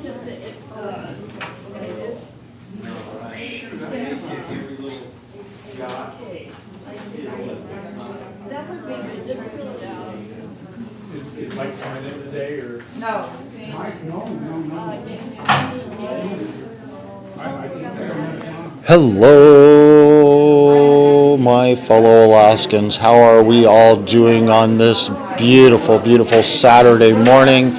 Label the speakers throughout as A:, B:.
A: Is Mike coming in today or?
B: No.
C: Hello, my fellow Alaskans. How are we all doing on this beautiful, beautiful Saturday morning?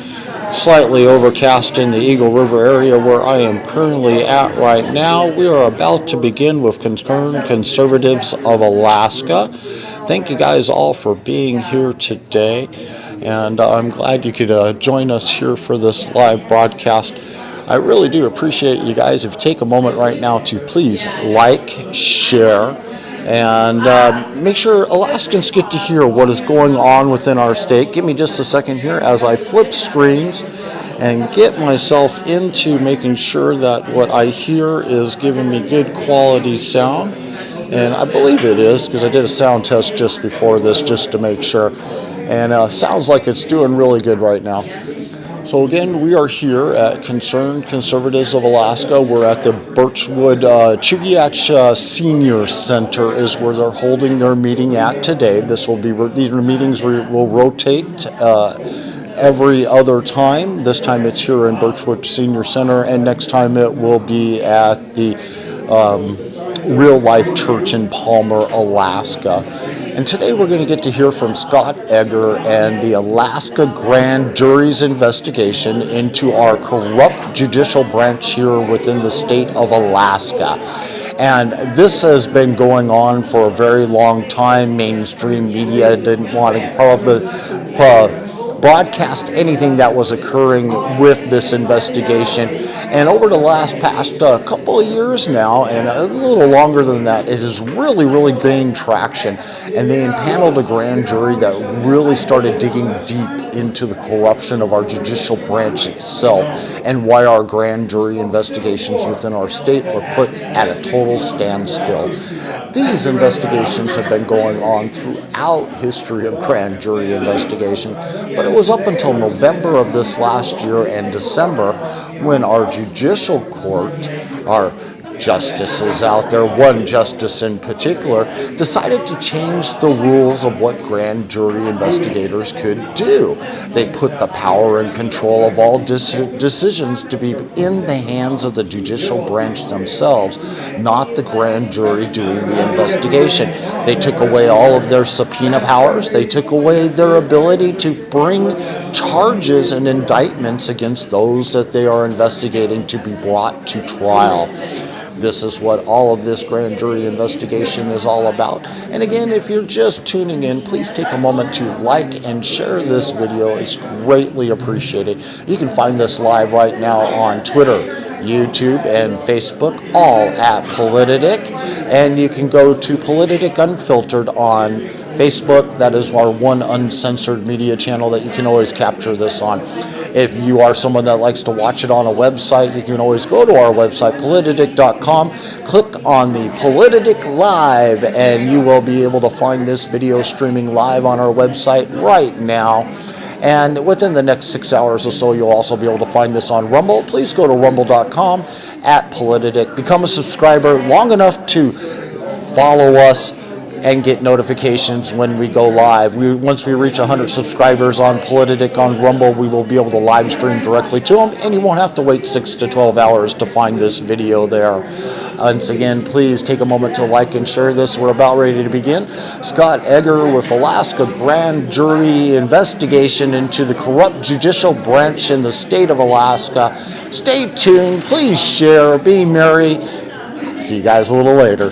C: Slightly overcast in the Eagle River area where I am currently at right now. We are about to begin with Concerned Conservatives of Alaska. Thank you guys all for being here today, and I'm glad you could join us here for this live broadcast. I really do appreciate you guys. If you take a moment right now to please like, share, and make sure Alaskans get to hear what is going on within our state. Give me just a second here as I flip screens and get myself into making sure that what I hear is giving me good quality sound. And I believe it is, because I did a sound test just before this just to make sure. And sounds like it's doing really good right now. So again, we are here at Concerned Conservatives of Alaska. We're at the Birchwood Chugiach Senior Center is where they're holding their meeting at today. These meetings will rotate every other time. This time it's here in Birchwood Senior Center, and next time it will be at the Real Life Church in Palmer, Alaska. And today we're going to get to hear from Scott Egger and the Alaska Grand Jury's investigation into our corrupt judicial branch here within the state of Alaska. And this has been going on for a very long time. Mainstream media didn't want to broadcast anything that was occurring with this investigation. And over the past couple of years now, and a little longer than that, it has really, really gained traction. And they impaneled a grand jury that really started digging deep into the corruption of our judicial branch itself and why our grand jury investigations within our state were put at a total standstill. These investigations have been going on throughout history of grand jury investigation, but it was up until November of this last year and December when our judicial court, our justices out there, one justice in particular, decided to change the rules of what grand jury investigators could do. They put the power and control of all decisions to be in the hands of the judicial branch themselves, not the grand jury doing the investigation. They took away all of their subpoena powers. They took away their ability to bring charges and indictments against those that they are investigating to be brought to trial. This is what all of this grand jury investigation is all about. And again, if you're just tuning in, please take a moment to like and share this video. It's greatly appreciated. You can find this live right now on Twitter, YouTube, and Facebook, all at Politadick. And you can go to Politadick Unfiltered on Facebook. That is our one uncensored media channel that you can always capture this on. If you are someone that likes to watch it on a website, you can always go to our website, politadick.com, click on the Politadick Live, and you will be able to find this video streaming live on our website right now. And within the next 6 hours or so, you'll also be able to find this on Rumble. Please go to rumble.com at Politadick. Become a subscriber long enough to follow us and get notifications when we go live. Once we reach 100 subscribers on Politadick on Rumble, we will be able to live stream directly to them, and you won't have to wait 6 to 12 hours to find this video there. Once again, please take a moment to like and share this. We're about ready to begin. Scott Egger with Alaska Grand Jury investigation into the corrupt judicial branch in the state of Alaska. Stay tuned. Please share. Be merry. See you guys a little later.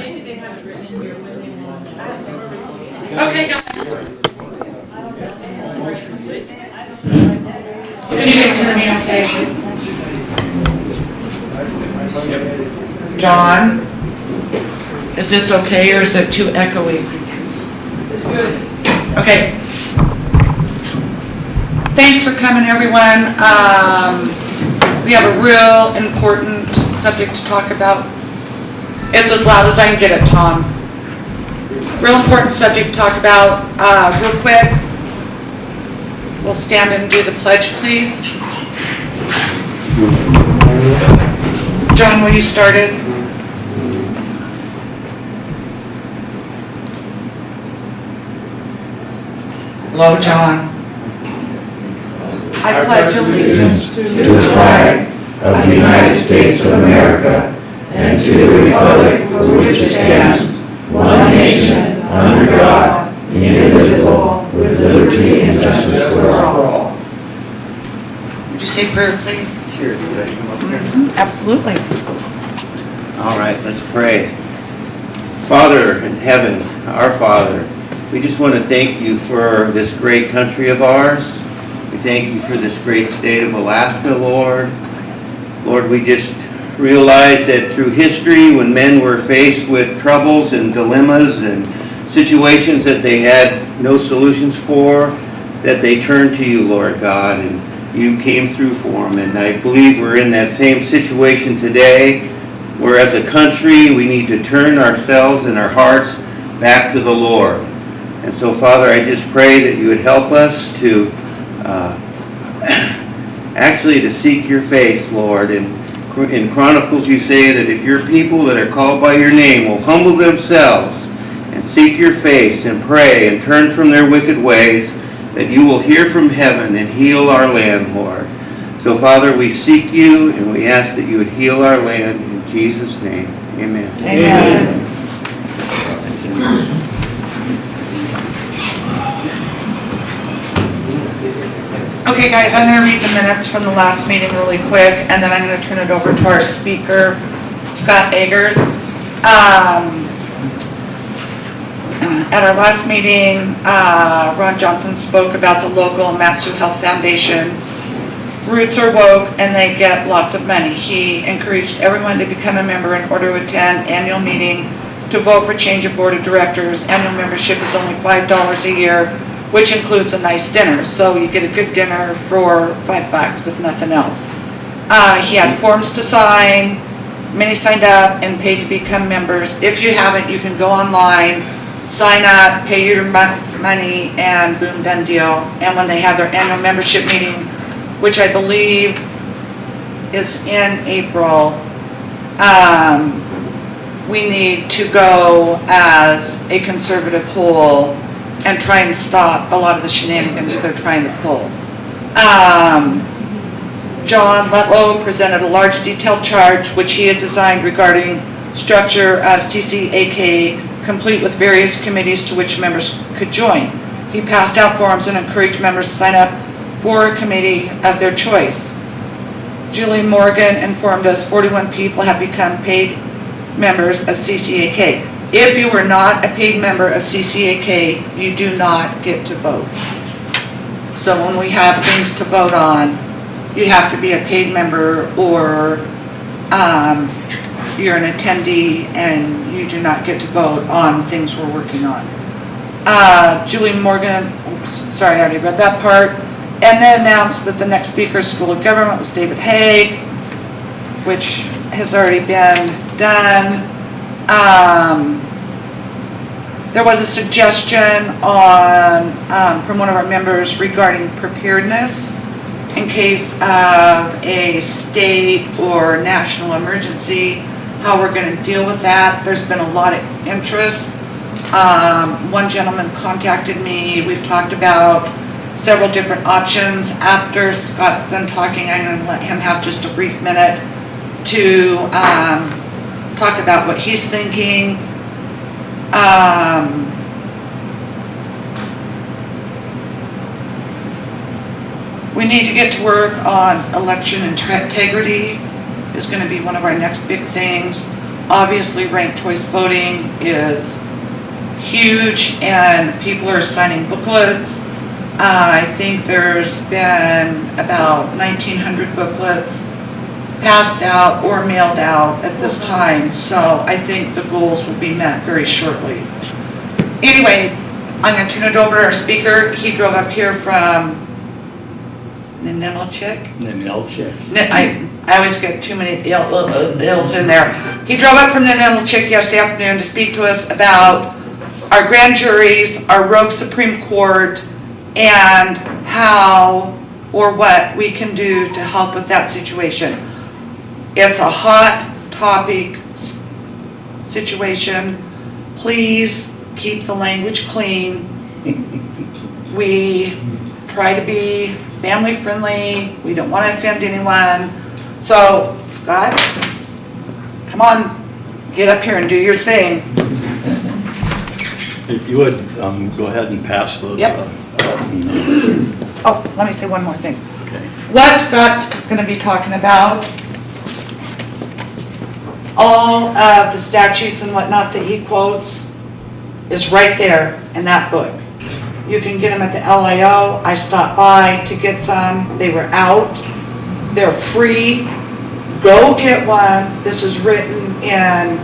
B: Okay, guys. Can you guys hear me okay? John, is this okay or is it too echoey? It's good. Okay. Thanks for coming, everyone. We have a real important subject to talk about. It's as loud as I can get it, Tom. Real important subject to talk about. Real quick, we'll stand and do the pledge, please. John, will you start it? Hello, John.
D: I pledge allegiance to the flag of the United States of America and to the republic for which it stands, one nation, under God, indivisible, with liberty and justice for all.
B: Would you say prayer, please?
E: Sure, could I come up here?
B: Absolutely.
E: All right, let's pray. Father in heaven, our Father, we just want to thank you for this great country of ours. We thank you for this great state of Alaska, Lord. Lord, we just realize that through history, when men were faced with troubles and dilemmas and situations that they had no solutions for, that they turned to you, Lord God, and you came through for them. And I believe we're in that same situation today, where as a country we need to turn ourselves and our hearts back to the Lord. And so, Father, I just pray that you would help us to actually to seek your face, Lord. And in Chronicles you say that if your people that are called by your name will humble themselves and seek your face and pray and turn from their wicked ways, that you will hear from heaven and heal our land, Lord. So, Father, we seek you and we ask that you would heal our land in Jesus' name. Amen.
D: Amen.
B: Okay, guys, I'm going to read the minutes from the last meeting really quick, and then I'm going to turn it over to our speaker, Scott Eggers. At our last meeting, Ron Johnson spoke about the local Matsu Health Foundation. Roots are woke and they get lots of money. He encouraged everyone to become a member in order to attend annual meeting to vote for change of board of directors. Annual membership is only $5 a year, which includes a nice dinner. So you get a good dinner for $5 if nothing else. He had forms to sign. Many signed up and paid to become members. If you haven't, you can go online, sign up, pay your money, and boom, done deal. And when they have their annual membership meeting, which I believe is in April, we need to go as a conservative whole and try and stop a lot of the shenanigans they're trying to pull. John Letlow presented a large detailed charge which he had designed regarding structure of CCAK, complete with various committees to which members could join. He passed out forms and encouraged members to sign up for a committee of their choice. Julie Morgan informed us 41 people have become paid members of CCAK. If you are not a paid member of CCAK, you do not get to vote. So when we have things to vote on, you have to be a paid member or you're an attendee and you do not get to vote on things we're working on. Julie Morgan, sorry, I already read that part. And then announced that the next speaker, School of Government, was David Haig, which has already been done. There was a suggestion on from one of our members regarding preparedness in case of a state or national emergency, how we're going to deal with that. There's been a lot of interest. One gentleman contacted me. We've talked about several different options. After Scott's done talking, I'm going to let him have just a brief minute to talk about what he's thinking. We need to get to work on election integrity is going to be one of our next big things. Obviously, ranked choice voting is huge and people are signing booklets. I think there's been about 1,900 booklets passed out or mailed out at this time, so I think the goals will be met very shortly. Anyway, I'm going to turn it over to our speaker. He drove up here from Ninilchik. I always get too many ills in there. He drove up from Ninilchik yesterday afternoon to speak to us about our grand juries, our rogue Supreme Court, and how or what we can do to help with that situation. It's a hot topic situation. Please keep the language clean. We try to be family friendly. We don't want to offend anyone. So, Scott, come on, get up here and do your thing.
F: If you would, go ahead and pass those.
B: Yep. Oh, let me say one more thing.
F: Okay.
B: What Scott's going to be talking about, all of the statutes and whatnot that he quotes is right there in that book. You can get them at the LIO. I stopped by to get some. They were out. They're free. Go get one. This is written in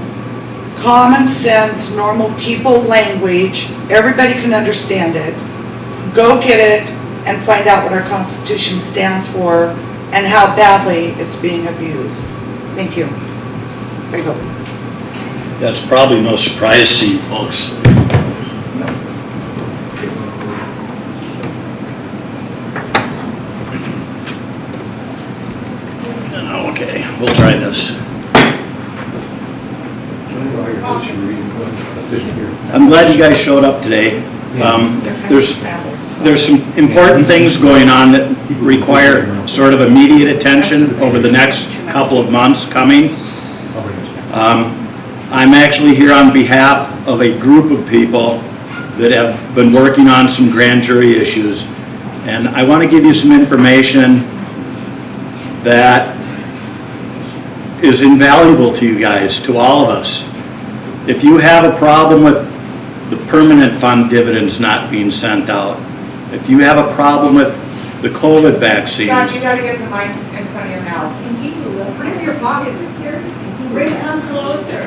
B: common sense, normal people language. Everybody can understand it. Go get it and find out what our Constitution stands for and how badly it's being abused. Thank you. There you go.
F: That's probably no surprise to you folks. Okay, we'll try this. I'm glad you guys showed up today. There's some important things going on that require sort of immediate attention over the next couple of months coming. I'm actually here on behalf of a group of people that have been working on some grand jury issues. And I want to give you some information that is invaluable to you guys, to all of us. If you have a problem with the permanent fund dividends not being sent out, if you have a problem with the COVID vaccines.
B: Scott, you gotta get the mic in front of your mouth.
G: Put it in your pocket. Bring them closer.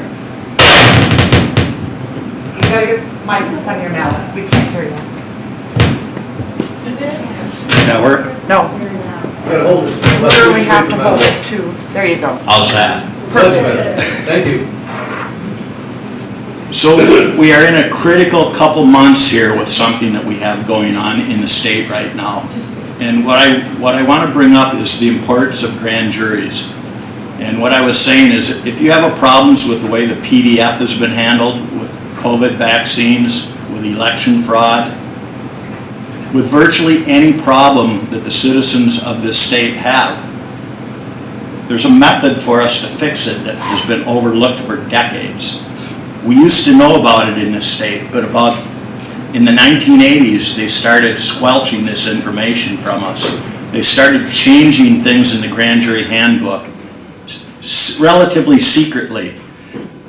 B: You gotta get the mic in front of your mouth. We can't hear you.
F: Does that work?
B: No, you literally have to hold it too. There you go.
F: How's that?
B: Perfect.
A: Thank you.
F: So we are in a critical couple months here with something that we have going on in the state right now. And what I want to bring up is the importance of grand juries. And what I was saying is, if you have problems with the way the PDF has been handled with COVID vaccines, with election fraud, with virtually any problem that the citizens of this state have, there's a method for us to fix it that has been overlooked for decades. We used to know about it in this state, but in the 1980s, they started squelching this information from us. They started changing things in the grand jury handbook relatively secretly.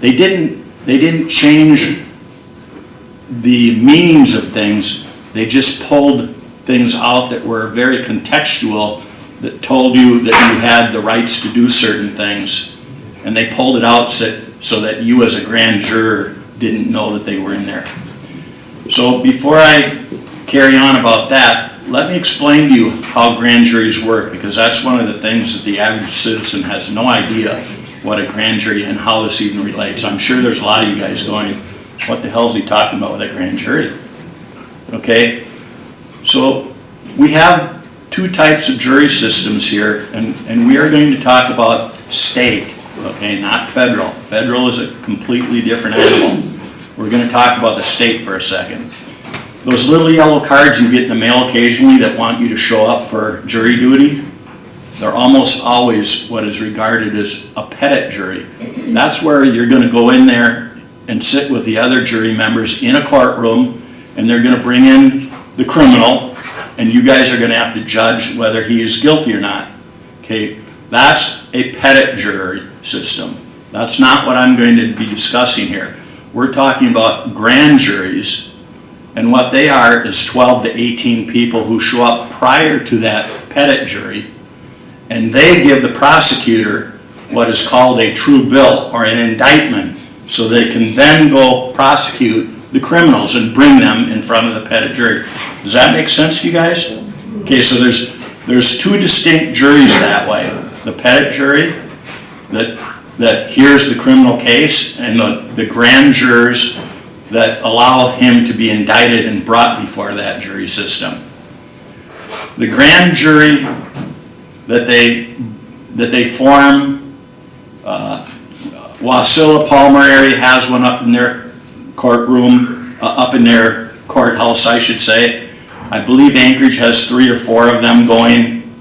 F: They didn't change the meanings of things. They just pulled things out that were very contextual, that told you that you had the rights to do certain things, and they pulled it out so that you as a grand juror didn't know that they were in there. So before I carry on about that, let me explain to you how grand juries work, because that's one of the things that the average citizen has no idea what a grand jury and how this even relates. I'm sure there's a lot of you guys going, what the hell is he talking about with a grand jury? Okay, so we have two types of jury systems here, and we are going to talk about state. Okay, not federal. Federal is a completely different animal. We're going to talk about the state for a second. Those little yellow cards you get in the mail occasionally that want you to show up for jury duty, they're almost always what is regarded as a petit jury. That's where you're going to go in there and sit with the other jury members in a courtroom, and they're going to bring in the criminal, and you guys are going to have to judge whether he is guilty or not. Okay, that's a petit jury system. That's not what I'm going to be discussing here. We're talking about grand juries, and what they are is 12 to 18 people who show up prior to that petit jury, and they give the prosecutor what is called a true bill or an indictment, so they can then go prosecute the criminals and bring them in front of the petit jury. Does that make sense to you guys? Okay, so there's two distinct juries that way. The petit jury that hears the criminal case, and the grand jurors that allow him to be indicted and brought before that jury system. The grand jury that they form, Wasilla Palmer area has one up in their courtroom, up in their courthouse, I should say. I believe Anchorage has 3 or 4 of them going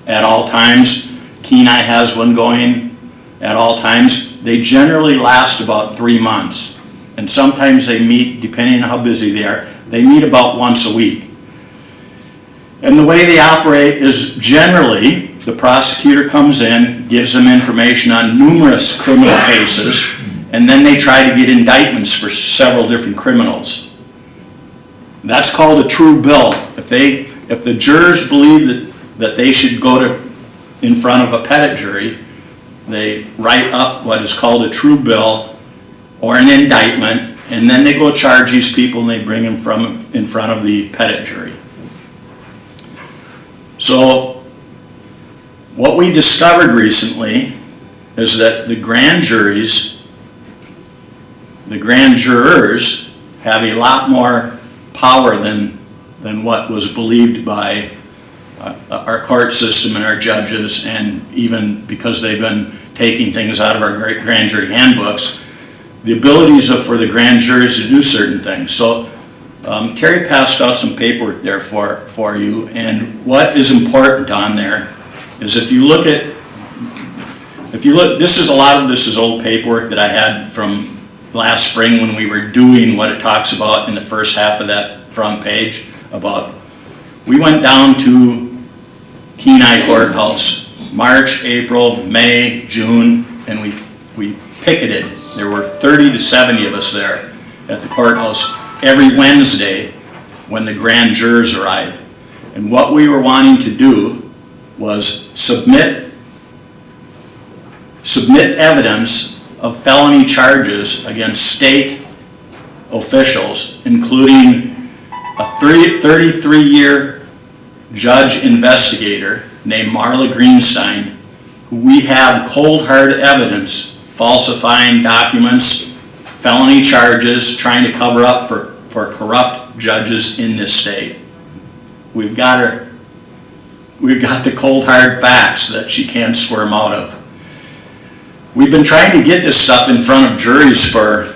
F: at all times. Kenai has one going at all times. They generally last about 3 months. And sometimes they meet, depending on how busy they are, they meet about once a week. And the way they operate is generally the prosecutor comes in, gives them information on numerous criminal cases, and then they try to get indictments for several different criminals. That's called a true bill. If the jurors believe that they should go in front of a petit jury, they write up what is called a true bill or an indictment, and then they go charge these people and they bring them in front of the petit jury. So what we discovered recently is that the grand jurors have a lot more power than what was believed by our court system and our judges, and even because they've been taking things out of our grand jury handbooks, the abilities for the grand juries to do certain things. So Terry passed out some paperwork there for you, and what is important on there is if you look, a lot of this is old paperwork that I had from last spring when we were doing what it talks about in the first half of that front page about, we went down to Kenai Courthouse, March, April, May, June, and we picketed. There were 30 to 70 of us there at the courthouse every Wednesday when the grand jurors arrived. And what we were wanting to do was submit evidence of felony charges against state officials, including a 33-year judge investigator named Marla Greenstein, who we have cold hard evidence, falsifying documents, felony charges, trying to cover up for corrupt judges in this state. We've got the cold hard facts that she can't squirm out of. We've been trying to get this stuff in front of juries for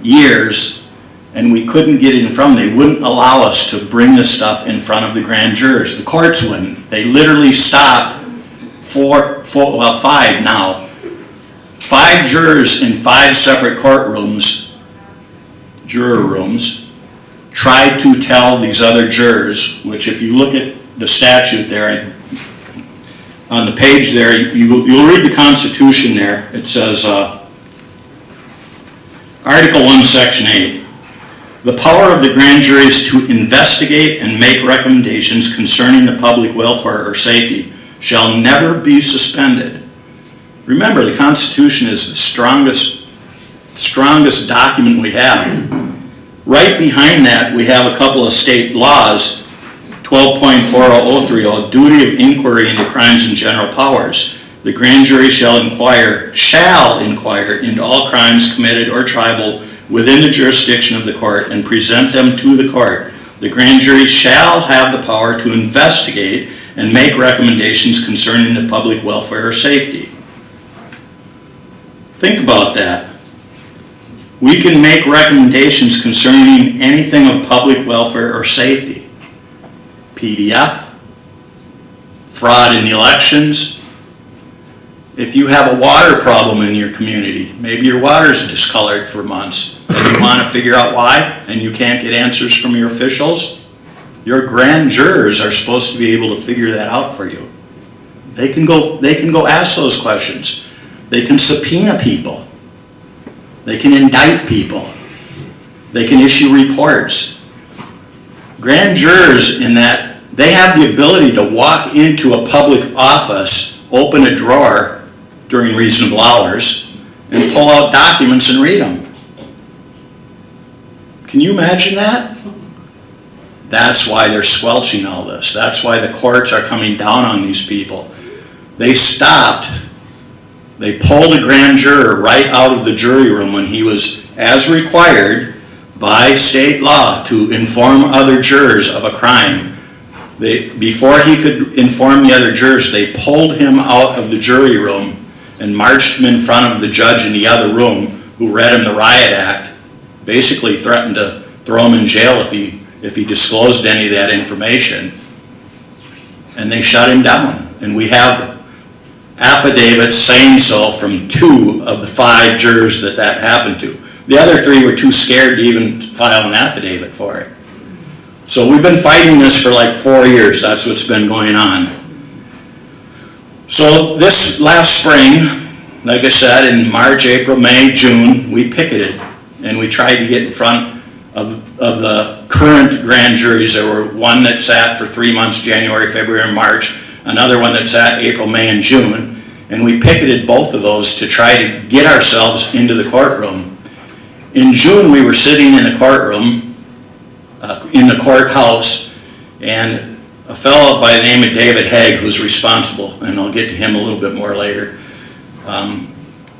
F: years, and we couldn't get it in front of them. They wouldn't allow us to bring this stuff in front of the grand jurors. The courts wouldn't. They literally stopped 5 now. 5 jurors in 5 separate courtrooms, juror rooms, tried to tell these other jurors, which if you look at the statute there, on the page there, you'll read the Constitution there. It says, Article 1, Section 8, the power of the grand jury is to investigate and make recommendations concerning the public welfare or safety shall never be suspended. Remember, the Constitution is the strongest document we have. Right behind that, we have a couple of state laws, 12.4030, duty of inquiry into crimes and general powers. The grand jury shall inquire into all crimes committed or triable within the jurisdiction of the court and present them to the court. The grand jury shall have the power to investigate and make recommendations concerning the public welfare or safety. Think about that. We can make recommendations concerning anything of public welfare or safety. PDF, fraud in the elections. If you have a water problem in your community, maybe your water's discolored for months, and you want to figure out why, and you can't get answers from your officials, your grand jurors are supposed to be able to figure that out for you. They can go ask those questions. They can subpoena people. They can indict people. They can issue reports. Grand jurors in that, they have the ability to walk into a public office, open a drawer during reasonable hours, and pull out documents and read them. Can you imagine that? That's why they're squelching all this. That's why the courts are coming down on these people. They pulled a grand juror right out of the jury room when he was, as required by state law, to inform other jurors of a crime. Before he could inform the other jurors, they pulled him out of the jury room and marched him in front of the judge in the other room, who read him the riot act, basically threatened to throw him in jail if he disclosed any of that information. And they shut him down. And we have affidavits saying so from 2 of the 5 jurors that happened to. The other 3 were too scared to even file an affidavit for it. So we've been fighting this for like 4 years. That's what's been going on. So this last spring, like I said, in March, April, May, June, we picketed and we tried to get in front of the current grand juries. There were one that sat for 3 months, January, February, and March, another one that sat April, May, and June, and we picketed both of those to try to get ourselves into the courtroom. In June, we were sitting in the courtroom, in the courthouse, and a fellow by the name of David Haig, who's responsible, and I'll get to him a little bit more later,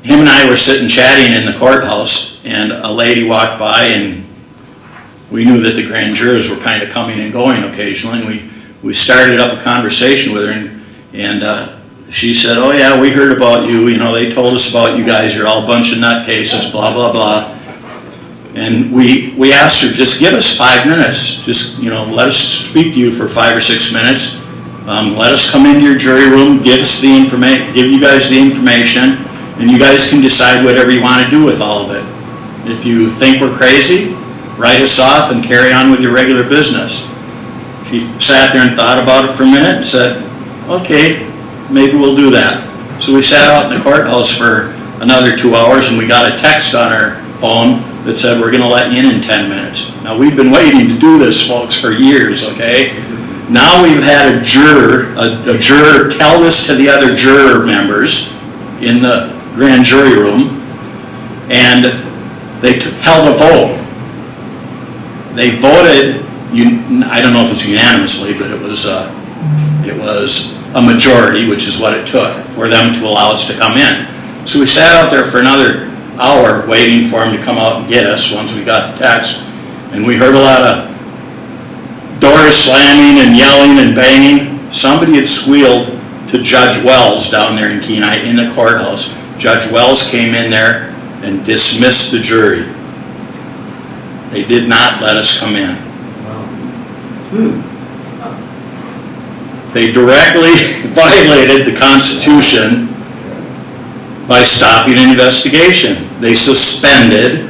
F: him and I were sitting chatting in the courthouse, and a lady walked by, and we knew that the grand jurors were kind of coming and going occasionally, and we started up a conversation with her, and she said, "Oh yeah, we heard about you, you know, they told us about you guys, you're all a bunch of nutcases, blah, blah, blah." And we asked her, just give us 5 minutes, just, you know, let us speak to you for 5 or 6 minutes, let us come into your jury room, give you guys the information, and you guys can decide whatever you want to do with all of it. If you think we're crazy, write us off and carry on with your regular business. She sat there and thought about it for a minute and said, "Okay, maybe we'll do that." So we sat out in the courthouse for another 2 hours, and we got a text on our phone that said, "We're going to let you in 10 minutes. Now, we've been waiting to do this, folks, for years, okay? Now we've had a juror tell this to the other juror members in the grand jury room, and they held a vote. They voted, I don't know if it's unanimously, but it was a majority, which is what it took for them to allow us to come in. So we sat out there for another hour waiting for him to come out and get us once we got the text, and we heard a lot of doors slamming and yelling and banging. Somebody had squealed to Judge Wells down there in Kenai in the courthouse. Judge Wells came in there and dismissed the jury. They did not let us come in. They directly violated the Constitution by stopping an investigation. They suspended,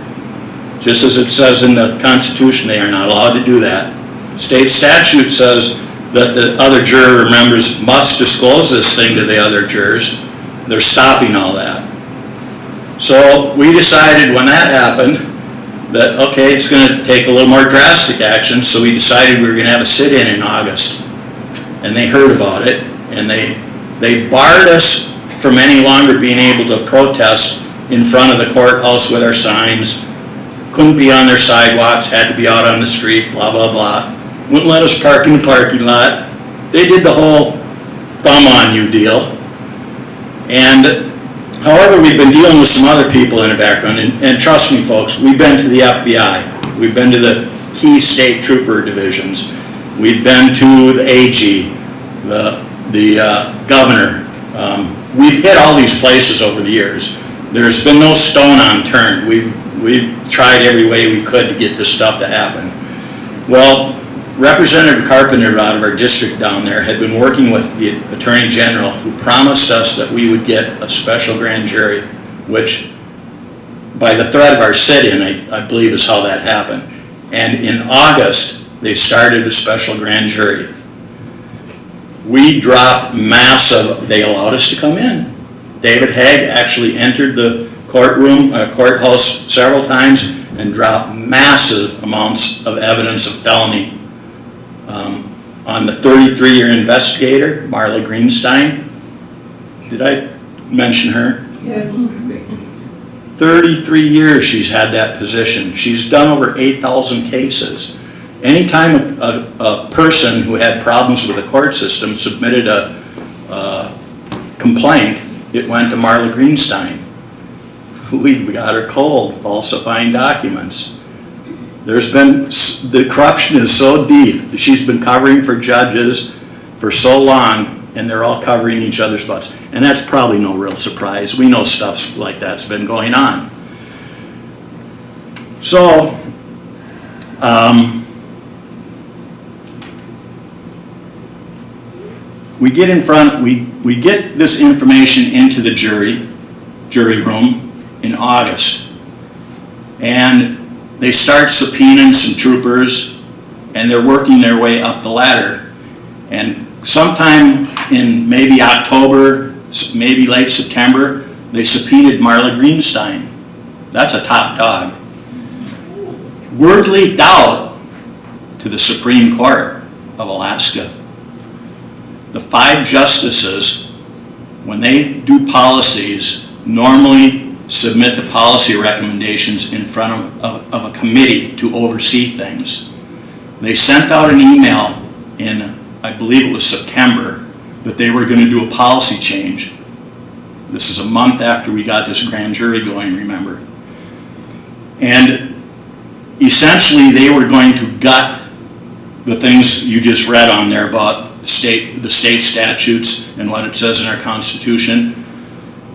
F: just as it says in the Constitution, they are not allowed to do that. State statute says that the other juror members must disclose this thing to the other jurors. They're stopping all that. So we decided when that happened that, okay, it's going to take a little more drastic action, so we decided we were going to have a sit-in in August. And they heard about it, and they barred us from any longer being able to protest in front of the courthouse with our signs. Couldn't be on their sidewalks, had to be out on the street, blah, blah, blah. Wouldn't let us park in the parking lot. They did the whole thumb on you deal. And however, we've been dealing with some other people in the background, and trust me folks, we've been to the FBI, we've been to the key state trooper divisions, we've been to the AG, the governor. We've hit all these places over the years. There's been no stone unturned. We've tried every way we could to get this stuff to happen. Well, Representative Carpenter out of our district down there had been working with the Attorney General, who promised us that we would get a special grand jury, which by the threat of our sit-in, I believe is how that happened. And in August, they started a special grand jury. We dropped massive, they allowed us to come in. David Haig actually entered the courthouse several times and dropped massive amounts of evidence of felony on the 33-year investigator, Marla Greenstein. Did I mention her?
G: Yes.
F: 33 years she's had that position. She's done over 8,000 cases. Anytime a person who had problems with the court system submitted a complaint, it went to Marla Greenstein. We got her cold, falsifying documents. The corruption is so deep. She's been covering for judges for so long, and they're all covering each other's butts. And that's probably no real surprise. We know stuff like that's been going on. So, we get this information into the jury room in August. And they start subpoenaing some troopers, and they're working their way up the ladder. And sometime in maybe October, maybe late September, they subpoenaed Marla Greenstein. That's a top dog. Word leaked out to the Supreme Court of Alaska. The 5 justices, when they do policies, normally submit the policy recommendations in front of a committee to oversee things. They sent out an email in, I believe it was September, that they were going to do a policy change. This is a month after we got this grand jury going, remember. And essentially they were going to gut the things you just read on there about the state statutes and what it says in our Constitution.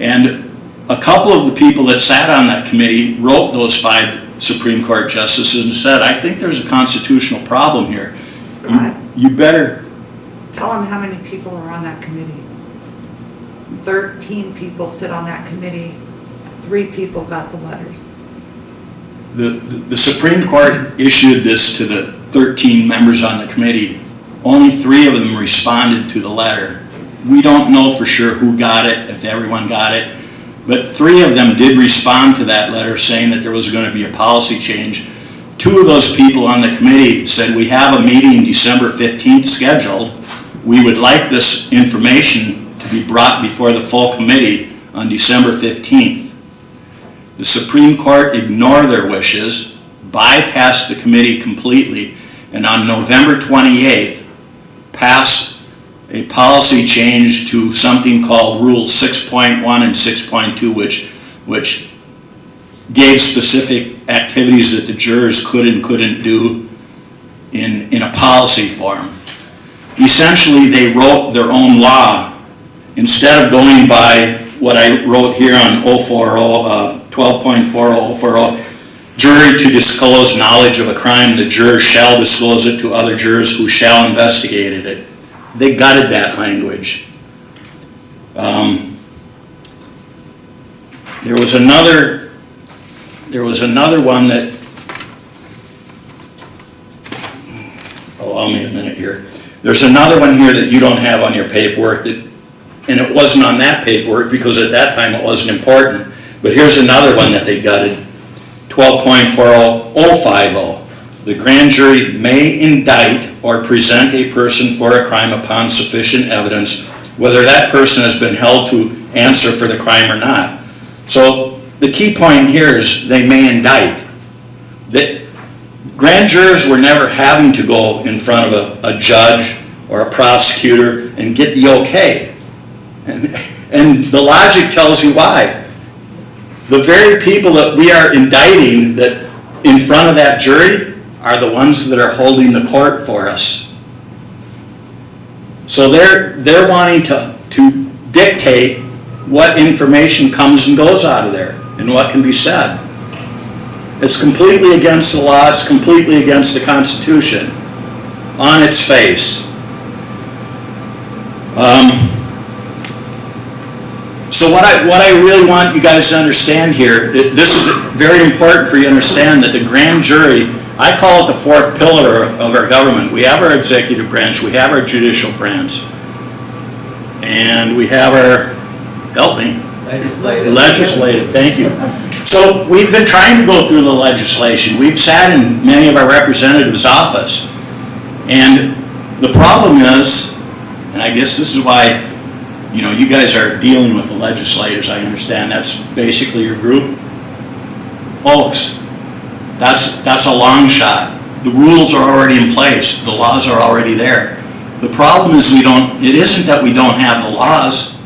F: And a couple of the people that sat on that committee wrote those 5 Supreme Court justices and said, I think there's a constitutional problem here. You better
H: Tell them how many people are on that committee. 13 people sit on that committee. 3 people got the letters.
F: The Supreme Court issued this to the 13 members on the committee. Only 3 of them responded to the letter. We don't know for sure who got it, if everyone got it, but 3 of them did respond to that letter saying that there was going to be a policy change. 2 of those people on the committee said, we have a meeting December 15th scheduled. We would like this information to be brought before the full committee on December 15th. The Supreme Court ignored their wishes, bypassed the committee completely, and on November 28th passed a policy change to something called Rule 6.1 and 6.2, which gave specific activities that the jurors could and couldn't do in a policy form. Essentially, they wrote their own law. Instead of going by what I wrote here on 12.4040, jury to disclose knowledge of a crime, the juror shall disclose it to other jurors who shall investigate it. They gutted that language. There was another one that, allow me a minute here. There's another one here that you don't have on your paperwork, and it wasn't on that paperwork because at that time it wasn't important. But here's another one that they gutted, 12.40050. The grand jury may indict or present a person for a crime upon sufficient evidence, whether that person has been held to answer for the crime or not. So the key point here is they may indict. That grand jurors were never having to go in front of a judge or a prosecutor and get the okay. And the logic tells you why. The very people that we are indicting that in front of that jury are the ones that are holding the court for us. So they're wanting to dictate what information comes and goes out of there and what can be said. It's completely against the law, it's completely against the Constitution on its face. So what I really want you guys to understand here, this is very important for you to understand that the grand jury, I call it the 4th pillar of our government. We have our executive branch, we have our judicial branch, and we have our, help me, legislative, thank you. So we've been trying to go through the legislation. We've sat in many of our representatives' office. And the problem is, and I guess this is why, you guys are dealing with the legislators, I understand that's basically your group. Folks, that's a long shot. The rules are already in place. The laws are already there. The problem is it isn't that we don't have the laws.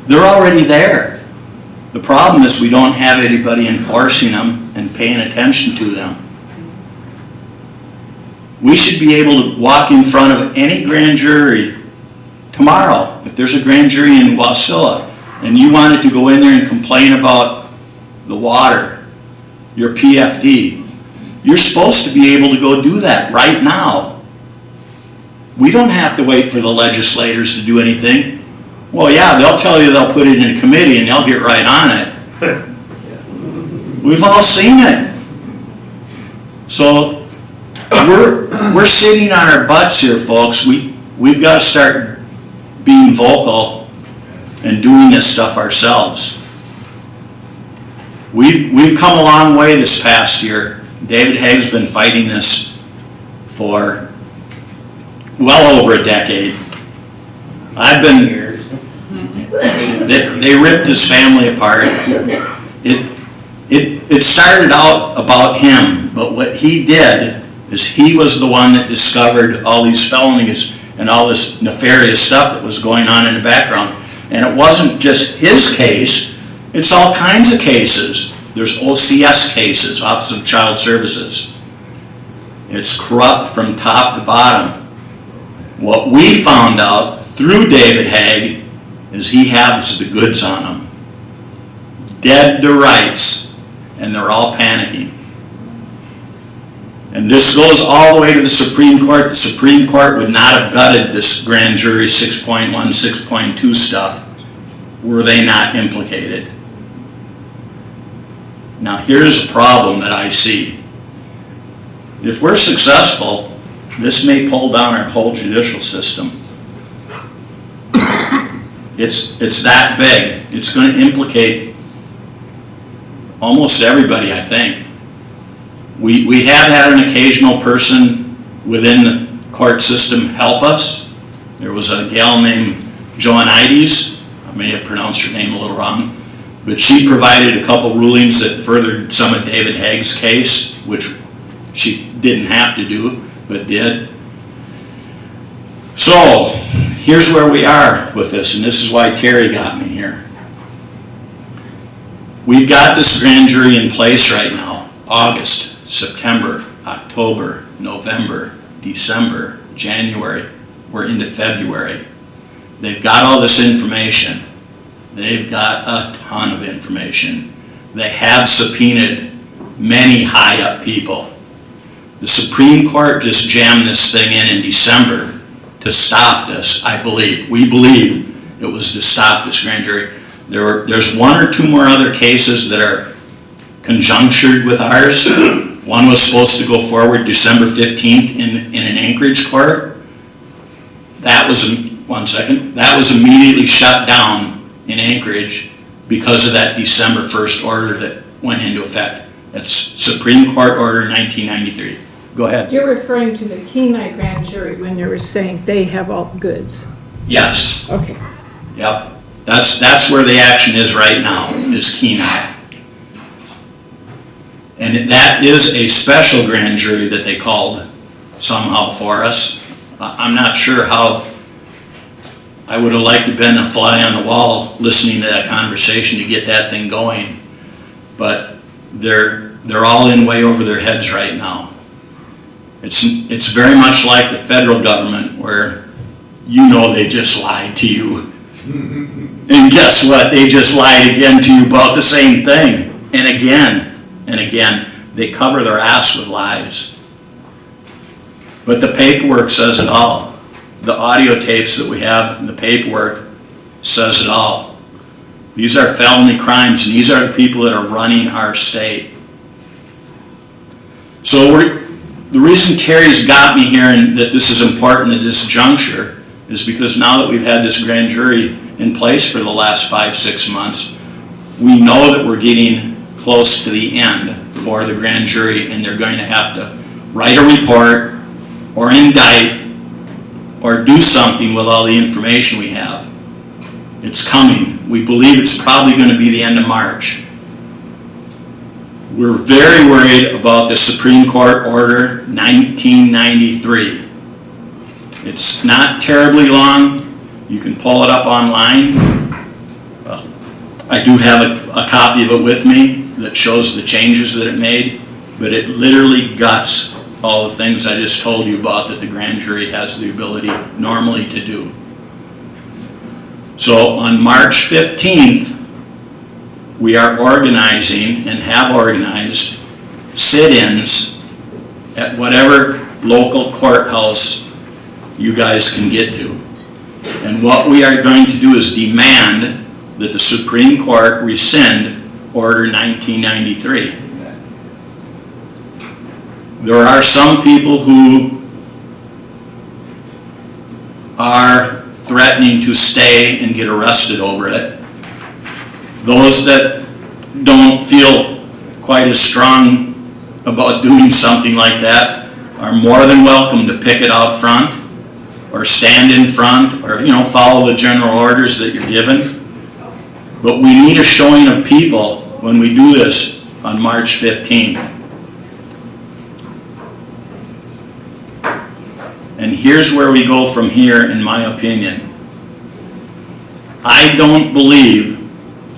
F: They're already there. The problem is we don't have anybody enforcing them and paying attention to them. We should be able to walk in front of any grand jury tomorrow, if there's a grand jury in Wasilla, and you wanted to go in there and complain about the water, your PFD, you're supposed to be able to go do that right now. We don't have to wait for the legislators to do anything. Well, yeah, they'll tell you they'll put it in a committee and they'll get right on it. We've all seen it. So we're sitting on our butts here, folks. We've got to start being vocal and doing this stuff ourselves. We've come a long way this past year. David Haig's been fighting this for well over a decade. They ripped his family apart. It started out about him, but what he did is he was the one that discovered all these felonies and all this nefarious stuff that was going on in the background. And it wasn't just his case, it's all kinds of cases. There's OCS cases, Office of Child Services. It's corrupt from top to bottom. What we found out through David Haig is he has the goods on him. Dead to rights, and they're all panicking. And this goes all the way to the Supreme Court. The Supreme Court would not have gutted this grand jury 6.1, 6.2 stuff were they not implicated. Now here's a problem that I see. If we're successful, this may pull down our whole judicial system. It's that big. It's going to implicate almost everybody, I think. We have had an occasional person within the court system help us. There was a gal named Joanides. I may have pronounced her name a little wrong, but she provided a couple rulings that furthered some of David Haig's case, which she didn't have to do, but did. So, here's where we are with this, and this is why Terry got me here. We've got this grand jury in place right now, August, September, October, November, December, January. We're into February. They've got all this information. They've got a ton of information. They have subpoenaed many high-up people. The Supreme Court just jammed this thing in December to stop this, I believe. We believe it was to stop this grand jury. There's one or two more other cases that are conjunctured with ours. One was supposed to go forward December 15th in an Anchorage court. That was, that was immediately shut down in Anchorage because of that December 1st order that went into effect. That's Supreme Court Order 1993. Go ahead.
I: You're referring to the Kenai Grand Jury when you were saying they have all the goods.
F: Yes.
I: Okay.
F: Yep. That's where the action is right now, is Kenai. And that is a special grand jury that they called somehow for us. I'm not sure how. I would have liked to have been a fly on the wall listening to that conversation to get that thing going. But they're all in way over their heads right now. It's very much like the federal government, where you know they just lied to you. And guess what? They just lied again to you about the same thing. And again, they cover their ass with lies. But the paperwork says it all. The audio tapes that we have and the paperwork says it all. These are felony crimes, and these are the people that are running our state. So the reason Terry's got me here and that this is important at this juncture is because now that we've had this grand jury in place for the last 5-6 months, we know that we're getting close to the end for the grand jury, and they're going to have to write a report or indict or do something with all the information we have. It's coming. We believe it's probably going to be the end of March. We're very worried about the Supreme Court Order 1993. It's not terribly long. You can pull it up online. I do have a copy of it with me that shows the changes that it made, but it literally guts a all the things I just told you about that the grand jury has the ability normally to do. So on March 15th, we are organizing and have organized sit-ins at whatever local courthouse you guys can get to. And what we are going to do is demand that the Supreme Court rescind Order 1993. There are some people who are threatening to stay and get arrested over it. Those that don't feel quite as strong about doing something like that are more than welcome to pick it out front or stand in front or, follow the general orders that you're given. But we need a showing of people when we do this on March 15th. And here's where we go from here, in my opinion. I don't believe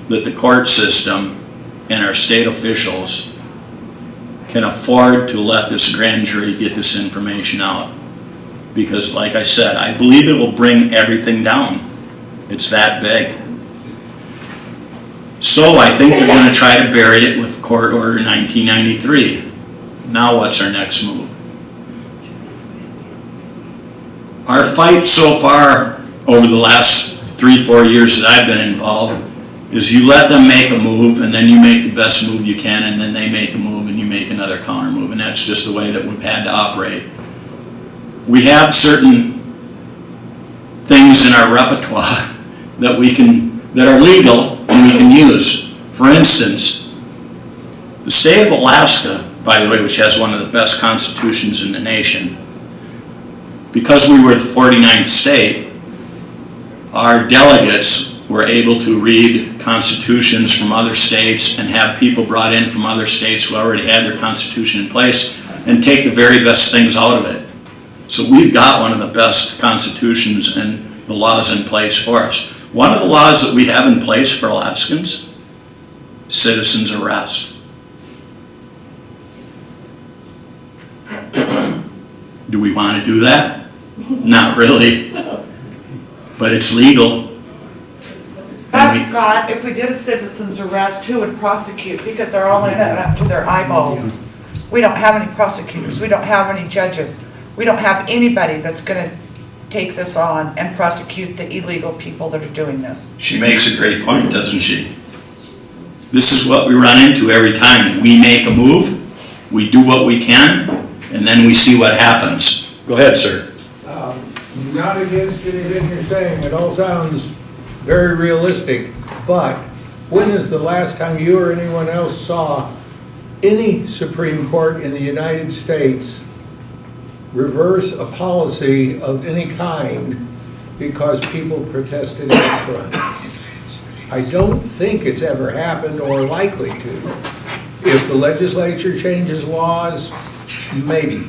F: that the court system and our state officials can afford to let this grand jury get this information out. Because, like I said, I believe it will bring everything down. It's that big. So I think they're going to try to bury it with Court Order 1993. Now what's our next move? Our fight so far over the last 3-4 years that I've been involved is you let them make a move and then you make the best move you can and then they make a move and you make another counter move, and that's just the way that we've had to operate. We have certain things in our repertoire that are legal and we can use. For instance, the state of Alaska, by the way, which has one of the best constitutions in the nation, because we were the 49th state, our delegates were able to read constitutions from other states and have people brought in from other states who already had their constitution in place and take the very best things out of it. So we've got one of the best constitutions and the laws in place for us. One of the laws that we have in place for Alaskans, citizen's arrest. Do we want to do that? Not really, but it's legal.
B: Scott, if we did a citizen's arrest, who would prosecute? Because they're all in it up to their eyeballs. We don't have any prosecutors. We don't have any judges. We don't have anybody that's going to take this on and prosecute the illegal people that are doing this.
F: She makes a great point, doesn't she? This is what we run into every time. We make a move, we do what we can, and then we see what happens. Go ahead, sir.
J: Not against anything you're saying. It all sounds very realistic, but when is the last time you or anyone else saw any Supreme Court in the United States reverse a policy of any kind because people protested out front? I don't think it's ever happened or likely to. If the legislature changes laws, maybe.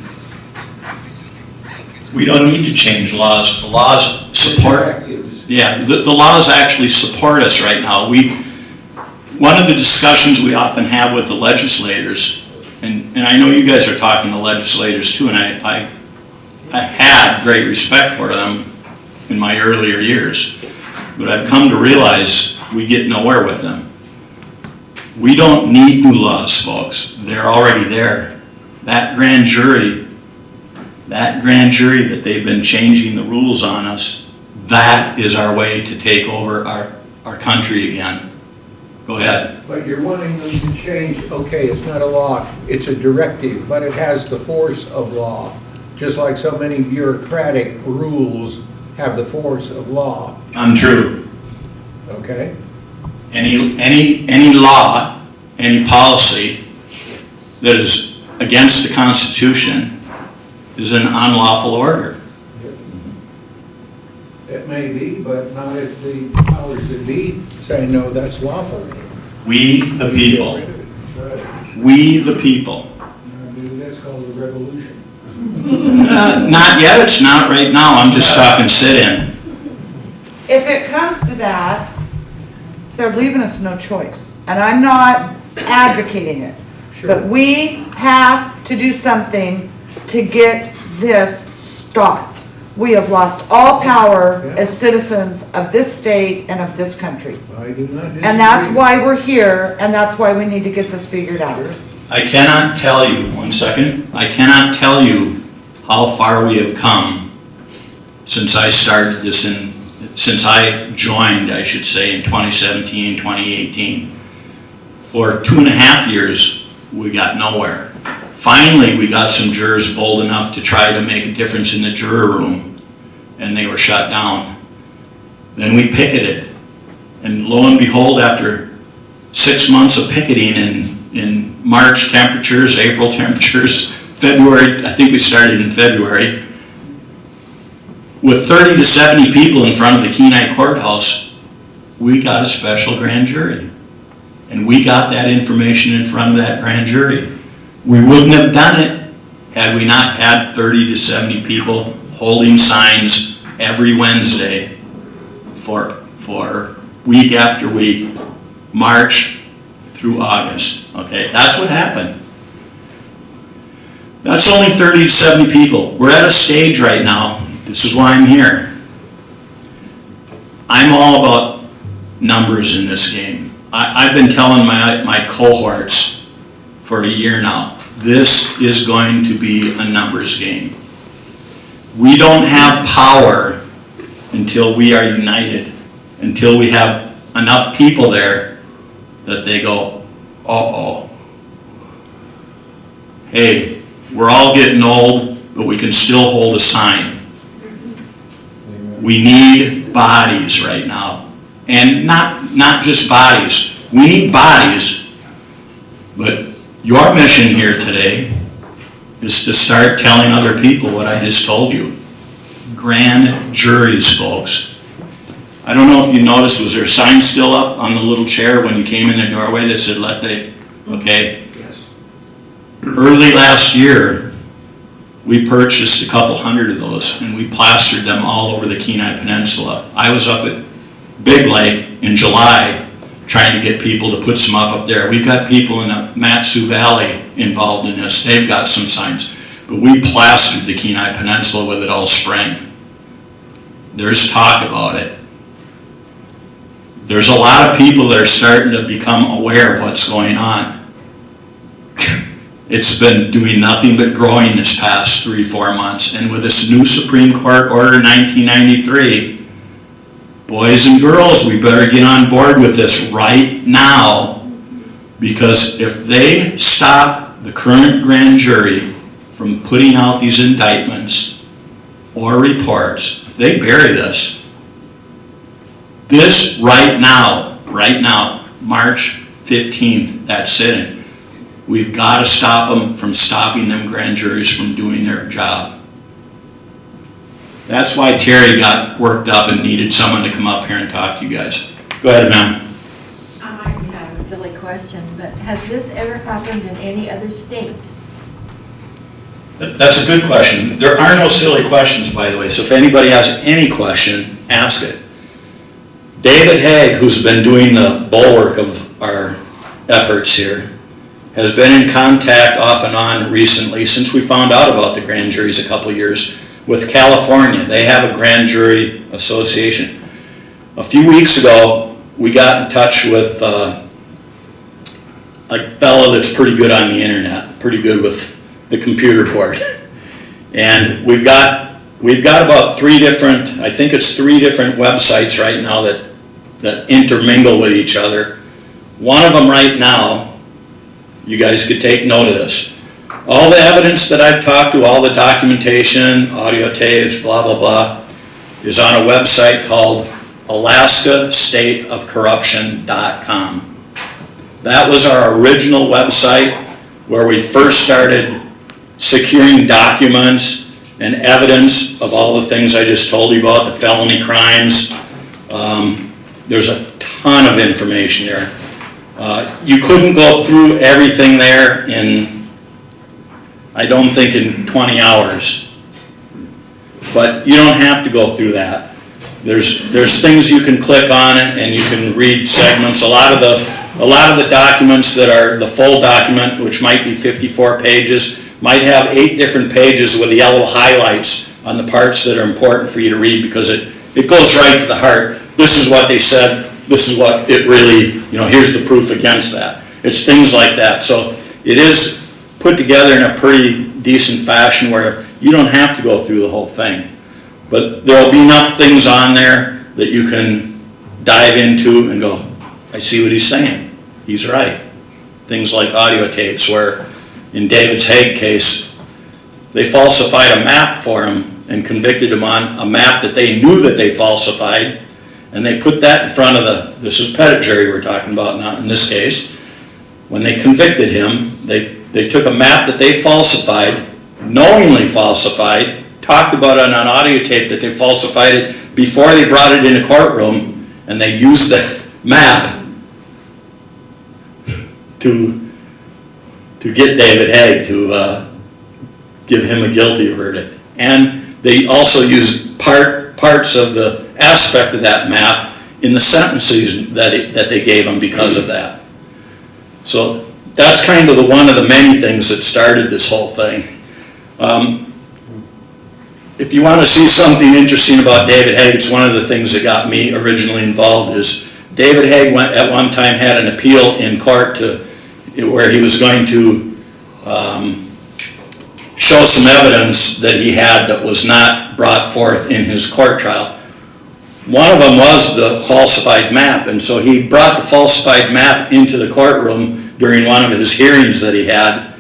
F: We don't need to change laws. The laws support. Yeah, the laws actually support us right now. One of the discussions we often have with the legislators, and I know you guys are talking to legislators too, and I had great respect for them in my earlier years, but I've come to realize we get nowhere with them. We don't need new laws, folks. They're already there. That grand jury that they've been changing the rules on us, that is our way to take over our country again. Go ahead.
J: But you're wanting them to change, okay, it's not a law, it's a directive, but it has the force of law. Just like so many bureaucratic rules have the force of law.
F: Untrue.
J: Okay?
F: Any law, any policy that is against the Constitution is an unlawful order.
J: It may be, but not if the powers that be say, no, that's lawful.
F: We the people.
J: Right.
F: We the people.
J: That's called a revolution.
F: Not yet, it's not right now. I'm just talking sit-in.
B: If it comes to that, they're leaving us no choice. And I'm not advocating it.
J: Sure.
B: But we have to do something
H: to get this stopped. We have lost all power as citizens of this state and of this country.
J: I do not disagree.
H: And that's why we're here, and that's why we need to get this figured out.
F: I cannot tell you, one second, I cannot tell you how far we have come since I started this since I joined, I should say, in 2017, 2018. For 2.5 years, we got nowhere. Finally, we got some jurors bold enough to try to make a difference in the juror room, and they were shut down. Then we picketed, and lo and behold, after 6 months of picketing in March temperatures, April temperatures, February, I think we started in February, with 30 to 70 people in front of the Kenai courthouse, we got a special grand jury. And we got that information in front of that grand jury. We wouldn't have done it had we not had 30 to 70 people holding signs every Wednesday for week after week, March through August. Okay, that's what happened. That's only 30 to 70 people. We're at a stage right now. This is why I'm here. I'm all about numbers in this game. I've been telling my cohorts for a year now, this is going to be a numbers game. We don't have power until we are united, until we have enough people there that they go, uh-oh. Hey, we're all getting old, but we can still hold a sign. We need bodies right now. And not just bodies. We need bodies, but your mission here today is to start telling other people what I just told you. Grand juries, folks. I don't know if you noticed, was there a sign still up on the little chair when you came in the doorway that said, okay?
J: Yes.
F: Early last year, we purchased a couple hundred of those and we plastered them all over the Kenai Peninsula. I was up at Big Lake in July trying to get people to put some up there. We've got people in the Matsu Valley involved in this. They've got some signs. But we plastered the Kenai Peninsula with it all spring. There's talk about it. There's a lot of people that are starting to become aware of what's going on. It's been doing nothing but growing this past 3-4 months. And with this new Supreme Court Order 1993, boys and girls, we better get on board with this right now, because if they stop the current grand jury from putting out these indictments or reports, if they bury this right now, March 15th, that sitting, we've got to stop them from stopping them grand juries from doing their job. That's why Terry got worked up and needed someone to come up here and talk to you guys. Go ahead, ma'am.
G: I might have a silly question, but has this ever happened in any other state?
F: That's a good question. There are no silly questions, by the way, so if anybody has any question, ask it. David Haig, who's been doing the bulwark of our efforts here, has been in contact off and on recently since we found out about the grand juries a couple years with California. They have a grand jury association. A few weeks ago, we got in touch with a fellow that's pretty good on the internet, pretty good with the computer port. And we've got about 3 different, I think it's 3 different websites right now that intermingle with each other. One of them right now, you guys could take note of this. All the evidence that I've talked to, all the documentation, audio tapes, blah, blah, blah, is on a website called alaskastateofcorruption.com. That was our original website where we first started securing documents and evidence of all the things I just told you about, the felony crimes. There's a ton of information there. You couldn't go through everything there I don't think in 20 hours. But you don't have to go through that. There's things you can click on and you can read segments. A lot of the documents that are the full document, which might be 54 pages, might have 8 different pages with yellow highlights on the parts that are important for you to read, because it goes right to the heart. This is what they said, this is what it really, here's the proof against that. It's things like that. So it is put together in a pretty decent fashion where you don't have to go through the whole thing. But there will be enough things on there that you can dive into and go, I see what he's saying. He's right. Things like audio tapes where in David's Hague case, they falsified a map for him and convicted him on a map that they knew that they falsified, and they put that in front of this is Pettit jury we're talking about, not in this case. When they convicted him, they took a map that they falsified, knowingly falsified, talked about it on an audio tape that they falsified it before they brought it in a courtroom, and they used that map to get David Hague to give him a guilty verdict. And they also used parts of the aspect of that map in the sentences that they gave him because of that. So that's kind of one of the many things that started this whole thing. If you want to see something interesting about David Hague, it's one of the things that got me originally involved. Is David Hague at one time had an appeal in court where he was going to show some evidence that he had that was not brought forth in his court trial. One of them was the falsified map, and so he brought the falsified map into the courtroom during one of his hearings that he had,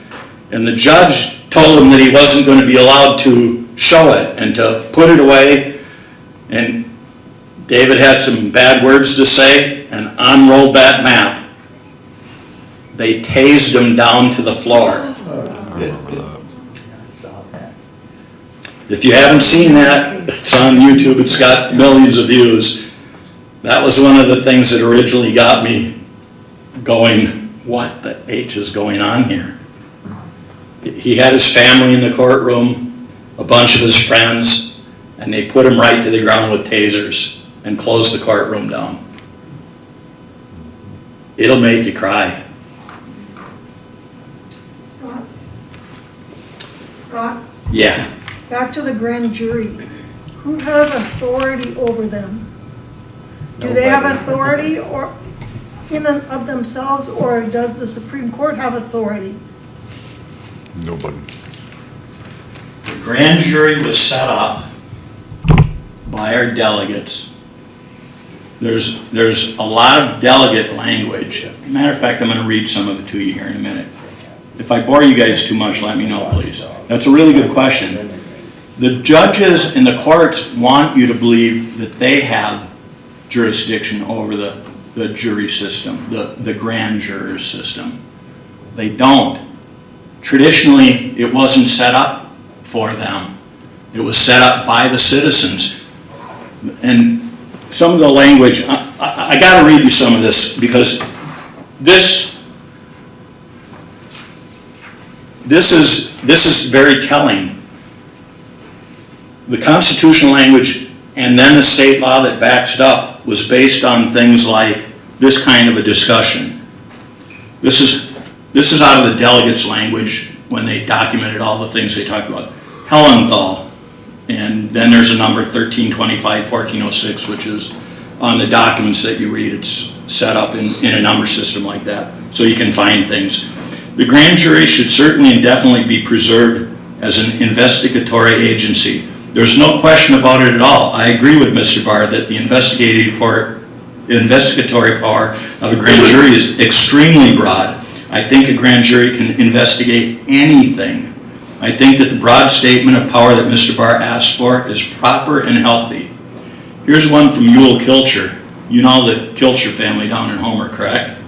F: and the judge told him that he wasn't going to be allowed to show it and to put it away, and David had some bad words to say and unrolled that map. They tased him down to the floor. If you haven't seen that, it's on YouTube. It's got millions of views. That was one of the things that originally got me going, what the H is going on here? He had his family in the courtroom, a bunch of his friends, and they put him right to the ground with tasers and closed the courtroom down. It'll make you cry.
K: Scott?
F: Yeah.
K: Back to the grand jury. Who has authority over them? Do they have authority or in and of themselves, or does the Supreme Court have authority?
C: Nobody.
F: The grand jury was set up by our delegates. There's a lot of delegate language. Matter of fact, I'm going to read some of it to you here in a minute. If I bore you guys too much, let me know, please. That's a really good question. The judges in the courts want you to believe that they have jurisdiction over the jury system, the grand juror system. They don't. Traditionally, it wasn't set up for them. It was set up by the citizens. And some of the language, I got to read you some of this, because this is very telling. The constitutional language and then the state law that backs it up was based on things like this kind of a discussion. This is out of the delegates' language when they documented all the things they talked about. Hellenthal, and then there's a number 1325, 1406, which is on the documents that you read. It's set up in a number system like that, so you can find things. The grand jury should certainly and definitely be preserved as an investigatory agency. There's no question about it at all. I agree with Mr. Barr that the investigatory power of a grand jury is extremely broad. I think a grand jury can investigate anything. I think that the broad statement of power that Mr. Barr asked for is proper and healthy. Here's one from Ewell Kilcher. You know the Kilcher family down in Homer, correct?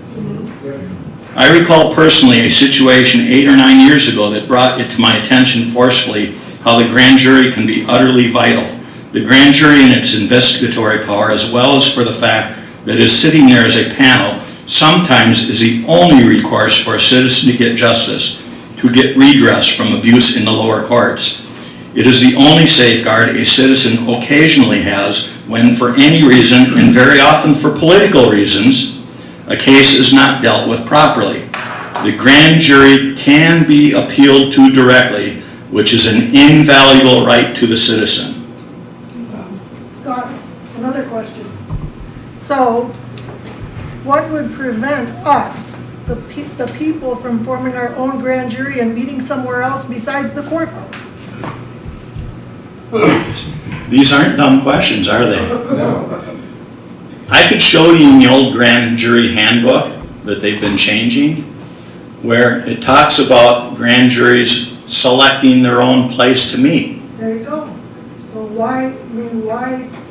F: I recall personally a situation 8 or 9 years ago that brought it to my attention forcefully how the grand jury can be utterly vital. The grand jury in its investigatory power, as well as for the fact that it is sitting there as a panel, sometimes is the only recourse for a citizen to get justice, to get redress from abuse in the lower courts. It is the only safeguard a citizen occasionally has when, for any reason, and very often for political reasons, a case is not dealt with properly. The grand jury can be appealed to directly, which is an invaluable right to the citizen.
K: Scott, another question. So, what would prevent us, the people, from forming our own grand jury and meeting somewhere else besides the courthouse?
F: These aren't dumb questions, are they?
J: No.
F: I could show you in the old grand jury handbook that they've been changing, where it talks about grand juries selecting their own place to meet.
K: There you go. So why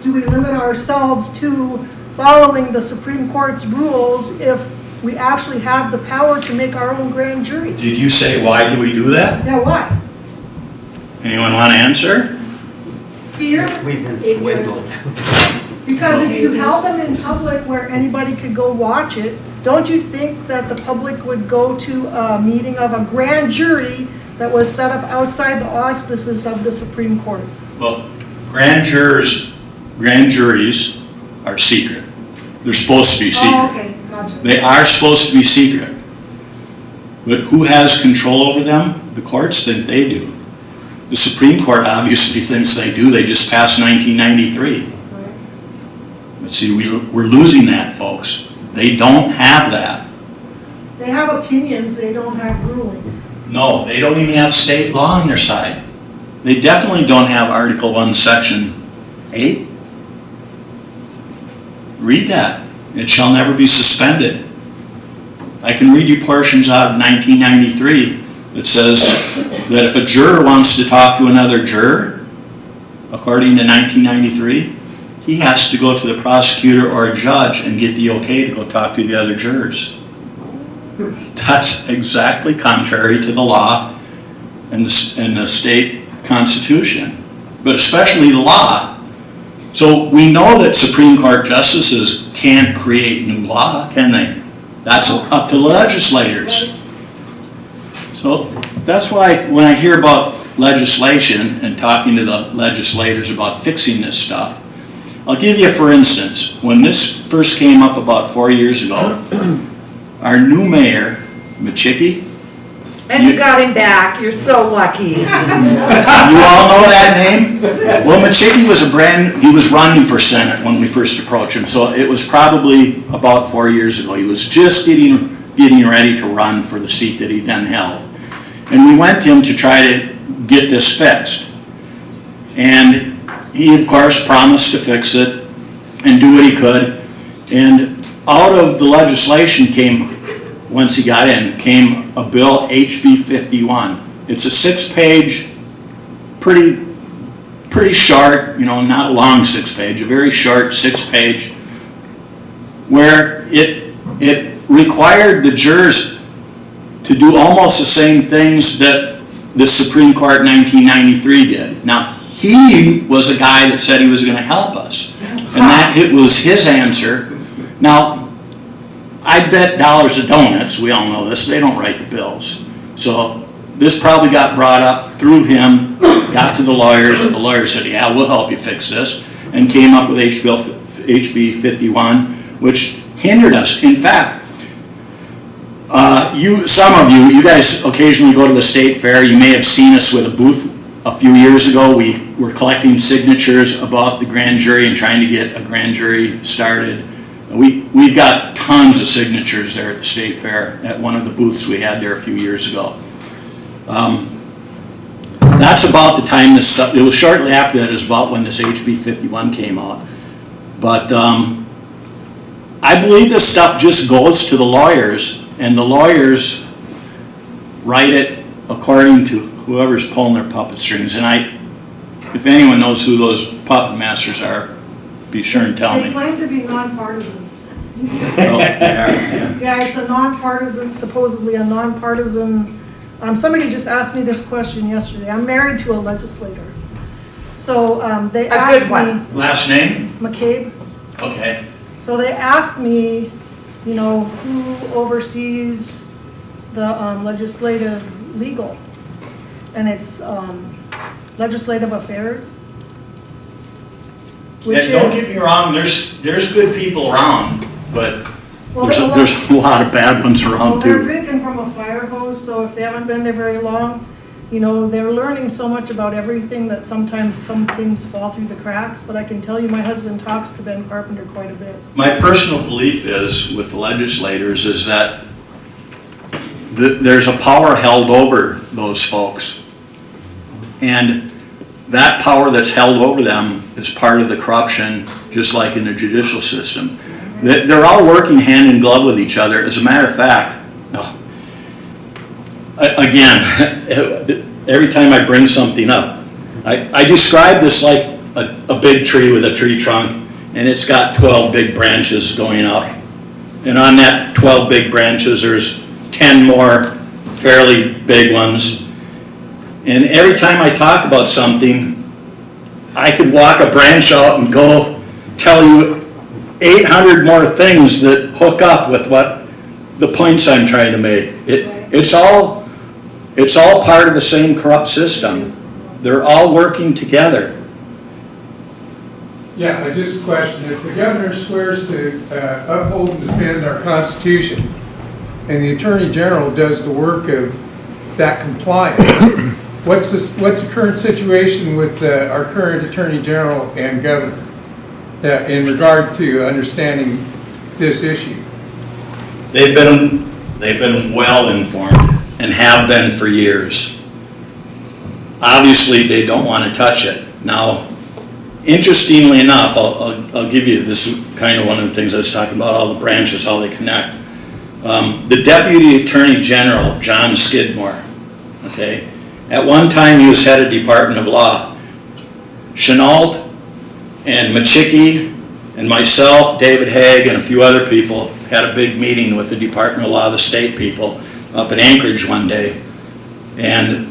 K: do we limit ourselves to following the Supreme Court's rules if we actually have the power to make our own grand jury?
F: Did you say, why do we do that?
K: Yeah, why?
F: Anyone want to answer?
K: Fear?
A: We've been swindled.
K: Because if you held them in public where anybody could go watch it, don't you think that the public would go to a meeting of a grand jury that was set up outside the auspices of the Supreme Court?
F: Well, grand juries are secret. They're supposed to be secret.
K: Oh, okay, gotcha.
F: They are supposed to be secret. But who has control over them? The courts think they do. The Supreme Court obviously thinks they do. They just passed 1993.
K: Right.
F: But see, we're losing that, folks. They don't have that.
K: They have opinions, they don't have rulings.
F: No, they don't even have state law on their side. They definitely don't have Article 1, Section 8. Read that. It shall never be suspended. I can read you portions out of 1993 that says that if a juror wants to talk to another juror, according to 1993, he has to go to the prosecutor or a judge and get the okay to go talk to the other jurors. That's exactly contrary to the law and the state constitution, but especially the law. So we know that Supreme Court justices can't create new law, can they? That's up to the legislators. So that's why when I hear about legislation and talking to the legislators about fixing this stuff, I'll give you, for instance, when this first came up about 4 years ago, our new mayor, Machicky.
H: And you got him back, you're so lucky.
F: You all know that name? Well, Machicky was he was running for Senate when we first approached him, so it was probably about 4 years ago. He was just getting ready to run for the seat that he then held. And we went to him to try to get this fixed. And he, of course, promised to fix it and do what he could. And out of the legislation once he got in, came a bill, HB 51. It's a 6-page, pretty short, not a long 6-page, a very short 6-page, where it required the jurors to do almost the same things that the Supreme Court in 1993 did. Now, he was a guy that said he was going to help us, and that it was his answer. Now, I bet dollars to donuts, we all know this, they don't write the bills. So this probably got brought up through him, got to the lawyers said, yeah, we'll help you fix this, and came up with HB 51, which hindered us. In fact, some of you guys occasionally go to the state fair. You may have seen us with a booth a few years ago. We were collecting signatures about the grand jury and trying to get a grand jury started. We've got tons of signatures there at the state fair at one of the booths we had there a few years ago. That's about the time this stuff, it was shortly after that is about when this HB 51 came out. But I believe this stuff just goes to the lawyers, and the lawyers write it according to whoever's pulling their puppet strings. And if anyone knows who those puppet masters are, be sure and tell me.
K: They claim to be nonpartisan.
F: Oh,
K: Yeah, it's a nonpartisan, supposedly a nonpartisan. Somebody just asked me this question yesterday. I'm married to a legislator. So they asked me.
F: Last name?
K: McCabe.
F: Okay.
K: So they asked me, who oversees the legislative legal. And it's legislative affairs.
F: Yeah, don't get me wrong, there's good people around, but
K: Well,
F: There's a lot of bad ones
K: Well,
F: around
K: they're
F: too.
K: drinking from a fire hose, so if they haven't been there very long, you know, they're learning so much about everything that sometimes some things fall through the cracks, but I can tell you, my husband talks to Ben Carpenter quite a bit.
F: My personal belief is, with the legislators, is that there's a power held over those folks. And that power that's held over them is part of the corruption, just like in the judicial system. They're all working hand in glove with each other. As a matter of fact, again, every time I bring something up, I describe this like a big tree with a tree trunk, and it's got 12 big branches going up. And on that 12 big branches, there's 10 more fairly big ones. And every time I talk about something, I could walk a branch out and go tell you 800 more things that hook up with what the points I'm trying to make. It's all part of the same corrupt system. They're all working together.
J: Yeah, I just question, if the governor swears to uphold and defend our Constitution, and the Attorney General does the work of that compliance, what's the current situation with our current Attorney General and Governor in regard to understanding this issue?
F: They've been well informed and have been for years. Obviously, they don't want to touch it. Now, interestingly enough, I'll give you, this is kind of one of the things I was talking about, all the branches, how they connect. The Deputy Attorney General, John Skidmore, okay, at one time he was head of Department of Law. Chenault and Machicki and myself, David Haig, and a few other people had a big meeting with the Department of Law, the state people, up in Anchorage one day. And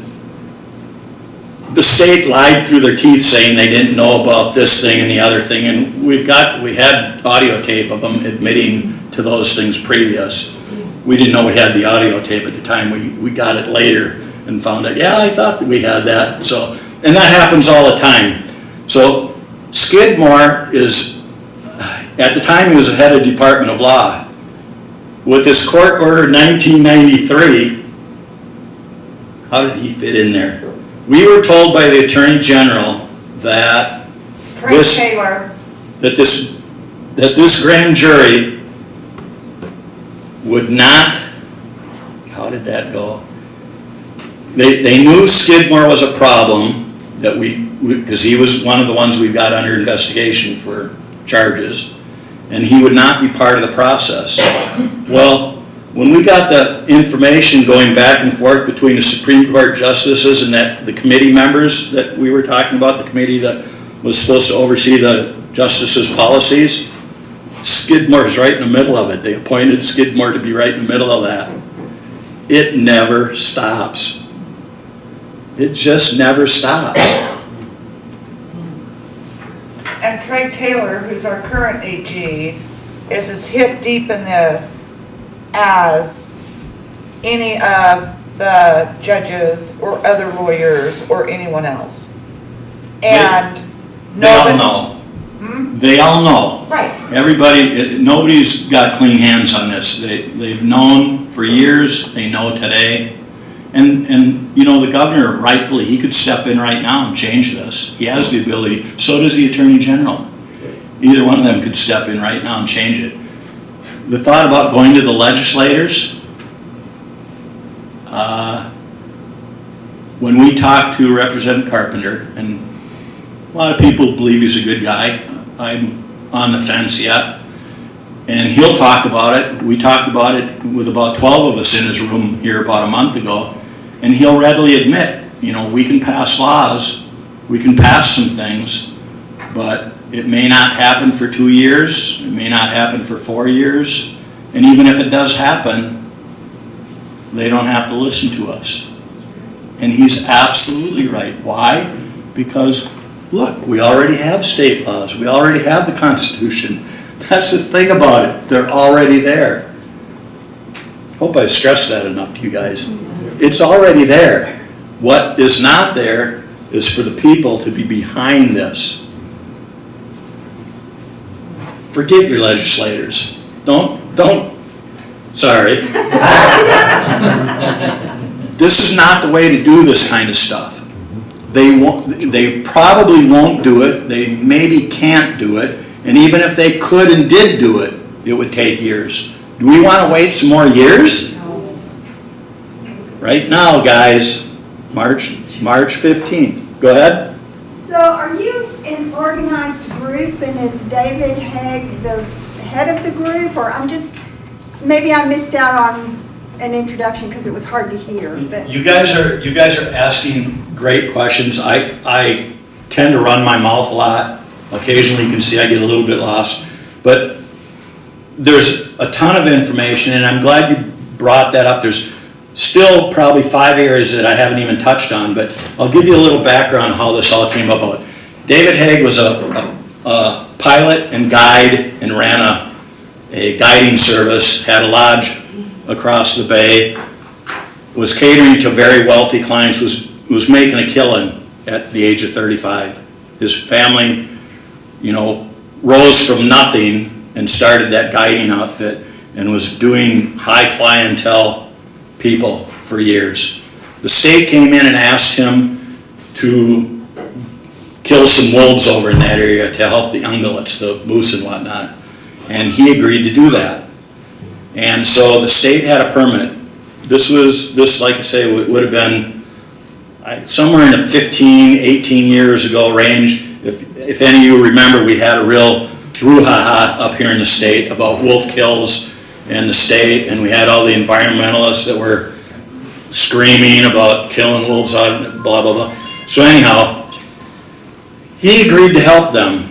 F: the state lied through their teeth saying they didn't know about this thing and the other thing, and we had audio tape of them admitting to those things previous. We didn't know we had the audio tape at the time. We got it later and found out, yeah, I thought that we had that. So, and that happens all the time. So Skidmore is, at the time he was the head of Department of Law. With his court order 1993, how did he fit in there? We were told by the Attorney General that this grand jury would not, how did that go? They knew Skidmore was a problem, that because he was one of the ones we got under investigation for charges, and he would not be part of the process. Well, when we got the information going back and forth between the Supreme Court justices and the committee members that we were talking about, the committee that was supposed to oversee the justices' policies, Skidmore's right in the middle of it. They appointed Skidmore to be right in the middle of that. It never stops. It just never stops.
H: And Trey Taylor, who's our current AG, is as hip deep in this as any of the judges or other lawyers or anyone else. And
F: They all know. They all know.
H: Right.
F: Everybody, nobody's got clean hands on this. They've known for years, they know today. And you know, the governor, rightfully, he could step in right now and change this. He has the ability. So does the Attorney General. Either one of them could step in right now and change it. The thought about going to the legislators, when we talked to Representative Carpenter, and a lot of people believe he's a good guy. I'm on the fence yet. And he'll talk about it. We talked about it with about 12 of us in his room here about a month ago. And he'll readily admit, you know, we can pass laws, we can pass some things, but it may not happen for 2 years, it may not happen for 4 years, and even if it does happen, they don't have to listen to us. And he's absolutely right. Why? Because, look, we already have state laws, we already have the Constitution. That's the thing about it, they're already there. Hope I've stressed that enough to you guys. It's already there. What is not there is for the people to be behind this. Forget your legislators. Don't Sorry. This is not the way to do this kind of stuff. They probably won't do it. They maybe can't do it. And even if they could and did do it, it would take years. Do we want to wait some more years? Right now, guys, March 15th. Go ahead.
L: So are you an organized group, and is David Haig the head of the group? Or maybe I missed out on an introduction because it was hard to hear. But
F: You guys are asking great questions. I tend to run my mouth a lot. Occasionally you can see I get a little bit lost. But there's a ton of information, and I'm glad you brought that up. There's still probably 5 areas that I haven't even touched on, but I'll give you a little background on how this all came about. David Haig was a pilot and guide and ran a guiding service, had a lodge across the bay, was catering to very wealthy clients, was making a killing at the age of 35. His family, rose from nothing and started that guiding outfit and was doing high clientele people for years. The state came in and asked him to kill some wolves over in that area to help the ungulates, the moose and whatnot. And he agreed to do that. And so the state had a permit. This, like I say, would have been somewhere in the 15, 18 years ago range. If any of you remember, we had a real brouhaha up here in the state about wolf kills in the state, and we had all the environmentalists that were screaming about killing wolves out, blah, blah, blah. So anyhow, he agreed to help them.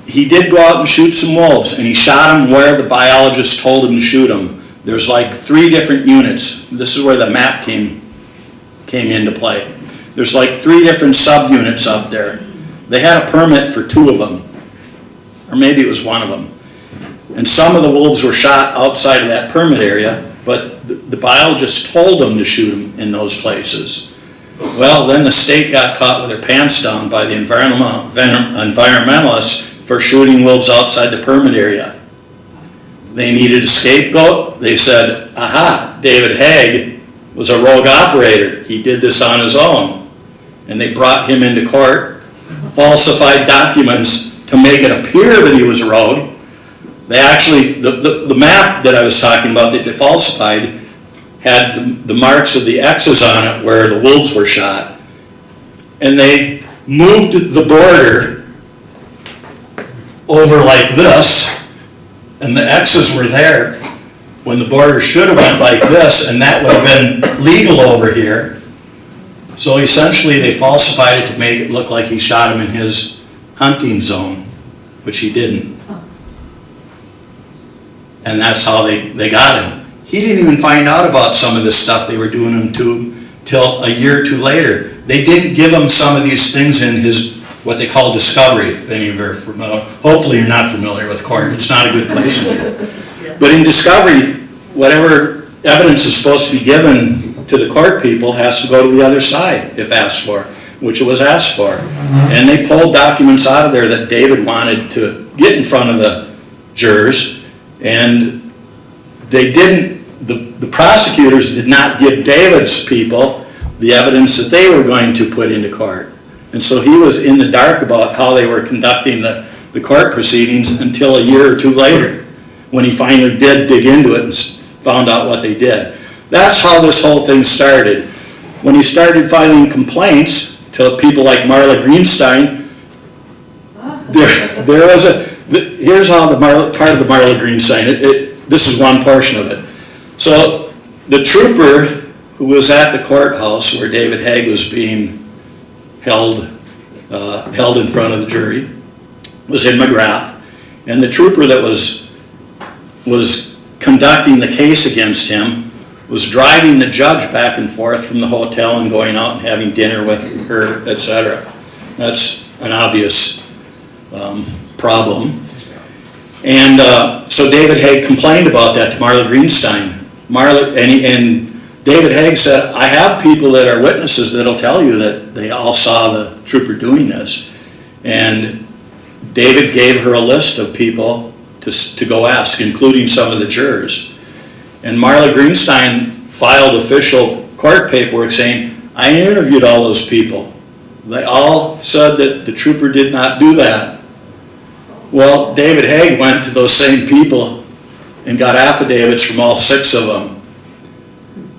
F: He did go out and shoot some wolves, and he shot them where the biologist told him to shoot them. There's like 3 different units. This is where the map came into play. There's like 3 different subunits up there. They had a permit for 2 of them, or maybe it was 1 of them. And some of the wolves were shot outside of that permit area, but the biologist told them to shoot them in those places. Well, then the state got caught with their pants down by the environmentalists for shooting wolves outside the permit area. They needed a scapegoat. They said, aha, David Haig was a rogue operator. He did this on his own. And they brought him into court, falsified documents to make it appear that he was a rogue. They actually, the map that I was talking about that they falsified had the marks of the X's on it where the wolves were shot. And they moved the border over like this, and the X's were there when the border should have went like this, and that would have been legal over here. So essentially they falsified it to make it look like he shot him in his hunting zone, which he didn't. And that's how they got him. He didn't even find out about some of this stuff they were doing him to till a year or 2 later. They didn't give him some of these things in his, what they call discovery, if any of you are familiar. Hopefully you're not familiar with court. It's not a good place to do. But in discovery, whatever evidence is supposed to be given to the court people has to go to the other side if asked for, which it was asked for. And they pulled documents out of there that David wanted to get in front of the jurors, and they didn't, the prosecutors did not give David's people the evidence that they were going to put into court. And so he was in the dark about how they were conducting the court proceedings until a year or 2 later, when he finally did dig into it and found out what they did. That's how this whole thing started. When he started filing complaints to people like Marla Greenstein, there was here's how part of the Marla Greenstein, this is one portion of it. So the trooper who was at the courthouse where David Haig was being held in front of the jury was in McGrath, and the trooper that was conducting the case against him was driving the judge back and forth from the hotel and going out and having dinner with her, etc. That's an obvious problem. And so David Haig complained about that to Marla Greenstein. And David Haig said, I have people that are witnesses that'll tell you that they all saw the trooper doing this. And David gave her a list of people to go ask, including some of the jurors. And Marla Greenstein filed official court paperwork saying, I interviewed all those people. They all said that the trooper did not do that. Well, David Haig went to those same people and got affidavits from all 6 of them.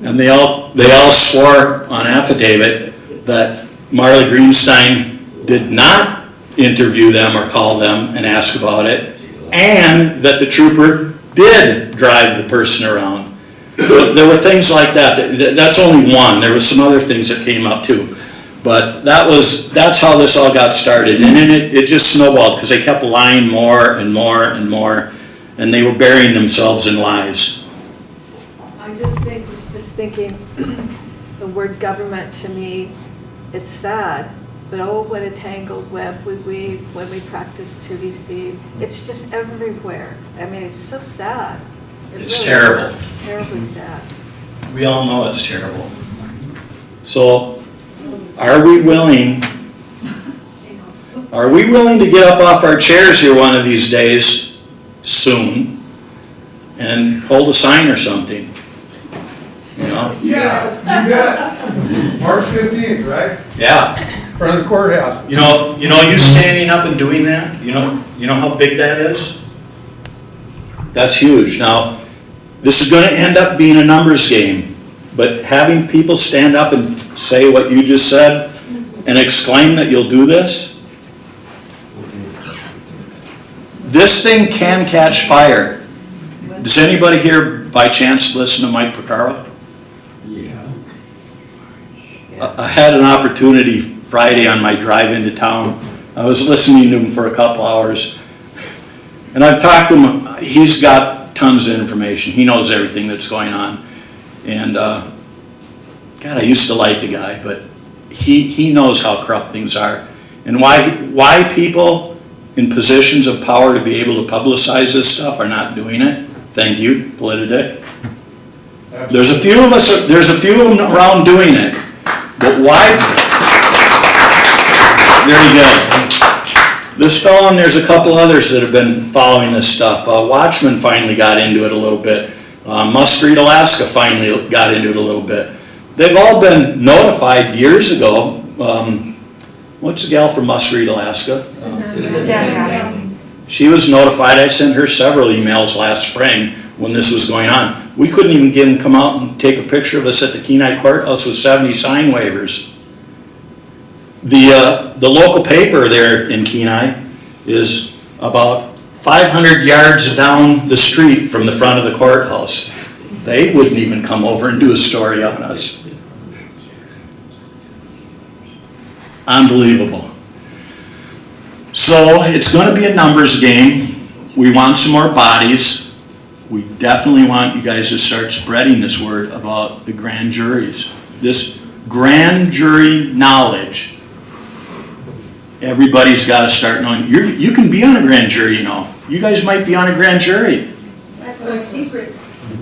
F: And they all swore on affidavit that Marla Greenstein did not interview them or call them and ask about it, and that the trooper did drive the person around. There were things like that. That's only one. There was some other things that came up too. But that's how this all got started. And then it just snowballed because they kept lying more and more and more, and they were burying themselves in lies.
M: I was just thinking, the word government to me, it's sad. But oh, what a tangled web we weave when we practice to deceive. It's just everywhere. I mean, it's so sad.
F: It's terrible.
M: It's terribly sad.
F: We all know it's terrible. So, are we willing to get up off our chairs here one of these days, soon, and hold a sign or something? You know?
J: Yeah, you bet. March 15th, right?
F: Yeah.
J: In front of the courthouse.
F: You standing up and doing that, you know how big that is? That's huge. Now, this is going to end up being a numbers game, but having people stand up and say what you just said and exclaim that you'll do this thing can catch fire. Does anybody here by chance listen to Mike Picaro?
J: Yeah.
F: I had an opportunity Friday on my drive into town. I was listening to him for a couple hours, and I've talked to him. He's got tons of information. He knows everything that's going on, and God, I used to like the guy, but he knows how corrupt things are, and why people in positions of power to be able to publicize this stuff are not doing it. Thank you, Politadick. There's a few of us. There's a few of them around doing it, but why? There you go. This fellow, and there's a couple others that have been following this stuff. Watchman finally got into it a little bit. Must-Read Alaska finally got into it a little bit. They've all been notified years ago. What's the gal from Must-Read Alaska? She was notified. I sent her several emails last spring when this was going on. We couldn't even get them to come out and take a picture of us at the Kenai courthouse with 70 sign waivers. The local paper there in Kenai is about 500 yards down the street from the front of the courthouse. They wouldn't even come over and do a story on us. Unbelievable. So it's going to be a numbers game. We want some more bodies. We definitely want you guys to start spreading this word about the grand juries. This grand jury knowledge. Everybody's got to start knowing. You can be on a grand jury, you know. You guys might be on a grand jury.
N: That's not secret.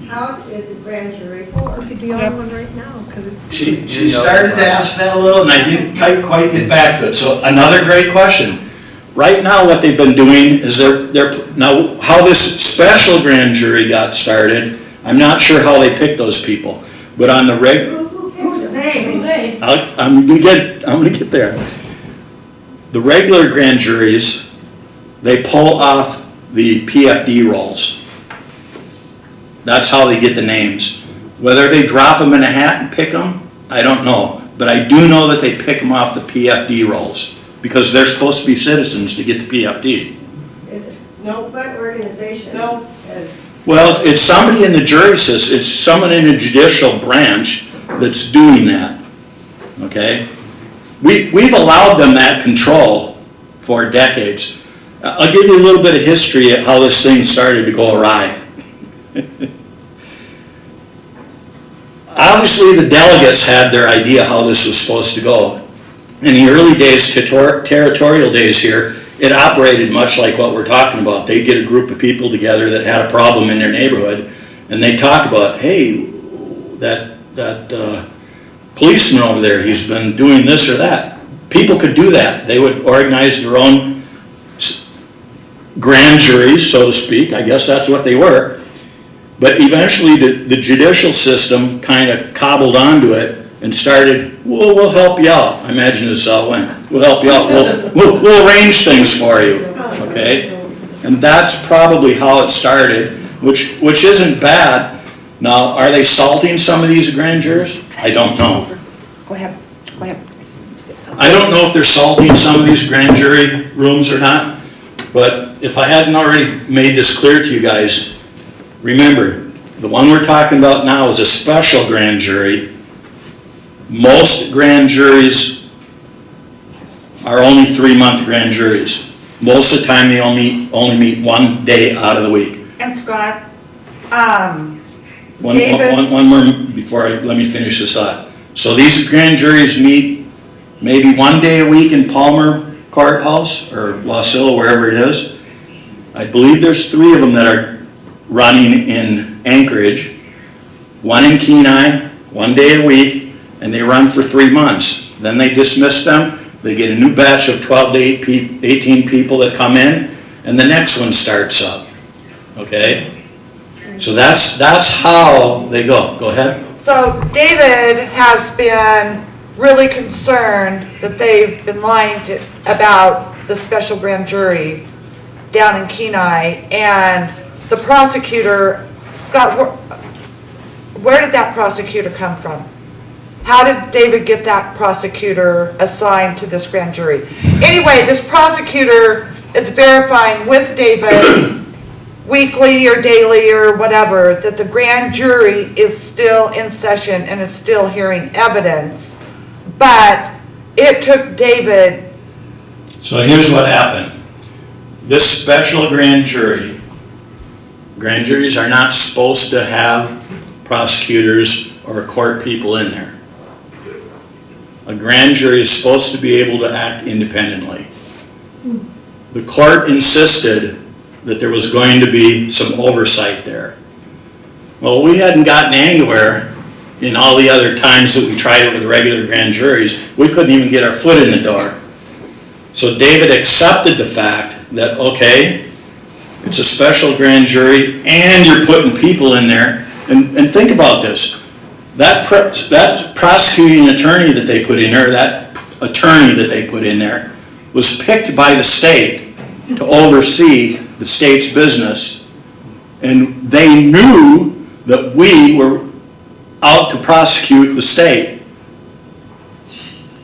N: How is a grand jury for?
K: We could be on one right now, because it's.
F: She started to ask that a little, and I didn't quite get back to it. So another great question. Right now, what they've been doing is they're now how this special grand jury got started. I'm not sure how they picked those people, but on the
N: Who's they?
F: I'm gonna get there. The regular grand juries, they pull off the PFD rolls. That's how they get the names. Whether they drop them in a hat and pick them, I don't know. But I do know that they pick them off the PFD rolls because they're supposed to be citizens to get the PFD.
N: Is it what organization?
M: No.
F: Well, it's somebody in the jury system. It's someone in a judicial branch that's doing that. Okay? We've allowed them that control for decades. I'll give you a little bit of history of how this thing started to go awry. Obviously, the delegates had their idea how this was supposed to go. In the early days, territorial days here, it operated much like what we're talking about. They'd get a group of people together that had a problem in their neighborhood, and they'd talk about, hey, that policeman over there, he's been doing this or that. People could do that. They would organize their own grand juries, so to speak. I guess that's what they were. But eventually the judicial system kind of cobbled onto it and started, well, we'll help you out. I imagine this how it went. We'll help you out. We'll arrange things for you, okay? And that's probably how it started, which isn't bad. Now, are they salting some of these grand jurors? I don't know.
H: Go ahead.
F: I don't know if they're salting some of these grand jury rooms or not, but if I hadn't already made this clear to you guys, remember, the one we're talking about now is a special grand jury. Most grand juries are only 3-month grand juries. Most of the time, they only meet 1 day out of the week.
H: And Scott,
F: One more before let me finish this thought. So these grand juries meet maybe 1 day a week in Palmer Courthouse or Wasilla, wherever it is. I believe there's 3 of them that are running in Anchorage, 1 in Kenai, 1 day a week, and they run for 3 months. Then they dismiss them. They get a new batch of 12 to 18 people that come in, and the next one starts up. Okay? So that's how they go. Go ahead.
H: so David has been really concerned that they've been lying about the special grand jury down in Kenai, and the prosecutor, Scott, where did that prosecutor come from? How did David get that prosecutor assigned to this grand jury? Anyway, this prosecutor is verifying with David weekly or daily or whatever that the grand jury is still in session and is still hearing evidence, but it took David.
F: So here's what happened. This special grand juries are not supposed to have prosecutors or court people in there. A grand jury is supposed to be able to act independently. The court insisted that there was going to be some oversight there. Well, we hadn't gotten anywhere in all the other times that we tried it with regular grand juries. We couldn't even get our foot in the door. So David accepted the fact that, okay, it's a special grand jury and you're putting people in there. And think about this. That prosecuting attorney that they put in there, that attorney that they put in there, was picked by the state to oversee the state's business. And they knew that we were out to prosecute the state.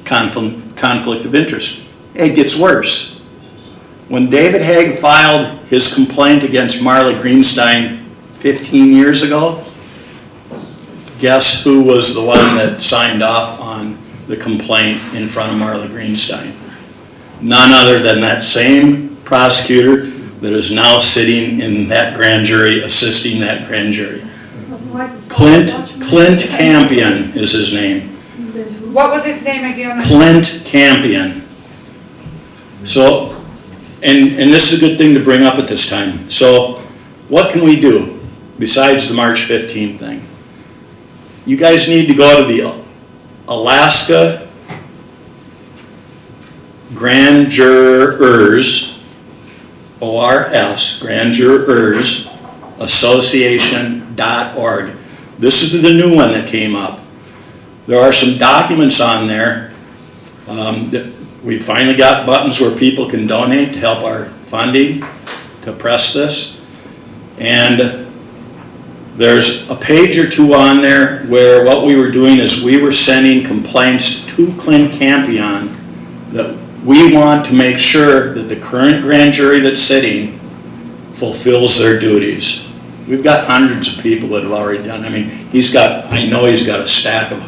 F: Conflict of interest. It gets worse. When David Haig filed his complaint against Marla Greenstein 15 years ago, guess who was the one that signed off on the complaint in front of Marla Greenstein? None other than that same prosecutor that is now sitting in that grand jury, assisting that grand jury. Clint Campion is his name.
H: What was his name again?
F: Clint Campion. So, and this is a good thing to bring up at this time. So, what can we do besides the March 15th thing? You guys need to go to the Alaska Grand Jurors, ORS, Grand Jurors Association.org. This is the new one that came up. There are some documents on there. We finally got buttons where people can donate to help our funding to press this. And there's a page or two on there where what we were doing is we were sending complaints to Clint Campion that we want to make sure that the current grand jury that's sitting fulfills their duties. We've got hundreds of people that have already done. I mean, I know he's got a stack of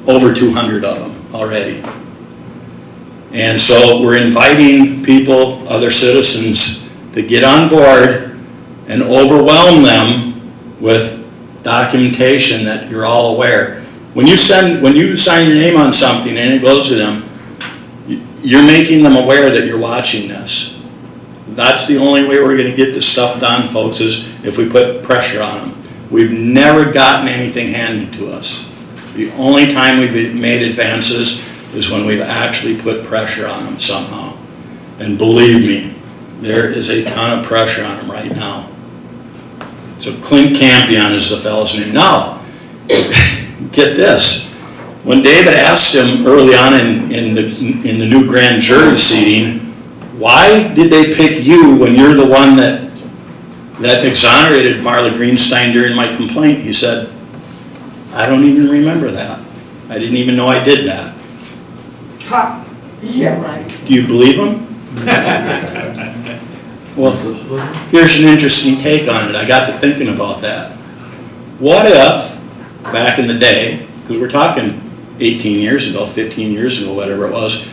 F: over 200 of them already. And so we're inviting people, other citizens, to get on board and overwhelm them with documentation that you're all aware. When you sign your name on something and it goes to them, you're making them aware that you're watching this. That's the only way we're going to get this stuff done, folks, is if we put pressure on them. We've never gotten anything handed to us. The only time we've made advances is when we've actually put pressure on them somehow. And believe me, there is a ton of pressure on them right now. So Clint Campion is the fellow's name. Now, get this. When David asked him early on in the new grand jury seating, why did they pick you when you're the one that exonerated Marla Greenstein during my complaint? He said, I don't even remember that. I didn't even know I did that.
H: Ha, yeah, right.
F: Do you believe him? Well, here's an interesting take on it. I got to thinking about that. What if, back in the day, because we're talking 18 years ago, 15 years ago, whatever it was,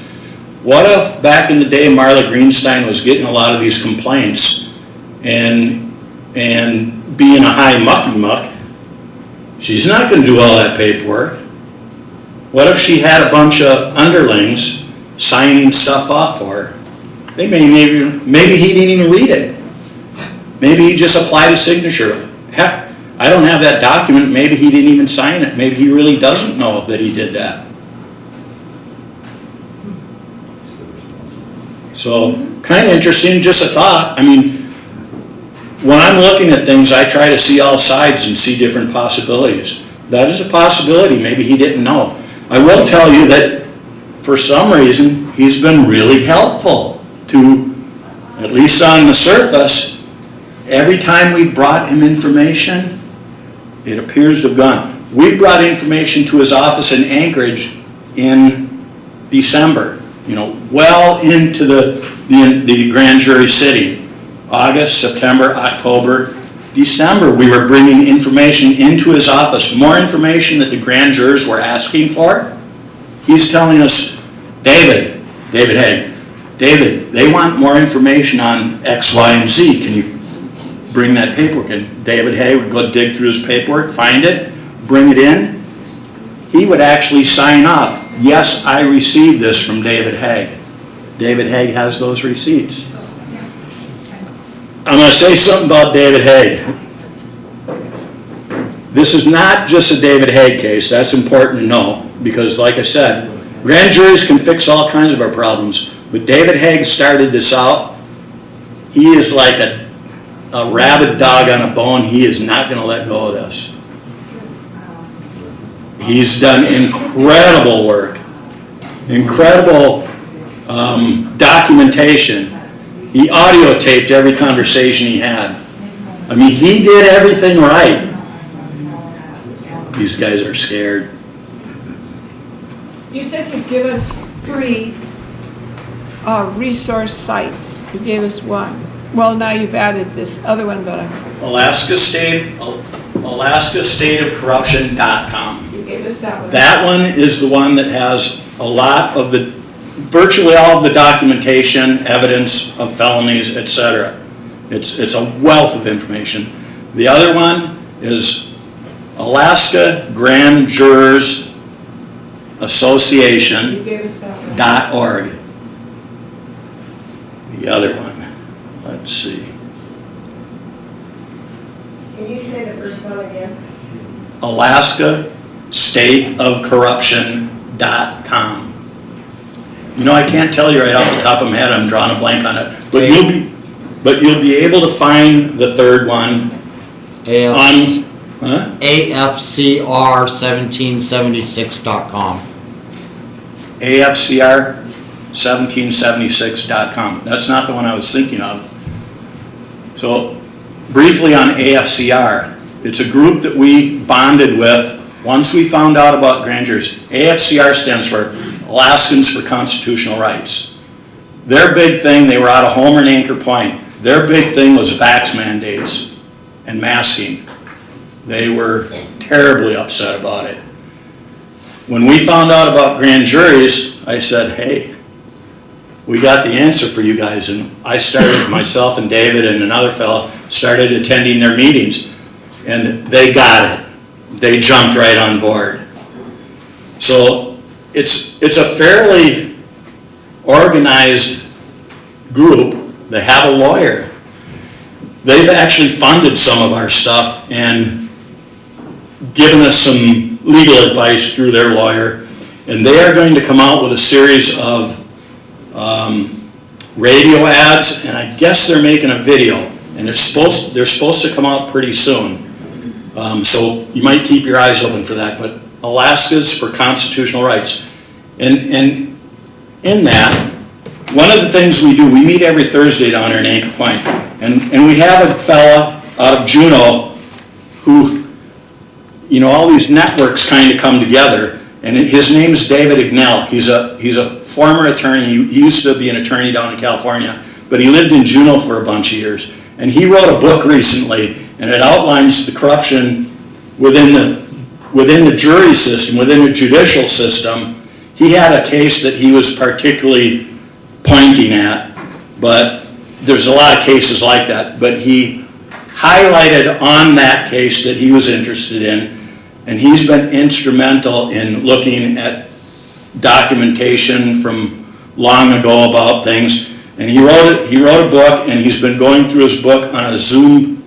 F: what if back in the day Marla Greenstein was getting a lot of these complaints and being a high mucky-muck, she's not going to do all that paperwork. What if she had a bunch of underlings signing stuff off for her? Maybe he didn't even read it. Maybe he just applied a signature. Heck, I don't have that document. Maybe he didn't even sign it. Maybe he really doesn't know that he did that. So, kind of interesting, just a thought. I mean, when I'm looking at things, I try to see all sides and see different possibilities. That is a possibility. Maybe he didn't know. I will tell you that for some reason, he's been really helpful to, at least on the surface, every time we brought him information, it appears to have gone. We brought information to his office in Anchorage in December, well into the grand jury sitting. August, September, October, December, we were bringing information into his office, more information that the grand jurors were asking for. He's telling us, David Haig, David, they want more information on X, Y, and Z. Can you bring that paperwork in? David Haig would go dig through his paperwork, find it, bring it in. He would actually sign off, yes, I received this from David Haig. David Haig has those receipts. I'm going to say something about David Haig. This is not just a David Haig case. That's important to know because, like I said, grand juries can fix all kinds of our problems. But David Haig started this out. He is like a rabid dog on a bone. He is not going to let go of this. He's done incredible work, incredible documentation. He audio taped every conversation he had. I mean, he did everything right. These guys are scared.
I: You said you'd give us 3 resource sites. You gave us one. Well, now you've added this other one, but
F: AlaskaStateOfCorruption.com.
I: you gave us that one.
F: That one is the one that has a lot of virtually all of the documentation, evidence of felonies, etc. It's a wealth of information. The other one is Alaska Grand Jurors Association.
I: You gave us that one.
F: .org. The other one, let's see.
N: Can you say the first one again?
F: AlaskaStateOfCorruption.com. I can't tell you right off the top of my head. I'm drawing a blank on it. But you'll be able to find the third one on
C: AFCR1776.com.
F: AFCR1776.com. That's not the one I was thinking of. So, briefly on AFCR, it's a group that we bonded with once we found out about grand juries. AFCR stands for Alaskans for Constitutional Rights. Their big thing, they were out of Homer and Anchor Point. Their big thing was vax mandates and masking. They were terribly upset about it. When we found out about grand juries, I said, hey, we got the answer for you guys. And I started, myself and David and another fellow, started attending their meetings. And they got it. They jumped right on board. So it's a fairly organized group. They have a lawyer. They've actually funded some of our stuff and given us some legal advice through their lawyer. And they are going to come out with a series of radio ads, and I guess they're making a video and they're supposed to come out pretty soon. So you might keep your eyes open for that, but Alaskans for Constitutional Rights. And in that, one of the things we do, we meet every Thursday down there in Anchor Point, and we have a fella out of Juneau who, you know, all these networks kind of come together, and his name's David Ignell. He's a former attorney. He used to be an attorney down in California, but he lived in Juneau for a bunch of years. And he wrote a book recently, and it outlines the corruption within the jury system, within the judicial system. He had a case that he was particularly pointing at, but there's a lot of cases like that. But he highlighted on that case that he was interested in, and he's been instrumental in looking at documentation from long ago about things. And he wrote a book, and he's been going through his book on a Zoom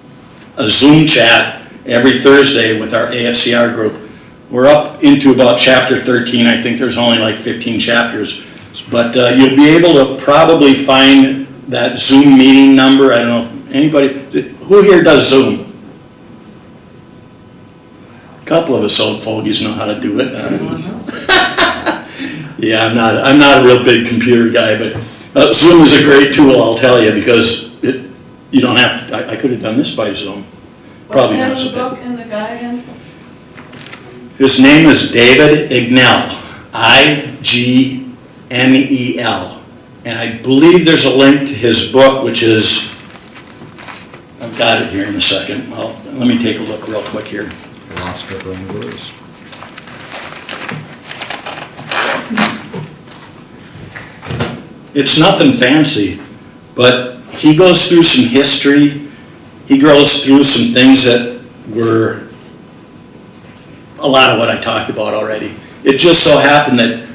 F: chat every Thursday with our AFCR group. We're up into about chapter 13. I think there's only like 15 chapters. But you'll be able to probably find that Zoom meeting number. I don't know if anybody, who here does Zoom? A couple of us old fogies know how to do it. Yeah, I'm not a real big computer guy, but Zoom is a great tool, I'll tell you, because you don't have to, I could have done this by Zoom. Probably not.
O: What's the name of the book and the guy again?
F: His name is David Ignell, I-G-N-E-L. And I believe there's a link to his book, which is, I've got it here in a second. Well, let me take a look real quick here.
C: Alaska Grand Juries.
F: It's nothing fancy, but he goes through some history. He goes through some things that were a lot of what I talked about already. It just so happened that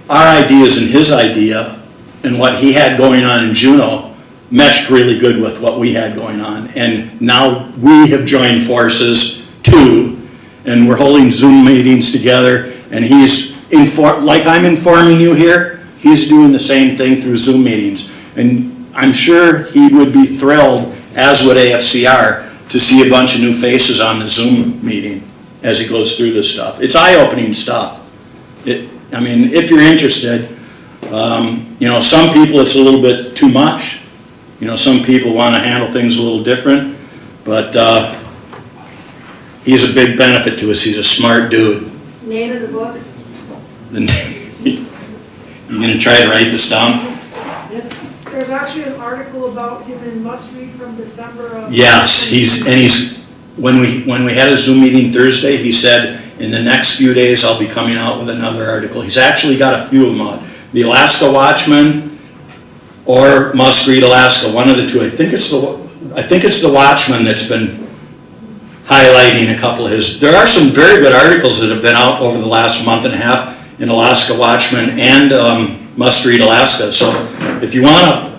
F: our ideas and his idea and what he had going on in Juneau meshed really good with what we had going on. And now we have joined forces too, and we're holding Zoom meetings together, and he's like I'm informing you here, he's doing the same thing through Zoom meetings. And I'm sure he would be thrilled, as would AFCR, to see a bunch of new faces on the Zoom meeting as he goes through this stuff. It's eye-opening stuff. I mean, if you're interested, you know, some people it's a little bit too much. You know, some people want to handle things a little different, but he's a big benefit to us. He's a smart dude.
O: Name of the book?
F: You gonna try to write this down?
K: There's actually an article about him in Must Read from December of.
F: Yes, when we had a Zoom meeting Thursday, he said, in the next few days I'll be coming out with another article. He's actually got a few of them out. The Alaska Watchman or Must Read Alaska, one of the two. I think it's the Watchman that's been highlighting a couple of his. There are some very good articles that have been out over the last month and a half in Alaska Watchman and Must Read Alaska. So if you want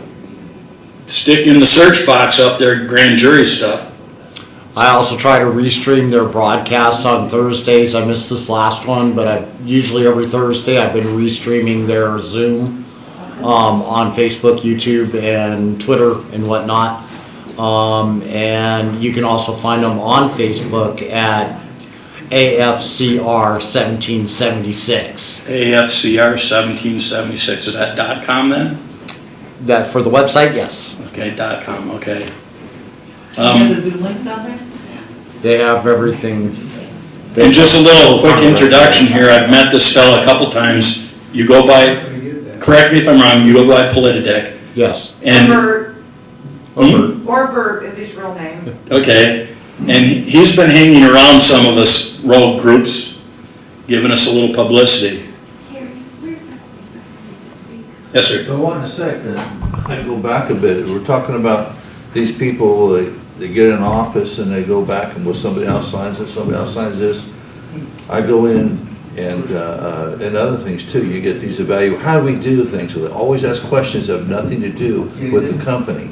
F: to stick in the search box up there, grand jury stuff.
C: I also try to restream their broadcasts on Thursdays. I missed this last one, but usually every Thursday I've been restreaming their Zoom on Facebook, YouTube, and Twitter and whatnot. And you can also find them on Facebook at AFCR 1776.
F: AFCR 1776, is that .com then?
C: That for the website, yes.
F: Okay, .com, okay.
O: You have the Zoom links out there?
C: They have everything.
F: And just a little quick introduction here. I've met this fella a couple times. You go by, correct me if I'm wrong, you go by Politadick.
C: Yes.
F: And
H: Or Bert is his real name.
F: Okay, and he's been hanging around some of us rogue groups, giving us a little publicity. Yes, sir.
P: I want to say that I go back a bit. We're talking about these people, they get in office and they go back and somebody else signs it, somebody else signs this. I go in and other things too. You get these evaluations. How do we do things with it? Always ask questions that have nothing to do with the company.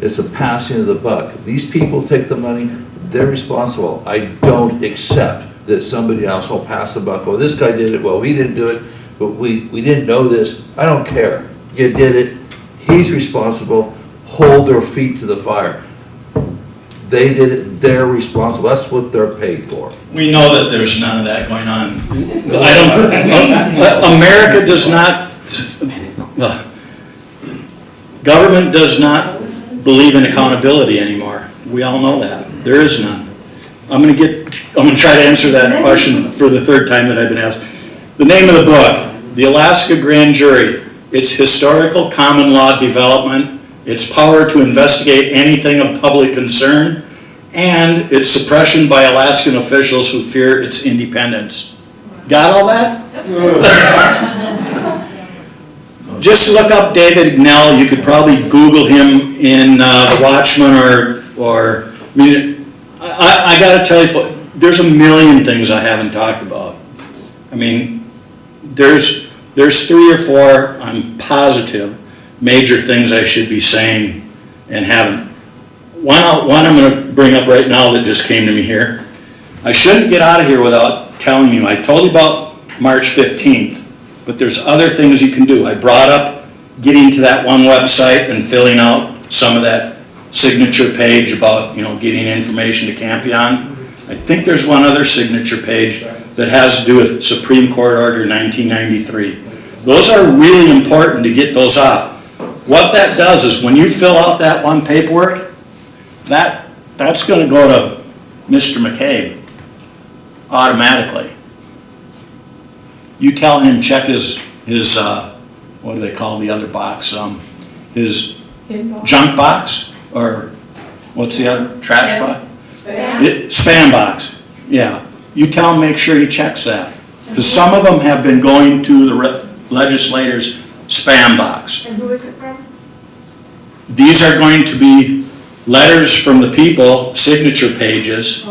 P: It's a passing of the buck. These people take the money, they're responsible. I don't accept that somebody else will pass the buck. Well, this guy did it, well, we didn't do it, but we didn't know this. I don't care. You did it. He's responsible. Hold their feet to the fire. they did it, they're responsible, that's what they're paid for.
F: We know that there's none of that going on. America does not, government does not believe in accountability anymore. We all know that. There is none. I'm gonna try to answer that question for the third time that I've been asked. The name of the book, The Alaska Grand Jury. It's historical common law development, its power to investigate anything of public concern, and its suppression by Alaskan officials who fear its independence. Got all that? Just look up David Knell. You could probably Google him in The Watchman or I mean, I gotta tell you, there's a million things I haven't talked about. I mean, there's 3 or 4, I'm positive, major things I should be saying and haven't. One I'm going to bring up right now that just came to me here. I shouldn't get out of here without telling you. I told you about March 15th, but there's other things you can do. I brought up getting to that one website and filling out some of that signature page about, getting information to Campion. I think there's one other signature page that has to do with Supreme Court Order 1993. Those are really important to get those off. What that does is when you fill out that one paperwork, that's going to go to Mr. McCabe automatically. You tell him check his what do they call the other box? His junk box, or what's the other, trash box? Spam box. Yeah. You tell him make sure he checks that, because some of them have been going to the legislators' spam box.
K: And who is it from?
F: These are going to be letters from the people, signature pages,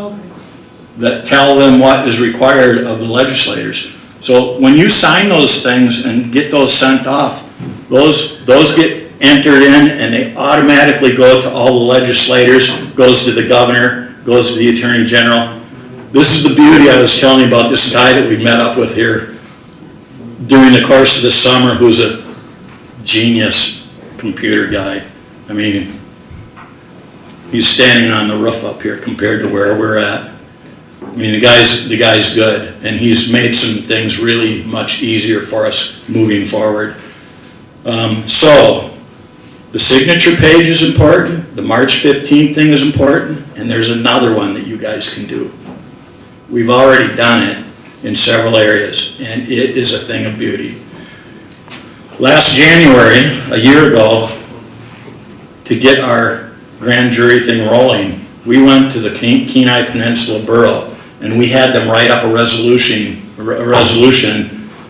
F: that tell them what is required of the legislators. So when you sign those things and get those sent off, those get entered in and they automatically go to all the legislators, goes to the governor, goes to the attorney general. This is the beauty I was telling you about this guy that we met up with here during the course of the summer, who's a genius computer guy. I mean, he's standing on the roof up here compared to where we're at. I mean, the guy's good, and he's made some things really much easier for us moving forward. So, the signature page is important, the March 15th thing is important, and there's another one that you guys can do. We've already done it in several areas, and it is a thing of beauty. Last January, a year ago, to get our grand jury thing rolling, we went to the Kenai Peninsula Borough, and we had them write up a resolution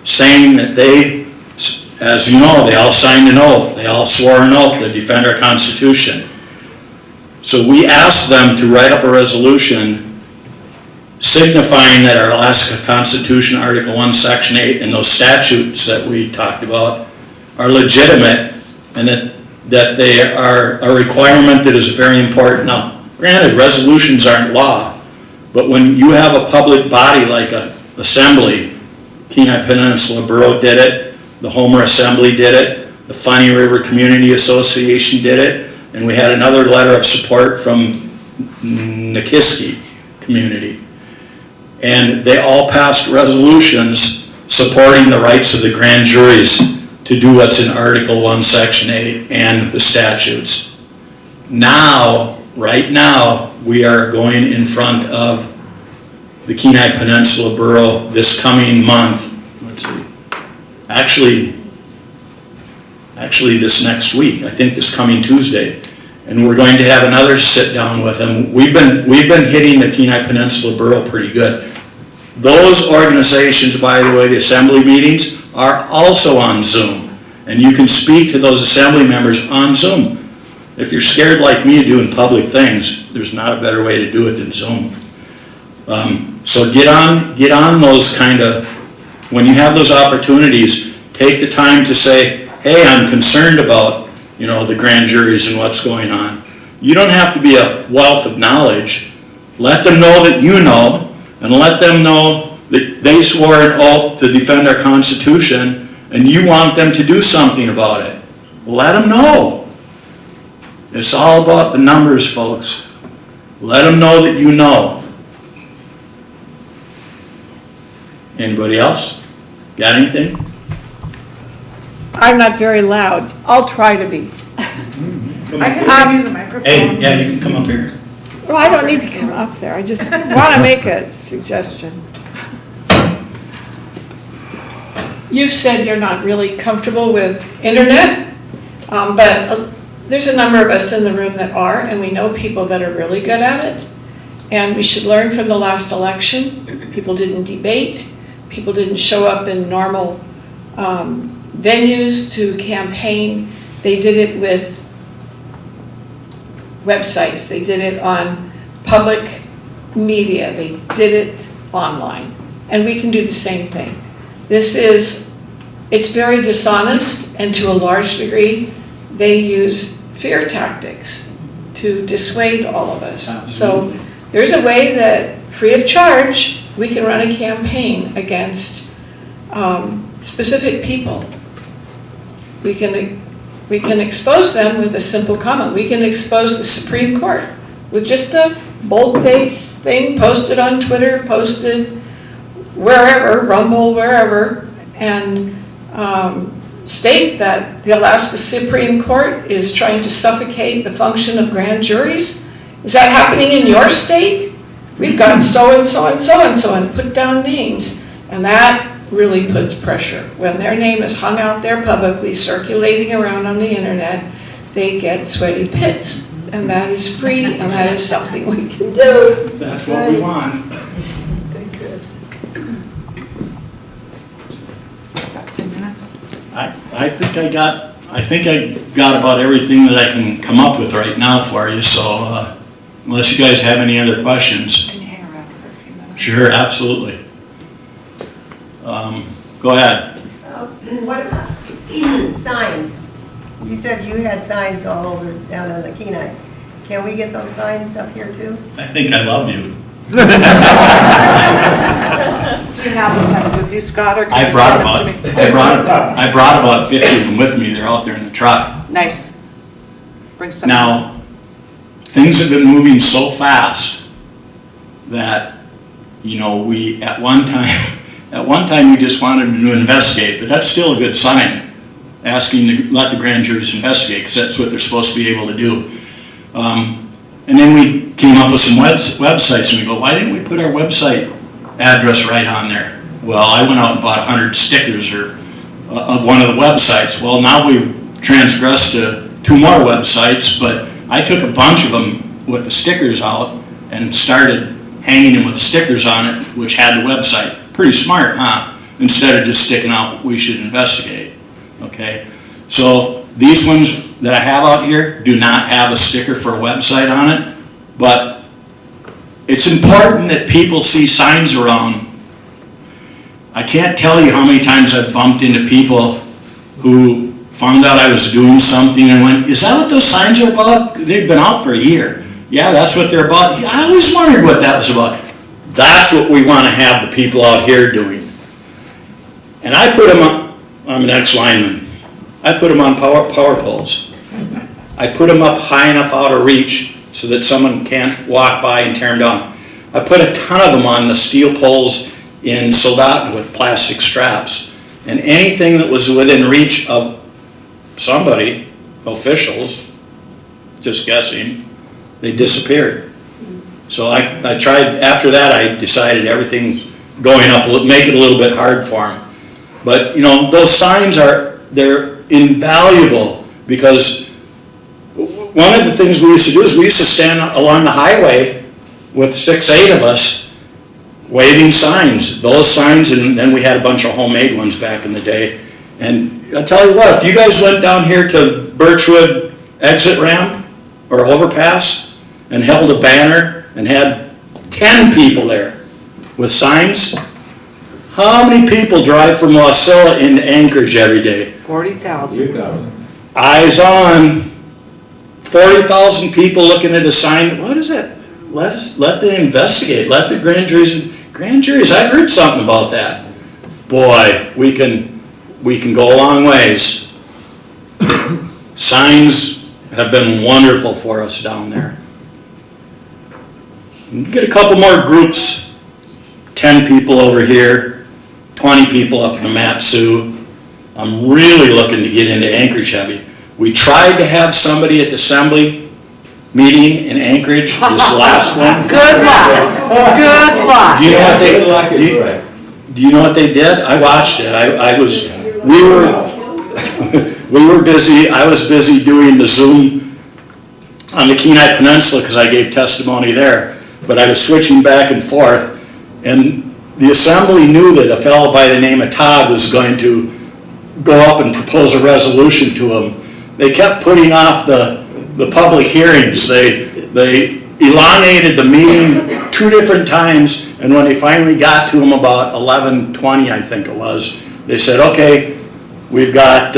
F: saying that they, as you know, they all signed an oath, they all swore an oath to defend our Constitution. So we asked them to write up a resolution signifying that our Alaska Constitution, Article 1, Section 8, and those statutes that we talked about are legitimate, and that they are a requirement that is very important. Now, granted, resolutions aren't law, but when you have a public body like an assembly, Kenai Peninsula Borough did it, the Homer Assembly did it, the Funny River Community Association did it, and we had another letter of support from Nikiski community. And they all passed resolutions supporting the rights of the grand juries to do what's in Article 1, Section 8 and the statutes. Now, right now, we are going in front of the Kenai Peninsula Borough this coming month. Let's see. Actually this next week, I think this coming Tuesday. And we're going to have another sit down with them. We've been hitting the Kenai Peninsula Borough pretty good. Those organizations, by the way, the assembly meetings, are also on Zoom. And you can speak to those assembly members on Zoom. If you're scared like me of doing public things, there's not a better way to do it than Zoom. So get on those kind of, when you have those opportunities, take the time to say, hey, I'm concerned about, the grand juries and what's going on. You don't have to be a wealth of knowledge. Let them know that you know, and let them know that they swore an oath to defend our Constitution, and you want them to do something about it. Let them know. It's all about the numbers, folks. Let them know that you know. Anybody else? Got anything?
I: I'm not very loud. I'll try to be.
H: I can give you the microphone.
F: Hey, yeah, you can come up here.
I: Well, I don't need to come up there. I just want to make a suggestion. You've said you're not really comfortable with internet, but there's a number of us in the room that are, and we know people that are really good at it. And we should learn from the last election. People didn't debate. People didn't show up in normal venues to campaign. They did it with websites. They did it on public media. They did it online. And we can do the same thing. It's very dishonest, and to a large degree, they use fear tactics to dissuade all of us.
F: Absolutely.
I: So there's a way that, free of charge, we can run a campaign against specific people. We can expose them with a simple comment. We can expose the Supreme Court with just a bold-faced thing posted on Twitter, posted wherever, Rumble, wherever, and state that the Alaska Supreme Court is trying to suffocate the function of grand juries. Is that happening in your state? We've got so-and-so and so-and-so, and put down names. And that really puts pressure. When their name is hung out there publicly, circulating around on the internet, they get sweaty pits. And that is free, and that is something we can do.
F: That's what we want. I think I got about everything that I can come up with right now for you, so unless you guys have any other questions.
H: Can you hang around for a few minutes?
F: Sure, absolutely. Go ahead.
N: What about signs? You said you had signs all over down in the Kenai. Can we get those signs up here too?
F: I think I love you.
H: Do you have the signs with you, Scott, or can
F: I
H: you
F: brought
H: send them to me?
F: I brought about 50 of them with me. They're out there in the truck.
H: Nice. Bring some.
F: Now, things have been moving so fast that, you know, we at one time we just wanted to investigate, but that's still a good sign, asking to let the grand juries investigate, because that's what they're supposed to be able to do. And then we came up with some websites, and we go, why didn't we put our website address right on there? Well, I went out and bought 100 stickers of one of the websites. Well, now we've transgressed to 2 more websites, but I took a bunch of them with the stickers out and started hanging them with stickers on it, which had the website. Pretty smart, huh? Instead of just sticking out, we should investigate, okay? So these ones that I have out here do not have a sticker for a website on it, but it's important that people see signs around. I can't tell you how many times I've bumped into people who found out I was doing something and went, is that what those signs are about? They've been out for a year. Yeah, that's what they're about. I always wondered what that was about. That's what we want to have the people out here doing. And I put them on, I'm an ex-lineman, I put them on power poles. I put them up high enough out of reach so that someone can't walk by and tear them down. I put a ton of them on the steel poles in Soldotna with plastic straps. And anything that was within reach of somebody, officials, just guessing, they disappeared. So I tried, after that I decided everything's going up, make it a little bit hard for them. But you know, those signs they're invaluable, because one of the things we used to do is we used to stand along the highway with 6, 8 of us waving signs. Those signs, and then we had a bunch of homemade ones back in the day. And I tell you what, if you guys went down here to Birchwood exit ramp or overpass and held a banner and had 10 people there with signs, how many people drive from Wasilla into Anchorage every day?
H: 40,000.
F: Eyes on. 40,000 people looking at a sign. What is it? Let them investigate. Let the grand juries. I've heard something about that. Boy, we can go a long ways. Signs have been wonderful for us down there. Get a couple more groups, 10 people over here, 20 people up in the Mat-Su. I'm really looking to get into Anchorage heavy. We tried to have somebody at the Assembly meeting in Anchorage, this last one.
H: Good luck. Good luck.
F: Do you know what they, do you know what they did? I watched it. We were busy. I was busy doing the Zoom on the Kenai Peninsula because I gave testimony there. But I was switching back and forth, and the Assembly knew that a fellow by the name of Todd was going to go up and propose a resolution to him. They kept putting off the public hearings. They elongated the meeting 2 different times, and when they finally got to him about 11:20, I think it was, they said, okay, we've got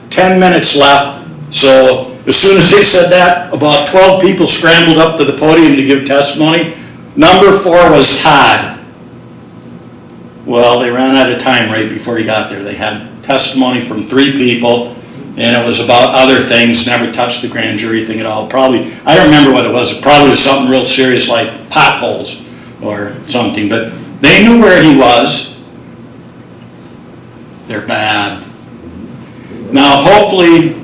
F: 10 minutes left. So as soon as they said that, about 12 people scrambled up to the podium to give testimony. Number 4 was Todd. Well, they ran out of time right before he got there. They had testimony from 3 people, and it was about other things, never touched the grand jury thing at all. Probably, I don't remember what it was. It probably was something real serious like potholes or something, but they knew where he was. They're bad. Now, hopefully,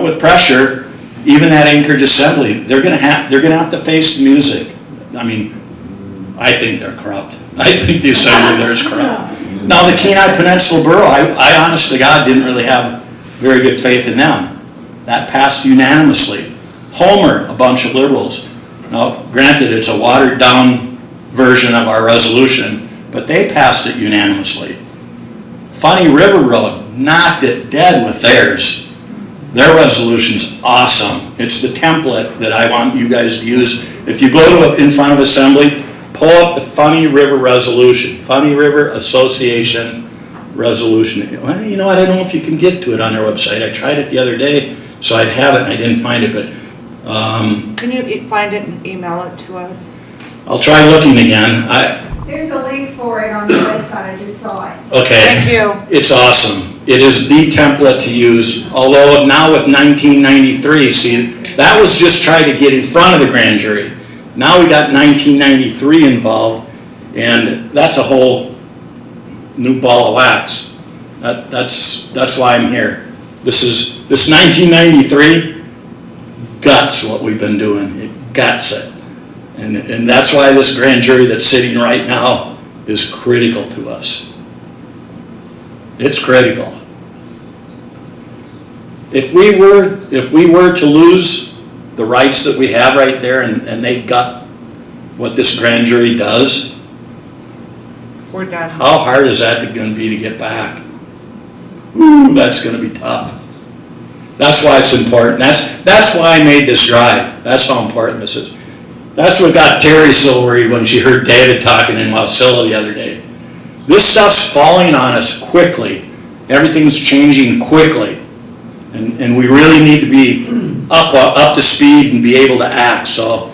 F: with pressure, even that Anchorage Assembly, they're gonna have to face the music. I mean, I think they're corrupt. I think the Assembly there is corrupt. Now, the Kenai Peninsula Borough, I honest to God didn't really have very good faith in them. That passed unanimously. Homer, a bunch of liberals. Now, granted, it's a watered down version of our resolution, but they passed it unanimously. Funny River Road knocked it dead with theirs. Their resolution's awesome. It's the template that I want you guys to use. If you go in front of Assembly, pull up the Funny River Resolution, Funny River Association Resolution. Well, you know what, I don't know if you can get to it on their website. I tried it the other day, so I'd have it and I didn't find it, but
H: Can you find it and email it to us?
F: I'll try looking again.
L: There's a link for it on the website, I just saw it.
F: Okay.
H: Thank you.
F: It's awesome. It is the template to use, although now with 1993, see, that was just trying to get in front of the grand jury. Now we got 1993 involved, and that's a whole new ball of wax. That's why I'm here. This 1993 guts what we've been doing. It guts it. And that's why this grand jury that's sitting right now is critical to us. It's critical. If we were to lose the rights that we have right there and they gut what this grand jury does,
H: We're done.
F: how hard is that going to be to get back? Ooh, that's going to be tough. That's why it's important. That's why I made this drive. That's how important this is. That's what got Terry so worried when she heard David talking in Wasilla the other day. This stuff's falling on us quickly. Everything's changing quickly. And we really need to be up to speed and be able to act. So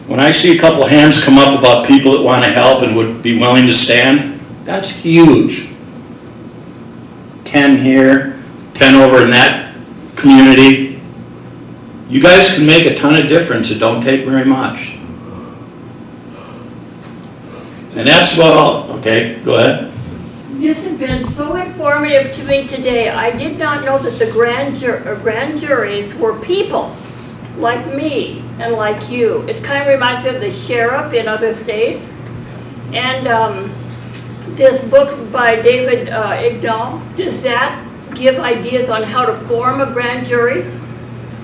F: when I see a couple hands come up about people that want to help and would be willing to stand, that's huge. 10 here, 10 over in that community. You guys can make a ton of difference. It don't take very much. And that's what okay, go ahead.
Q: This has been so informative to me today. I did not know that the grand juries were people like me and like you. It kind of reminds me of the sheriff in other states. And this book by David Igdahl, does that give ideas on how to form a grand jury?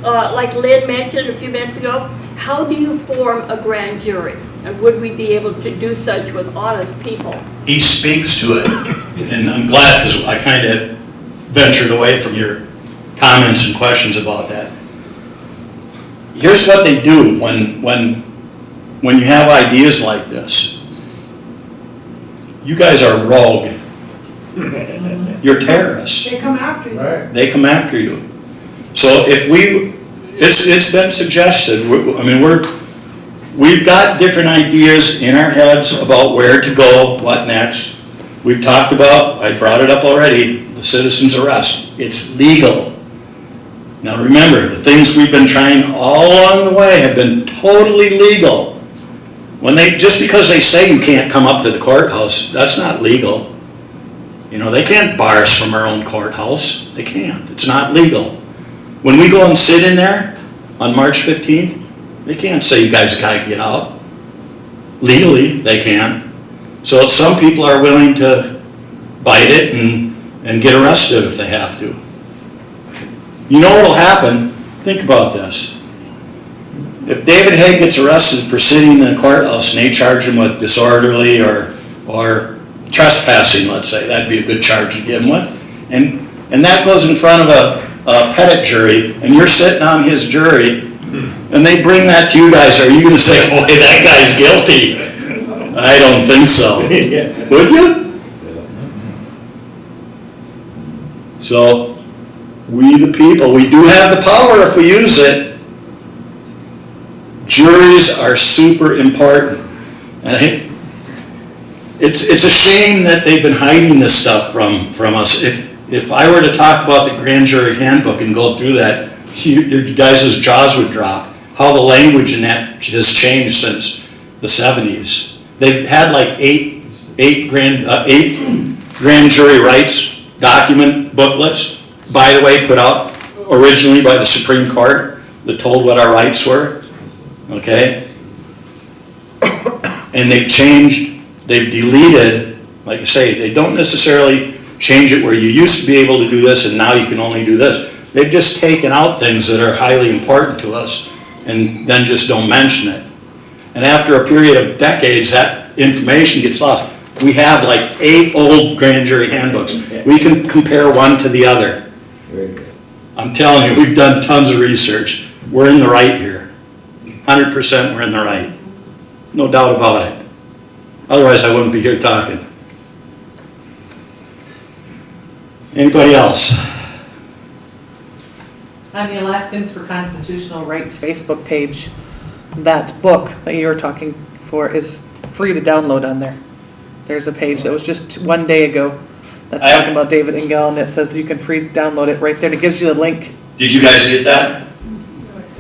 Q: Like Lynn mentioned a few minutes ago, how do you form a grand jury? And would we be able to do such with honest people?
F: He speaks to it, and I'm glad because I kind of ventured away from your comments and questions about that. Here's what they do when you have ideas like this. You guys are rogue. You're terrorists.
K: They come after you.
J: Right.
F: They come after you. So if it's been suggested. We've got different ideas in our heads about where to go, what next. We've talked about, I brought it up already, the citizen's arrest. It's legal. Now remember, the things we've been trying all along the way have been totally legal. Just because they say you can't come up to the courthouse, that's not legal. You know, they can't bar us from our own courthouse. They can't. It's not legal. When we go and sit in there on March 15th, they can't say you guys gotta get out. Legally, they can. So some people are willing to bite it and get arrested if they have to. You know what'll happen? Think about this. If David Haig gets arrested for sitting in the courthouse and they charge him with disorderly or trespassing, let's say, that'd be a good charge to give him with, and that goes in front of a petit jury, and you're sitting on his jury, and they bring that to you guys, are you going to say, boy, that guy's guilty? I don't think so. Would you? So, we the people, we do have the power if we use it. Juries are super important. And I think it's a shame that they've been hiding this stuff from us. If I were to talk about the grand jury handbook and go through that, your guys' jaws would drop. How the language in that has changed since the 70s. They've had like eight grand jury rights document booklets, by the way, put out originally by the Supreme Court that told what our rights were. Okay? And they've changed, they've deleted, like I say, they don't necessarily change it where you used to be able to do this and now you can only do this. They've just taken out things that are highly important to us and then just don't mention it. And after a period of decades, that information gets lost. We have like 8 old grand jury handbooks. We can compare one to the other. I'm telling you, we've done tons of research. We're in the right here. 100% we're in the right. No doubt about it. Otherwise, I wouldn't be here talking. Anybody else?
R: On the Alaskans for Constitutional Rights Facebook page, that book that you were talking for is free to download on there. There's a page that was just one day ago that's talking about David Engel, and it says you can free download it right there. And it gives you the link.
F: Did you guys get that?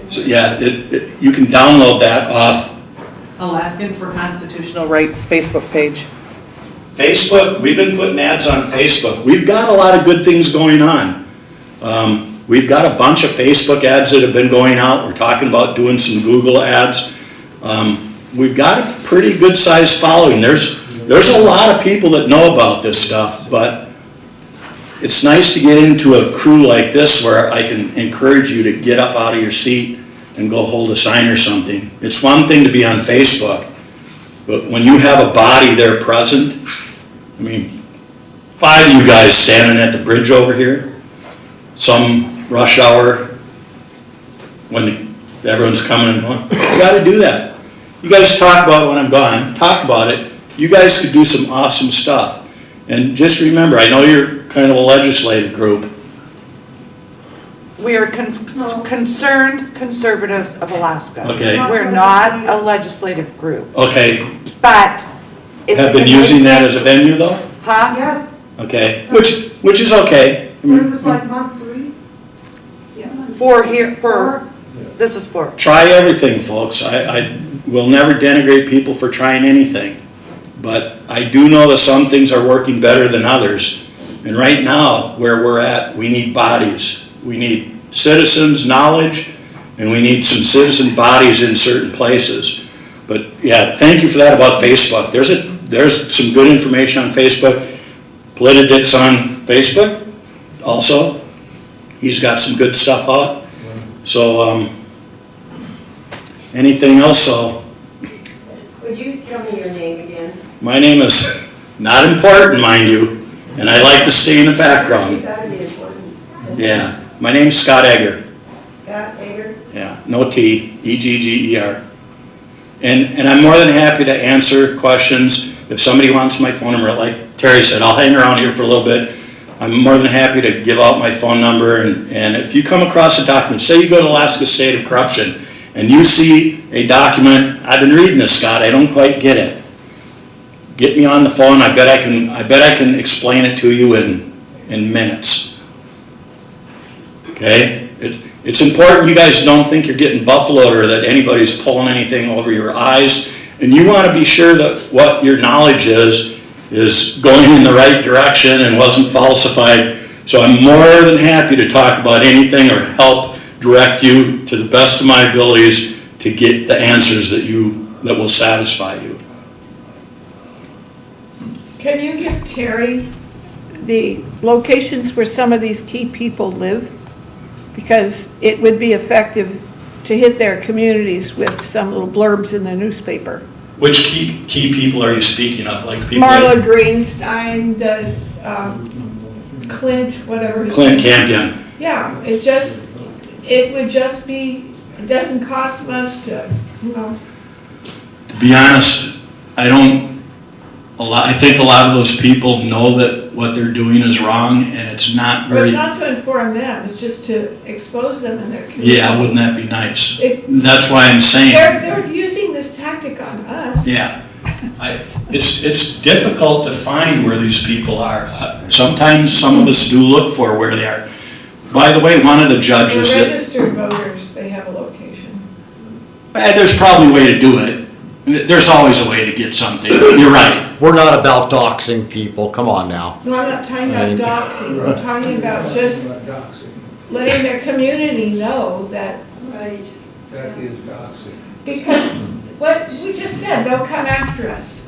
F: So, yeah, you can download that off
R: Alaskans for Constitutional Rights Facebook page.
F: Facebook. We've been putting ads on Facebook. We've got a lot of good things going on. We've got a bunch of Facebook ads that have been going out. We're talking about doing some Google ads. We've got a pretty good sized following. There's a lot of people that know about this stuff, but it's nice to get into a crew like this where I can encourage you to get up out of your seat and go hold a sign or something. It's one thing to be on Facebook, but when you have a body there present, I mean, 5 of you guys standing at the bridge over here, some rush hour when everyone's coming and going, you got to do that. You guys talk about it when I'm gone, talk about it. You guys could do some awesome stuff. And just remember, I know you're kind of a legislative group.
H: We are concerned conservatives of Alaska.
F: Okay.
H: We're not a legislative group.
F: Okay.
H: But if
F: have been using that as a venue though?
H: Huh?
K: Yes.
F: Okay. Which is okay. I mean,
K: What is this, like month 3?
H: This is for.
F: try everything, folks. I will never denigrate people for trying anything. But I do know that some things are working better than others. And right now, where we're at, we need bodies. We need citizens' knowledge, and we need some citizen bodies in certain places. But yeah, thank you for that about Facebook. There's some good information on Facebook. Politadick's on Facebook also. He's got some good stuff out. So anything else?
N: Would you tell me your name again?
F: My name is not important, mind you, and I like to stay in the background.
N: You gotta be important.
F: Yeah, my name's Scott Egger.
N: Scott Egger?
F: Yeah, no T, E-G-G-E-R. And I'm more than happy to answer questions. If somebody wants my phone number, like Terry said, I'll hang around here for a little bit. I'm more than happy to give out my phone number. And if you come across a document, say you go to Alaska State of Corruption, and you see a document, I've been reading this, Scott, I don't quite get it. Get me on the phone. I bet I can explain it to you in minutes. Okay? It's important you guys don't think you're getting buffaloed or that anybody's pulling anything over your eyes. And you want to be sure that what your knowledge is going in the right direction and wasn't falsified. So I'm more than happy to talk about anything or help direct you to the best of my abilities to get the answers that will satisfy you.
I: Can you give Terry the locations where some of these key people live? Because it would be effective to hit their communities with some little blurbs in the newspaper.
F: Which key people are you speaking of? Like people
I: Marla Greenstein, the Clint, whatever. his
F: Clint
I: name is.
F: Campion.
I: Yeah, it would just be, it doesn't cost much to,
F: To be honest, I think a lot of those people know that what they're doing is wrong, and it's not
I: Well,
F: very.
I: it's not to inform them, it's just to expose them in their community.
F: Yeah, wouldn't that be nice? That's why I'm saying.
I: They're using this tactic on us.
F: Yeah, it's difficult to find where these people are. Sometimes some of us do look for where they are. By the way, one of the judges
I: For
F: that,
I: registered voters, they have a location.
F: there's probably a way to do it. There's always a way to get something. You're right.
C: We're not about doxing people, come on now.
I: No, I'm not talking about doxing, I'm talking about just letting their community know that,
J: That is doxing.
I: because what we just said, they'll come after us.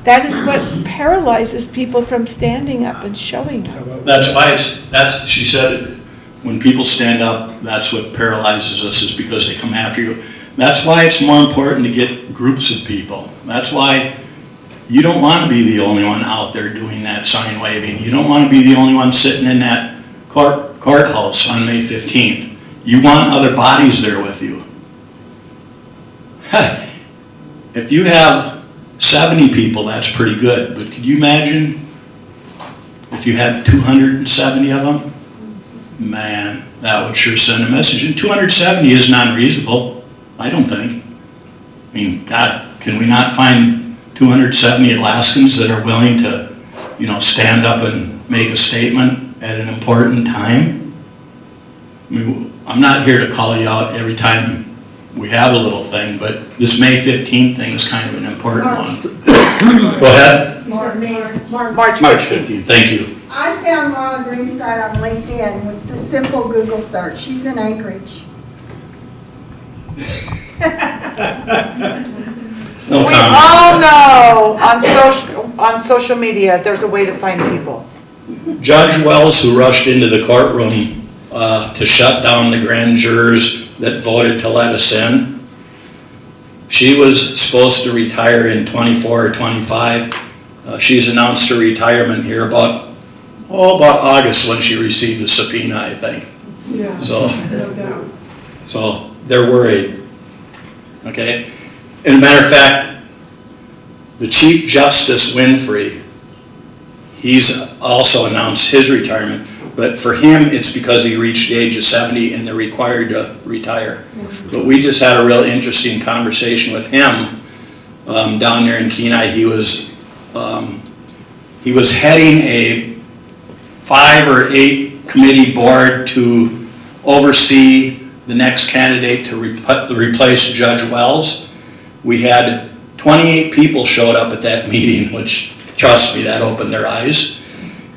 I: That is what paralyzes people from standing up and showing up.
F: That's why she said, when people stand up, that's what paralyzes us, is because they come after you. That's why it's more important to get groups of people. That's why you don't want to be the only one out there doing that sign waving. You don't want to be the only one sitting in that courthouse on May 15th. You want other bodies there with you. If you have 70 people, that's pretty good. But could you imagine if you had 270 of them? Man, that would sure send a message. And 270 isn't unreasonable, I don't think. I mean, God, can we not find 270 Alaskans that are willing to, stand up and make a statement at an important time? I mean, I'm not here to call you out every time we have a little thing, but this May 15th thing is kind of an important one. Go ahead.
H: March
F: 15th, thank you.
L: I found Marla Greenstein on LinkedIn with the simple Google search. She's in Anchorage.
F: No
H: We
F: comment.
H: all know on social media, there's a way to find people.
F: Judge Wells, who rushed into the courtroom to shut down the grand jurors that voted to let us in, she was supposed to retire in 24 or 25. She's announced her retirement here about August when she received the subpoena, I think.
I: Yeah,
F: So,
I: no doubt.
F: so they're worried. Okay? And a matter of fact, the Chief Justice Winfrey, he's also announced his retirement, but for him, it's because he reached the age of 70 and they're required to retire. But we just had a real interesting conversation with him down there in Kenai. He was heading a 5 or 8 committee board to oversee the next candidate to replace Judge Wells. We had 28 people showed up at that meeting, which, trust me, that opened their eyes.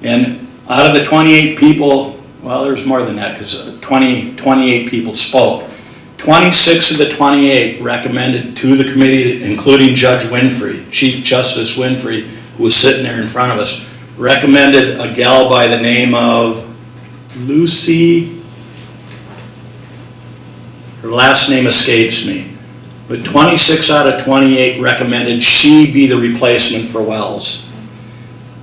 F: And out of the 28 people, well, there's more than that, because 28 people spoke. 26 of the 28 recommended to the committee, including Judge Winfrey, Chief Justice Winfrey, who was sitting there in front of us, recommended a gal by the name of Lucy. Her last name escapes me. But 26 out of 28 recommended she be the replacement for Wells.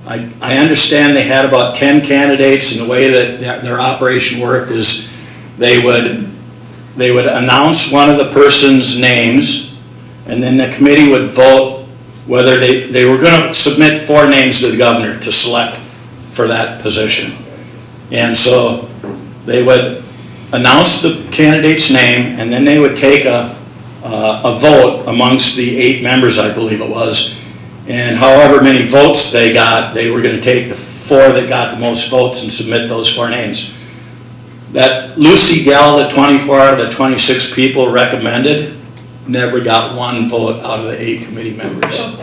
F: I understand they had about 10 candidates, and the way that their operation worked is they would announce one of the person's names, and then the committee would vote whether they were going to submit 4 names to the governor to select for that position. And so they would announce the candidate's name, and then they would take a vote amongst the 8 members, I believe it was, and however many votes they got, they were going to take the 4 that got the most votes and submit those 4 names. That Lucy gal that 24 out of the 26 people recommended never got one vote out of the 8 committee members.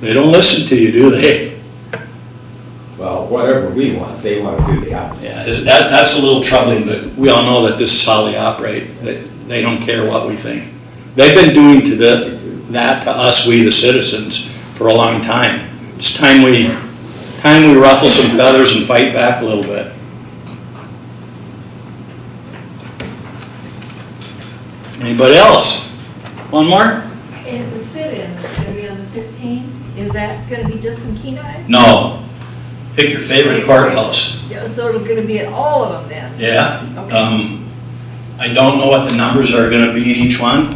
F: They don't listen to you, do they?
D: Well, whatever we want, they want to do the opposite.
F: Yeah, that's a little troubling, but we all know that this is how they operate. They don't care what we think. They've been doing that to us, we the citizens, for a long time. It's time we ruffle some feathers and fight back a little bit. Anybody else? One more?
G: And the sit-in that's gonna be on the 15th, is that gonna be just in Kenai?
F: No. Pick your favorite courthouse.
G: So it's gonna be at all of them then?
F: Yeah.
G: Okay.
F: I don't know what the numbers are gonna be in each one.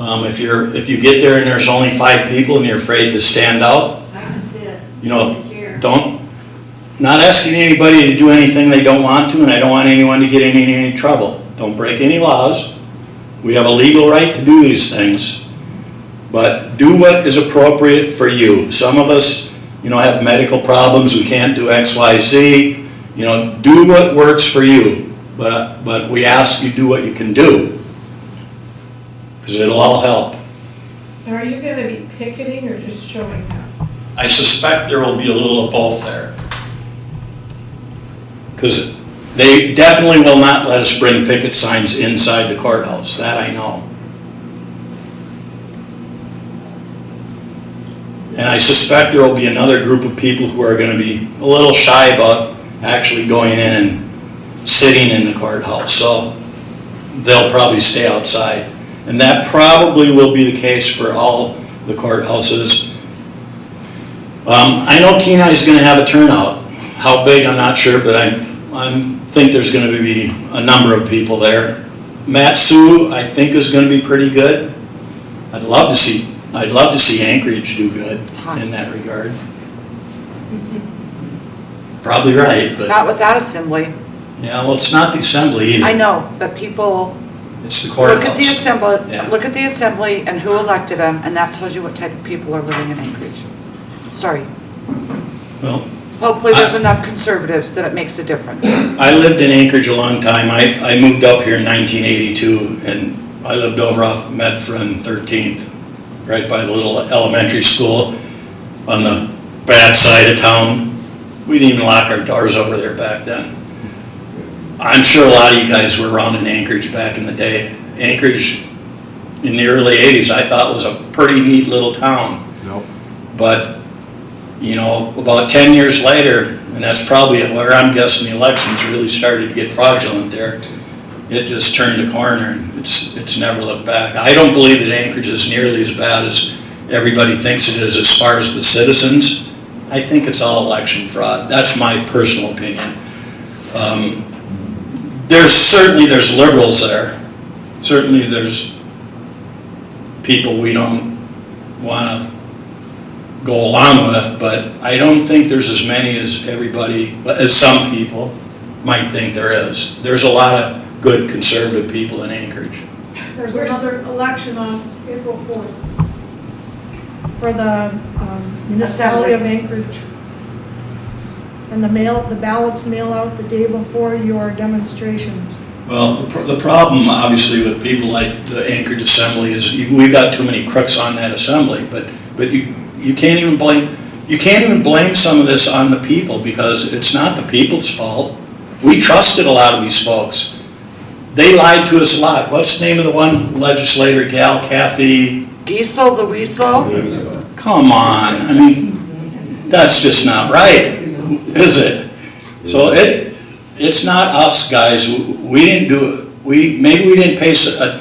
F: If you get there and there's only 5 people and you're afraid to stand out,
G: I can sit.
F: you know,
G: in the chair.
F: not asking anybody to do anything they don't want to, and I don't want anyone to get in any trouble. Don't break any laws. We have a legal right to do these things, but do what is appropriate for you. Some of us, have medical problems, we can't do X, Y, Z. Do what works for you, but we ask you do what you can do, because it'll all help.
K: Are you gonna be picketing or just showing up?
F: I suspect there will be a little of both there. Because they definitely will not let us bring picket signs inside the courthouse, that I know. And I suspect there will be another group of people who are going to be a little shy about actually going in and sitting in the courthouse, so they'll probably stay outside. And that probably will be the case for all the courthouses. I know Kenai's going to have a turnout. How big, I'm not sure, but I think there's going to be a number of people there. Matsu, I think, is going to be pretty good. I'd love to see Anchorage do good in that regard. Probably right, but
H: Not with that assembly.
F: yeah, well, it's not the assembly either.
H: I know, but people
F: It's the courthouse.
H: look at the assembly,
F: Yeah.
H: look at the assembly and who elected them, and that tells you what type of people are living in Anchorage. Sorry.
F: Well,
H: Hopefully there's enough conservatives that it makes a difference.
F: I lived in Anchorage a long time. I moved up here in 1982, and I lived over off Medford and 13th, right by the little elementary school on the bad side of town. We didn't even lock our doors over there back then. I'm sure a lot of you guys were around in Anchorage back in the day. Anchorage in the early 80s, I thought was a pretty neat little town.
C: Nope.
F: But, about 10 years later, and that's probably where I'm guessing the elections really started to get fraudulent there, it just turned a corner, and it's never looked back. I don't believe that Anchorage is nearly as bad as everybody thinks it is as far as the citizens. I think it's all election fraud. That's my personal opinion. There's liberals there. Certainly there's people we don't want to go along with, but I don't think there's as many as some people might think there is. There's a lot of good conservative people in Anchorage.
K: There's another election on April 4th for the municipality of Anchorage. And the ballots mail out the day before your demonstrations.
F: Well, the problem obviously with people like the Anchorage Assembly is we've got too many crooks on that assembly, but you can't even blame some of this on the people, because it's not the people's fault. We trusted a lot of these folks. They lied to us a lot. What's the name of the one legislator gal, Kathy?
H: Giesel, the Weasel?
F: Come on, I mean, that's just not right, is it? So it's not us, guys. We didn't do it. Maybe we didn't pay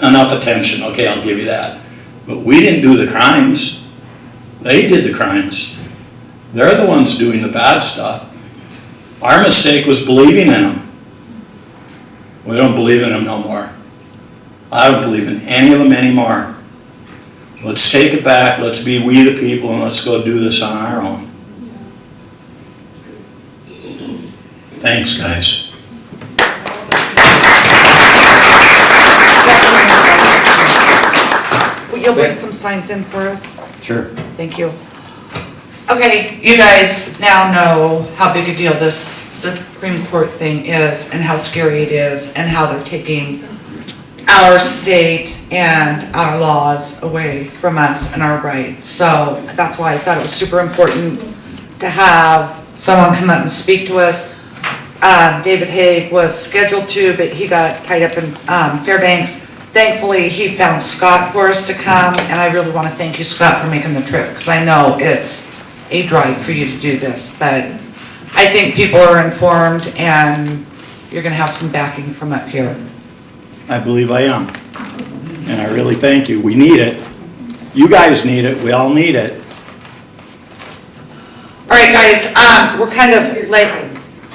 F: enough attention. Okay, I'll give you that. But we didn't do the crimes. They did the crimes. They're the ones doing the bad stuff. Our mistake was believing in them. We don't believe in them no more. I don't believe in any of them anymore. Let's take it back. Let's be we the people, and let's go do this on our own. Thanks, guys.
H: Will you bring some signs in for us?
F: Sure.
H: Thank you.
B: Okay, you guys now know how big a deal this Supreme Court thing is and how scary it is and how they're taking our state and our laws away from us and our rights. So that's why I thought it was super important to have someone come up and speak to us. David Haig was scheduled to, but he got tied up in Fairbanks. Thankfully, he found Scott for us to come, and I really want to thank you, Scott, for making the trip, because I know it's a drive for you to do this, but I think people are informed, and you're going to have some backing from up here.
F: I believe I am. And I really thank you. We need it. You guys need it. We all need it.
B: All right, guys, we're kind of late.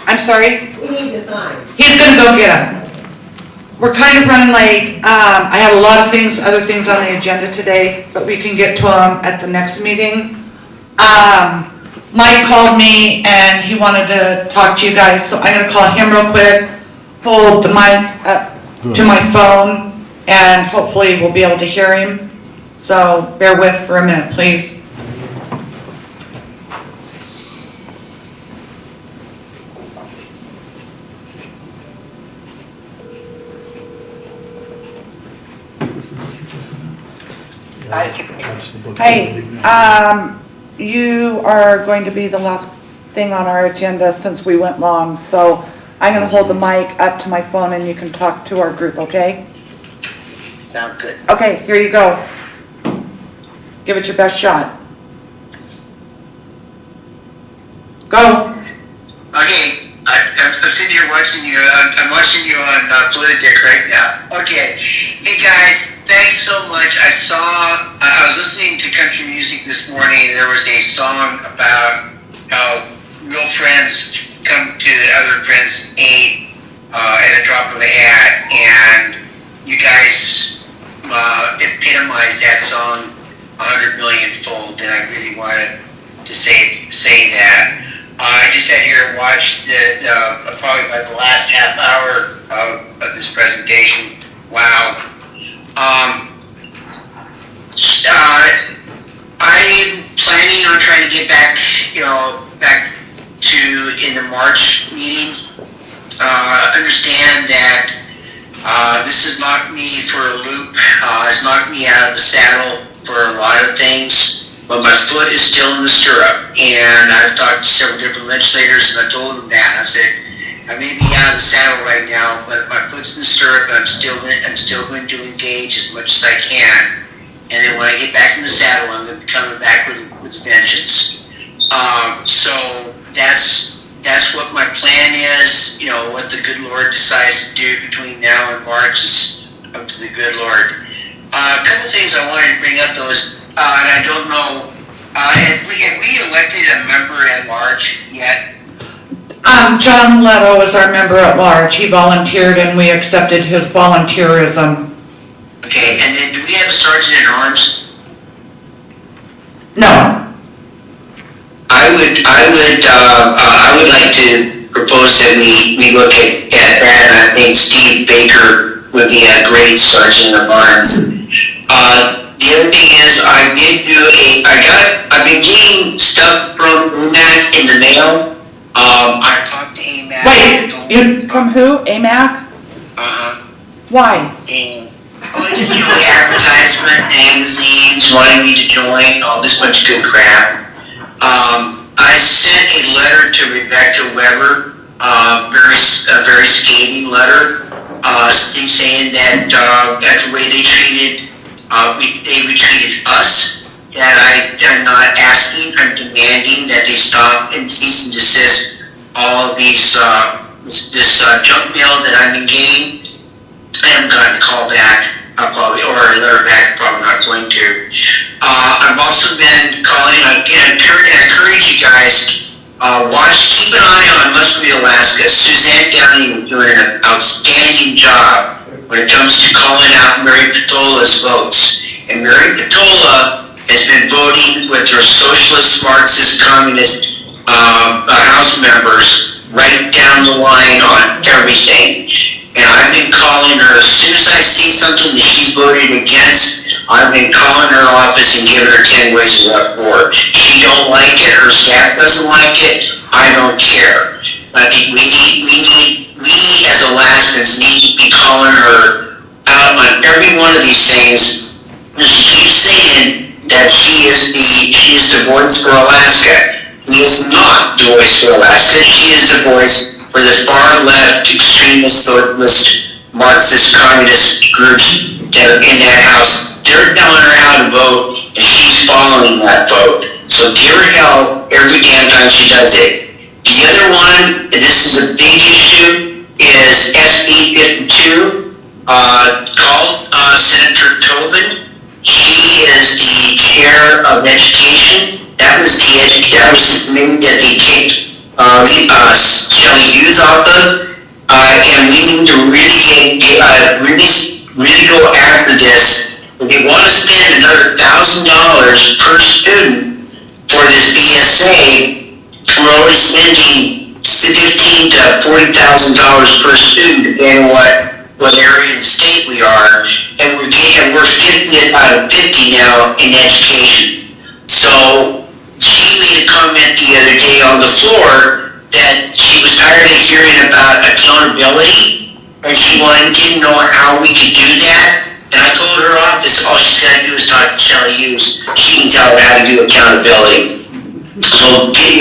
B: I'm sorry?
N: We need the signs.
B: He's gonna go get them. We're kind of running late. I had a lot of things, other things on the agenda today, but we can get to them at the next meeting. Mike called me and he wanted to talk to you guys, so I'm gonna call him real quick, hold the mic up to my phone, and hopefully we'll be able to hear him. So bear with for a minute, please. Hey, you are going to be the last thing on our agenda since we went long, so I'm gonna hold the mic up to my phone and you can talk to our group, okay?
S: Sounds good.
B: Okay, here you go. Give it your best shot. Go.
S: Okay, I'm sitting here watching you. I'm watching you on Politadick right now. Okay, hey guys, thanks so much. I was listening to country music this morning. There was a song about how real friends come to other friends' aid at a drop of a hat, and you guys epitomized that song 100 million fold, and I really wanted to say that. I just sat here and watched probably about the last half hour of this presentation. Wow. I'm planning on trying to get back to in the March meeting. Understand that this has knocked me for a loop. It's knocked me out of the saddle for a lot of things, but my foot is still in the stirrup. And I've talked to several different legislators, and I told them that. I said, I may be out of the saddle right now, but my foot's in the stirrup, and I'm still going to engage as much as I can. And then when I get back in the saddle, I'm going to be coming back with a vengeance. So that's what my plan is. You know, what the good Lord decides to do between now and March is up to the good Lord. A couple things I wanted to bring up though is, and I don't know, have we elected a member at large yet?
B: John Leto is our member at large. He volunteered and we accepted his volunteerism.
S: Okay, and then do we have a sergeant at arms?
B: No.
S: I would like to propose that we look at that. I think Steve Baker would be a great sergeant of arms. The other thing is, I've been getting stuff from AMAC in the mail. I talked to AMAC.
B: Wait, from who? AMAC? Why?
S: Just the advertisement, magazines, wanting me to join, all this bunch of good crap. I sent a letter to Rebecca Weber, a very scathing letter, saying that the way they treated us, that I'm not asking, I'm demanding that they stop and cease and desist all of these this junk mail that I've been getting. I haven't gotten a call back, probably, or a letter back, probably not going to. I've also been calling, again, encourage you guys, keep an eye on Muscovy, Alaska. Suzanne Downey is doing an outstanding job when it comes to calling out Mary Petola's votes. And Mary Petola has been voting with her socialist, Marxist, communist House members right down the line on everything. And I've been calling her, as soon as I see something that she voted against, I've been calling her office and giving her 10 ways to left for. She don't like it, her staff doesn't like it, I don't care. I think we as Alaskans need to be calling her out on every one of these things. She keeps saying that she is the voice for Alaska. She is not the voice for Alaska. She is the voice for the far left, extremist, socialist, Marxist, communist groups that are in that house. They're telling her how to vote, and she's following that vote. So give her hell every damn time she does it. The other one, and this is a big issue, is SB 52, called Senator Tobin. She is the chair of education. That was the maybe that they kicked Shelley Hughes off of. And we need to really go after this. If they want to spend another $1,000 per student for this BSA, we're already spending $15,000 to $40,000 per student, depending on what area and state we are, and we're 50 out of 50 now in education. So she made a comment the other day on the floor that she was tired of hearing about accountability, and she didn't know how we could do that. And I told her office, all she's got to do is talk to Shelley Hughes. She can tell her how to do accountability. So really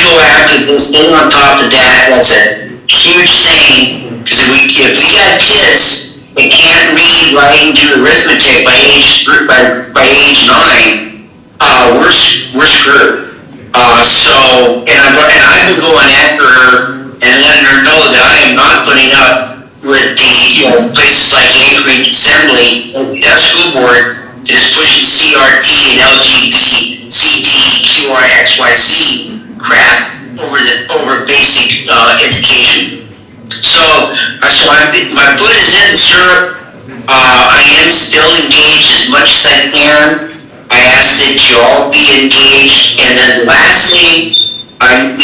S: go after this. Stay on top of that. That's a huge thing. Because if we got kids that can't read, write, and do arithmetic by age 9, we're screwed. And I've been going after her and letting her know that I am not putting up with the places like Anchorage Assembly, school board, that is pushing CRT and LGBTQRXYZ crap over basic education. So my foot is in the stirrup. I am still engaged as much as I can. I ask that you all be engaged. And then lastly, and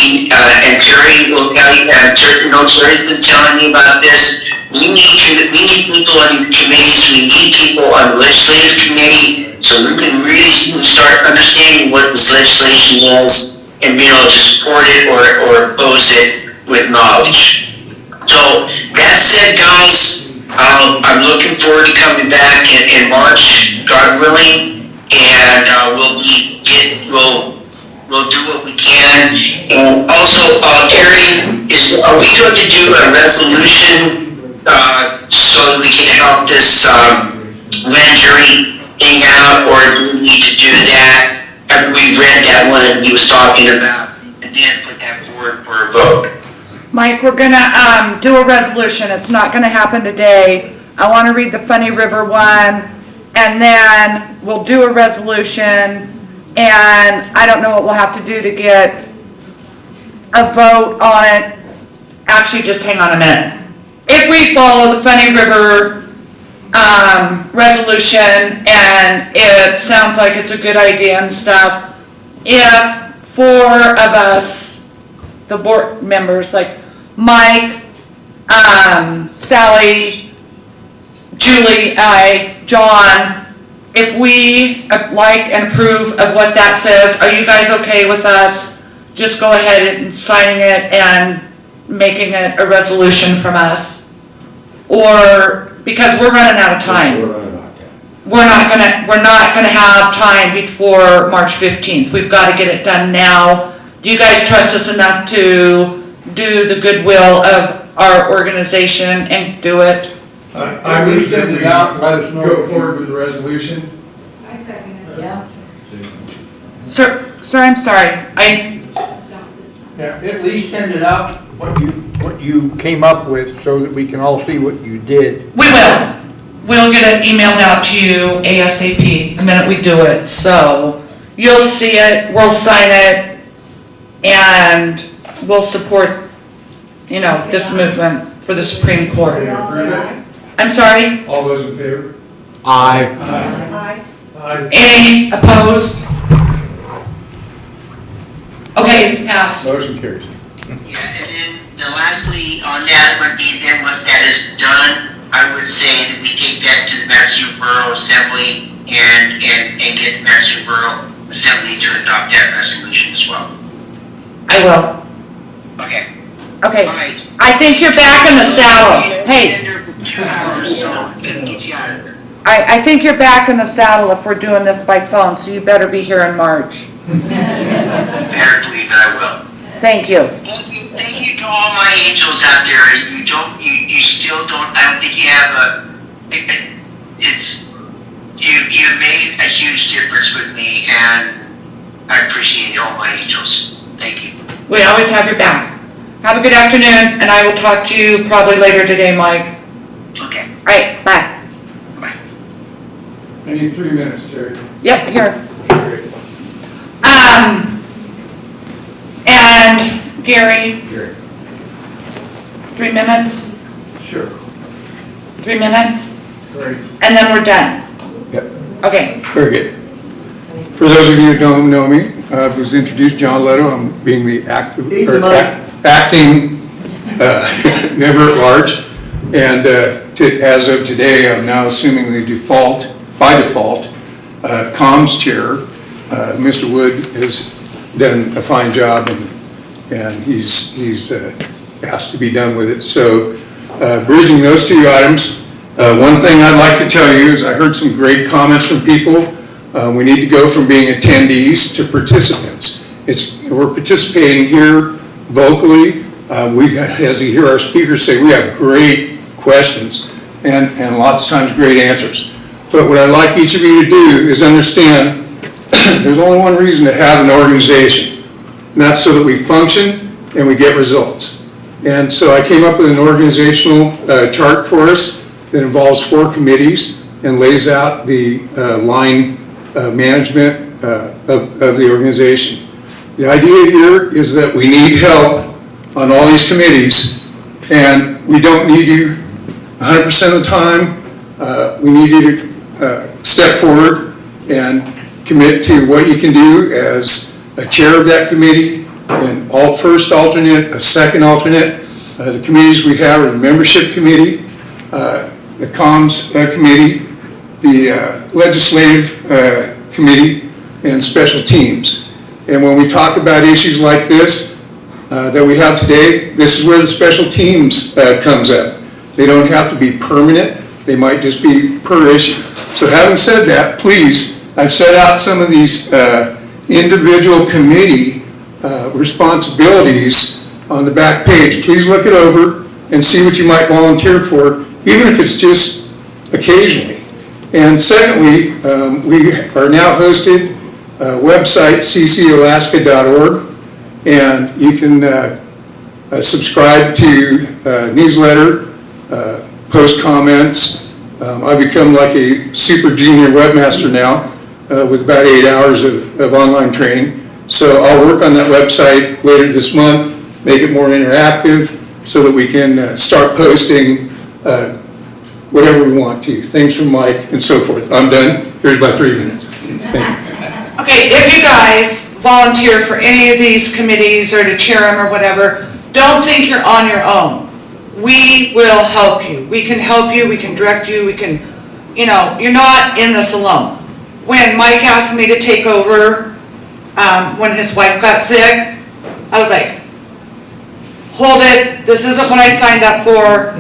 S: Terry will tell you that Terry's been telling me about this. We need people on these committees. We need people on the legislative committee so we can really start understanding what this legislation is and be able to support it or oppose it with knowledge. So that said, guys, I'm looking forward to coming back in March, God willing, and we'll do what we can. And also, Terry, are we going to do a resolution so that we can help this grand jury thing out, or do we need to do that after we've read that one that he was talking about, and then put that forward for a vote?
B: Mike, we're gonna do a resolution. It's not gonna happen today. I wanna read the Funny River one, and then we'll do a resolution, and I don't know what we'll have to do to get a vote on it. Actually, just hang on a minute. If we follow the Funny River resolution, and it sounds like it's a good idea and stuff, if 4 of us, the board members, like Mike, Sally, Julie, John, if we like and approve of what that says, are you guys okay with us just go ahead and signing it and making it a resolution from us? Or, because we're running out of time. We're not gonna have time before March 15th. We've got to get it done now. Do you guys trust us enough to do the goodwill of our organization and do it?
A: I would send it out and let us know. Go forward with the resolution.
G: I second it. Yeah.
B: Sir, I'm sorry.
A: Yeah, at least send it out, what you came up with, so that we can all see what you did.
B: We will. We'll get it emailed out to you ASAP the minute we do it. So you'll see it, we'll sign it, and we'll support, this movement for the Supreme Court. I'm sorry?
A: All those in favor?
C: Aye.
A: Aye.
B: Any opposed? Okay, it's passed.
A: Motion carries.
S: Yeah, and then lastly, on that, when the event once that is done, I would say that we take that to the Madison Borough Assembly and get the Madison Borough Assembly to adopt that resolution as well.
B: I will.
S: Okay.
B: Okay.
S: All right.
B: I think you're back in the saddle. Hey,
S: Been there for 2 hours, so I'm gonna get you out of there.
B: I think you're back in the saddle if we're doing this by phone, so you better be here in March.
S: Better believe that I will.
B: Thank you.
S: Thank you to all my angels out there. You still don't, I don't think you have you've made a huge difference with me, and I appreciate all my angels. Thank you.
B: We always have your back. Have a good afternoon, and I will talk to you probably later today, Mike.
S: Okay.
B: All right, bye.
J: I need 3 minutes, Terry.
B: Yep, here. And Gary, 3 minutes?
J: Sure.
B: 3 minutes?
J: Great.
B: And then we're done.
J: Yep.
B: Okay.
J: Very good. For those of you who don't know me, I was introduced John Leto. I'm being the acting member at large. And as of today, I'm now assuming the by default, comms chair. Mr. Wood has done a fine job, and he's asked to be done with it. So bridging those 2 items, one thing I'd like to tell you is I heard some great comments from people. We need to go from being attendees to participants. We're participating here vocally. As you hear our speakers say, we have great questions and lots of times great answers. But what I'd like each of you to do is understand there's only one reason to have an organization, and that's so that we function and we get results. And so I came up with an organizational chart for us that involves 4 committees and lays out the line management of the organization. The idea here is that we need help on all these committees, and we don't need you 100% of the time. We need you to step forward and commit to what you can do as a chair of that committee, an first alternate, a second alternate. The committees we have are the membership committee, the comms committee, the legislative committee, and special teams. And when we talk about issues like this that we have today, this is where the special teams comes up. They don't have to be permanent. They might just be per issue. So having said that, please, I've set out some of these individual committee responsibilities on the back page. Please look it over and see what you might volunteer for, even if it's just occasionally. And secondly, we are now hosted website ccalaska.org, and you can subscribe to newsletter, post comments. I've become like a super junior webmaster now with about 8 hours of online training. So I'll work on that website later this month, make it more interactive so that we can start posting whatever we want to, things from Mike and so forth. I'm done. Here's my 3 minutes.
B: Okay, if you guys volunteer for any of these committees or to chair them or whatever, don't think you're on your own. We will help you. We can help you. We can direct you. We can, you're not in this alone. When Mike asked me to take over when his wife got sick, I was like, hold it. This isn't what I signed up for.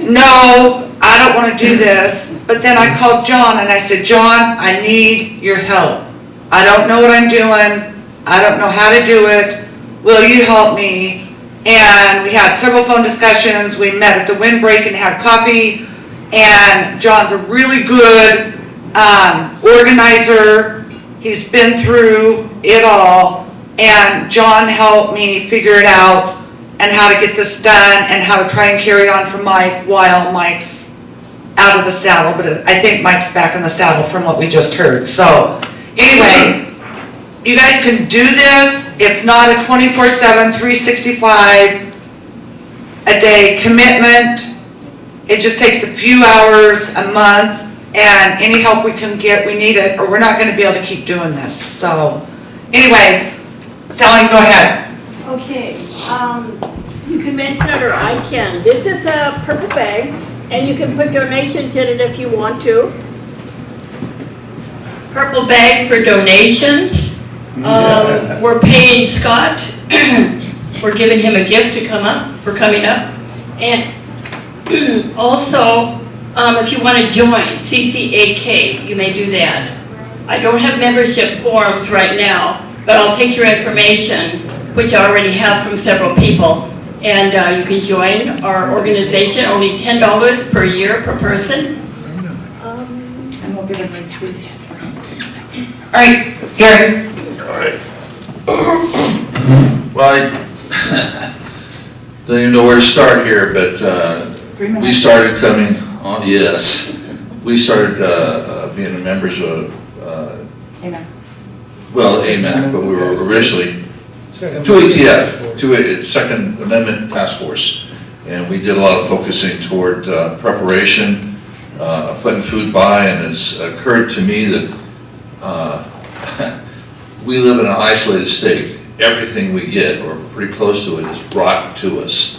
B: No, I don't want to do this. But then I called John and I said, John, I need your help. I don't know what I'm doing. I don't know how to do it. Will you help me? And we had several phone discussions. We met at the windbreak and had coffee. And John's a really good organizer. He's been through it all. And John helped me figure it out and how to get this done and how to try and carry on for Mike while Mike's out of the saddle. But I think Mike's back in the saddle from what we just heard. So anyway, you guys can do this. It's not a 24/7, 365 a day commitment. It just takes a few hours a month, and any help we can get, we need it, or we're not going to be able to keep doing this. So anyway, Sally, go ahead.
Q: Okay, You can mention it or I can. This is a purple bag and you can put donations in it if you want to. Purple bag for donations. We're paying Scott. We're giving him a gift to for coming up. And also, if you want to join CCAK, you may do that. I don't have membership forms right now, but I'll take your information, which I already have from several people, and you can join our organization, only $10 per year per person.
H: And we'll get a receipt. All right, Gary.
P: All right. Well, I don't even know where to start here, but we started coming on, yes, we started being members of, AMAC, but we were originally 2ATF, Second Amendment Task Force, and we did a lot of focusing toward preparation, putting food by, and it's occurred to me that we live in an isolated state. Everything we get, or pretty close to it, is brought to us.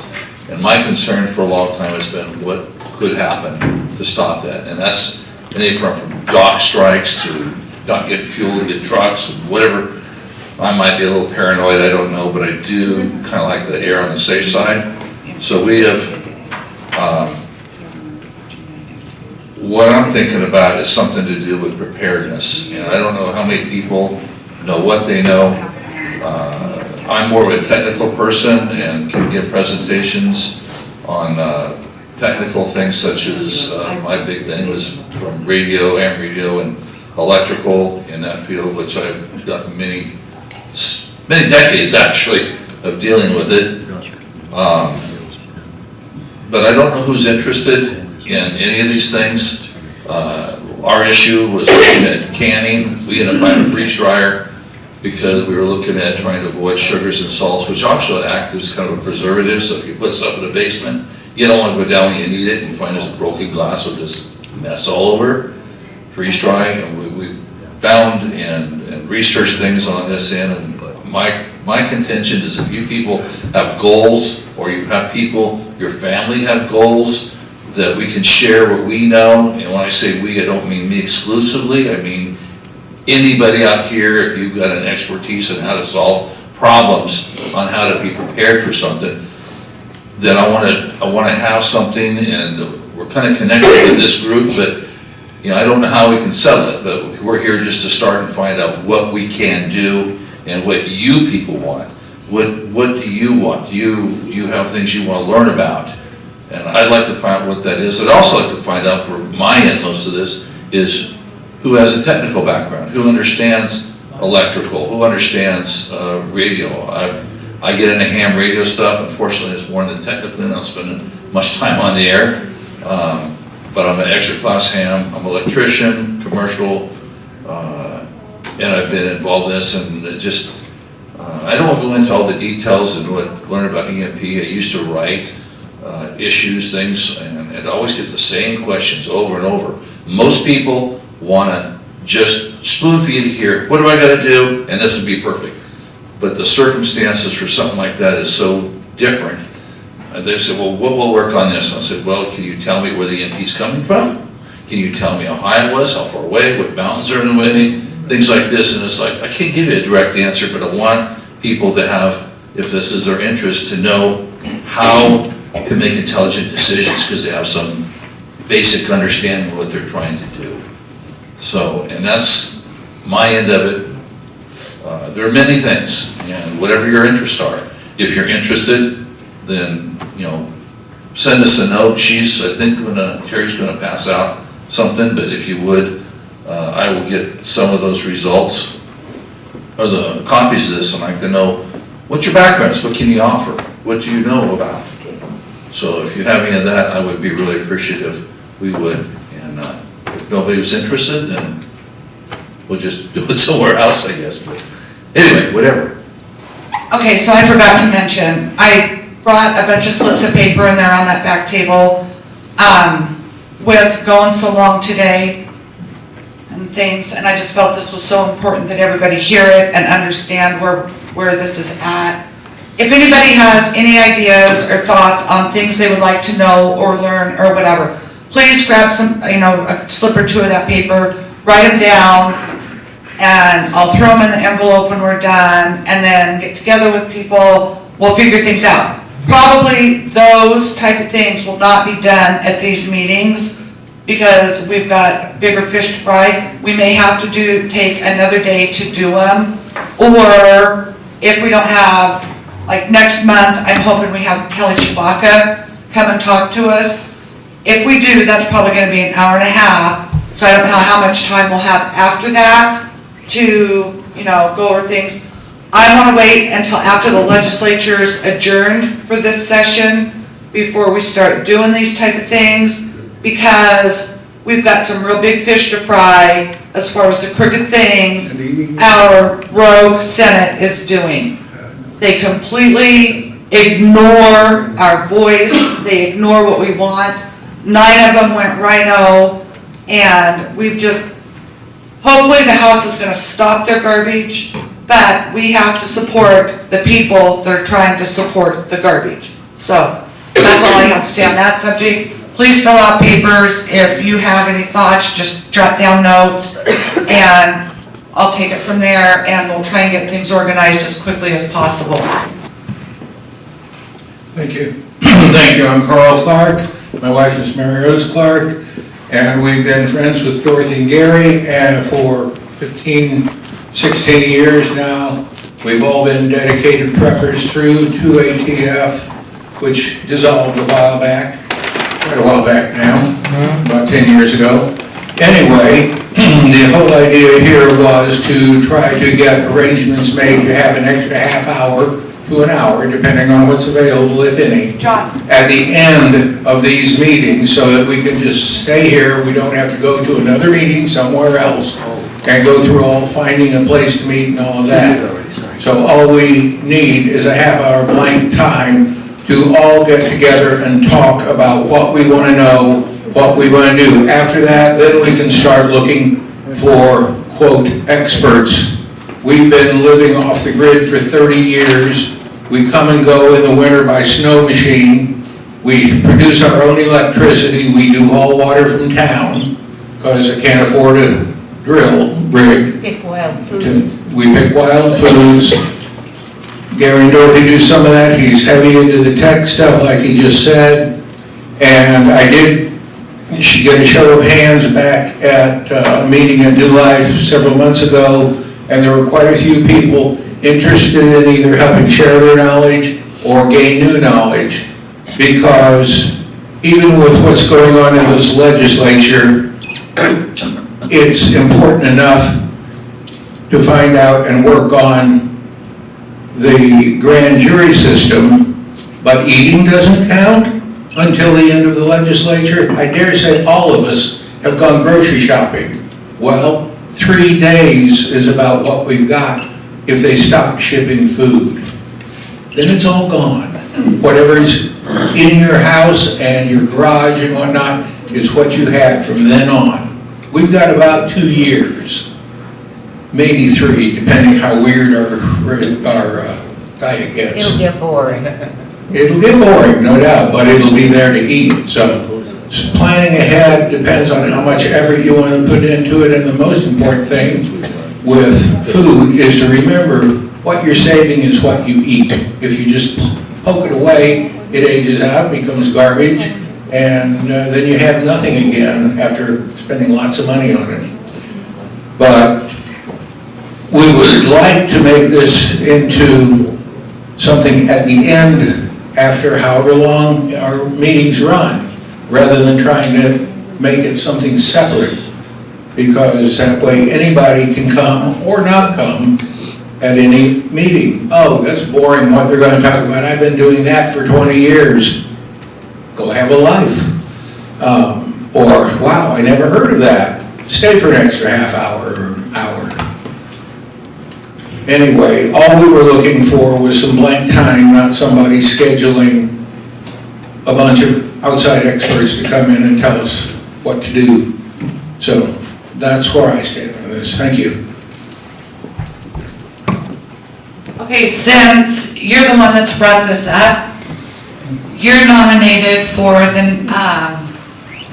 P: And my concern for a long time has been what could happen to stop that. And that's anything from dock strikes to not getting fuel to get trucks and whatever. I might be a little paranoid, I don't know, but I do kind of like to err on the safe side. So we have, what I'm thinking about is something to do with preparedness. And I don't know how many people know what they know. I'm more of a technical person and can give presentations on technical things such as my big thing was from radio, AM radio, and electrical in that field, which I've got many decades actually of dealing with it. But I don't know who's interested in any of these things. Our issue was looking at canning. We ended up buying a freeze dryer because we were looking at trying to avoid sugars and salts, which also act as kind of a preservative. So if you put stuff in the basement, you don't want to go down when you need it and find this broken glass with this mess all over. Freeze dry, and we've found and researched things on this end. And my contention is if you people have goals, or you have people, your family have goals, that we can share what we know. And when I say we, I don't mean me exclusively. I mean anybody out here, if you've got an expertise on how to solve problems, on how to be prepared for something, then I want to have something, and we're kind of connected with this group, but I don't know how we can sell it, but we're here just to start and find out what we can do and what you people want. What do you want? Do you have things you want to learn about? And I'd like to find out what that is. I'd also like to find out, for my end, most of this is who has a technical background, who understands electrical, who understands radio. I get into ham radio stuff. Unfortunately, it's more than technically, not spending much time on the air. But I'm an extra class ham. I'm an electrician, commercial, and I've been involved in this. And it just, I don't want to go into all the details and learn about EMP. I used to write issues, things, and I'd always get the same questions over and over. Most people want to just spoon feed it here. What do I got to do? And this would be perfect. But the circumstances for something like that is so different. And they said, well, what will work on this? And I said, well, can you tell me where the EMP's coming from? Can you tell me how high it was, how far away, what mountains are in the way, things like this. And it's like, I can't give you a direct answer, but I want people to have, if this is their interest, to know how to make intelligent decisions because they have some basic understanding of what they're trying to do. So, and that's my end of it. There are many things, and whatever your interests are. If you're interested, then, send us a note. I think Terry's gonna pass out something, but if you would, I will get some of those results, or the copies of this. I'd like to know, what's your background? What can you offer? What do you know about? So if you have any of that, I would be really appreciative. We would, and if nobody was interested, then we'll just do it somewhere else, I guess. But anyway, whatever.
H: Okay, so I forgot to mention, I brought a bunch of slips of paper in there on that back table with going so long today and things, and I just felt this was so important that everybody hear it and understand where this is at. if anybody has any ideas or thoughts on things they would like to know or learn or whatever, please grab some, a slip or two of that paper, write them down, and I'll throw them in the envelope when we're done, and then get together with people, we'll figure things out. Probably those type of things will not be done at these meetings, because we've got bigger fish to fry. We may have to take another day to do them, or if we don't have, like next month, I'm hoping we have Kelly Shabaka come and talk to us. If we do, that's probably gonna be an hour and a half, so I don't know how much time we'll have after that to, go over things. I wanna wait until after the legislature's adjourned for this session before we start doing these type of things, because we've got some real big fish to fry as far as the crooked things our rogue Senate is doing. They completely ignore our voice, they ignore what we want. 9 of them went rhino, and we've just, hopefully the House is gonna stop their garbage, but we have to support the people that are trying to support the garbage. So, that's all I have to say on that subject. Please fill out papers. If you have any thoughts, just jot down notes, and I'll take it from there, and we'll try and get things organized as quickly as possible.
J: Thank you. Thank you. I'm Carl Clark. My wife is Mary Rose Clark, and we've been friends with Dorothy and Gary for 15, 16 years now. We've all been dedicated preppers through 2ATF, which dissolved a while back. Quite a while back now, about 10 years ago. Anyway, the whole idea here was to try to get arrangements made to have an extra half hour to an hour, depending on what's available, if any, at the end of these meetings, so that we can just stay here. We don't have to go to another meeting somewhere else and go through all finding a place to meet and all of that. So all we need is a half hour blank time to all get together and talk about what we want to know, what we want to do. After that, then we can start looking for, quote, experts. We've been living off the grid for 30 years. We come and go in the winter by snow machine. We produce our own electricity. We do all water from town, because I can't afford a drill rig.
N: Pick wild foods.
J: We pick wild foods. Gary and Dorothy do some of that. He's heavy into the tech stuff, like he just said. And I did get a show of hands back at a meeting at New Life several months ago, and there were quite a few people interested in either helping share their knowledge or gain new knowledge, because even with what's going on in this legislature, it's important enough to find out and work on the grand jury system, but eating doesn't count until the end of the legislature. I dare say all of us have gone grocery shopping. Well, 3 days is about what we've got if they stop shipping food. Then it's all gone. Whatever's in your house and your garage and whatnot is what you have from then on. We've got about 2 years. Maybe 3, depending how weird our diet gets.
N: It'll get boring.
J: It'll get boring, no doubt, but it'll be there to eat. So planning ahead depends on how much effort you want to put into it, and the most important thing with food is to remember what you're saving is what you eat. If you just poke it away, it ages out, becomes garbage, and then you have nothing again after spending lots of money on it. But we would like to make this into something at the end, after however long our meetings run, rather than trying to make it something separate, because that way anybody can come or not come at any meeting. Oh, that's boring what they're going to talk about. I've been doing that for 20 years. Go have a life. Or, wow, I never heard of that. Stay for an extra half hour or an hour. Anyway, all we were looking for was some blank time, not somebody scheduling a bunch of outside experts to come in and tell us what to do. So that's where I stand on this. Thank you.
B: Okay, since you're the one that's brought this up, you're nominated for the,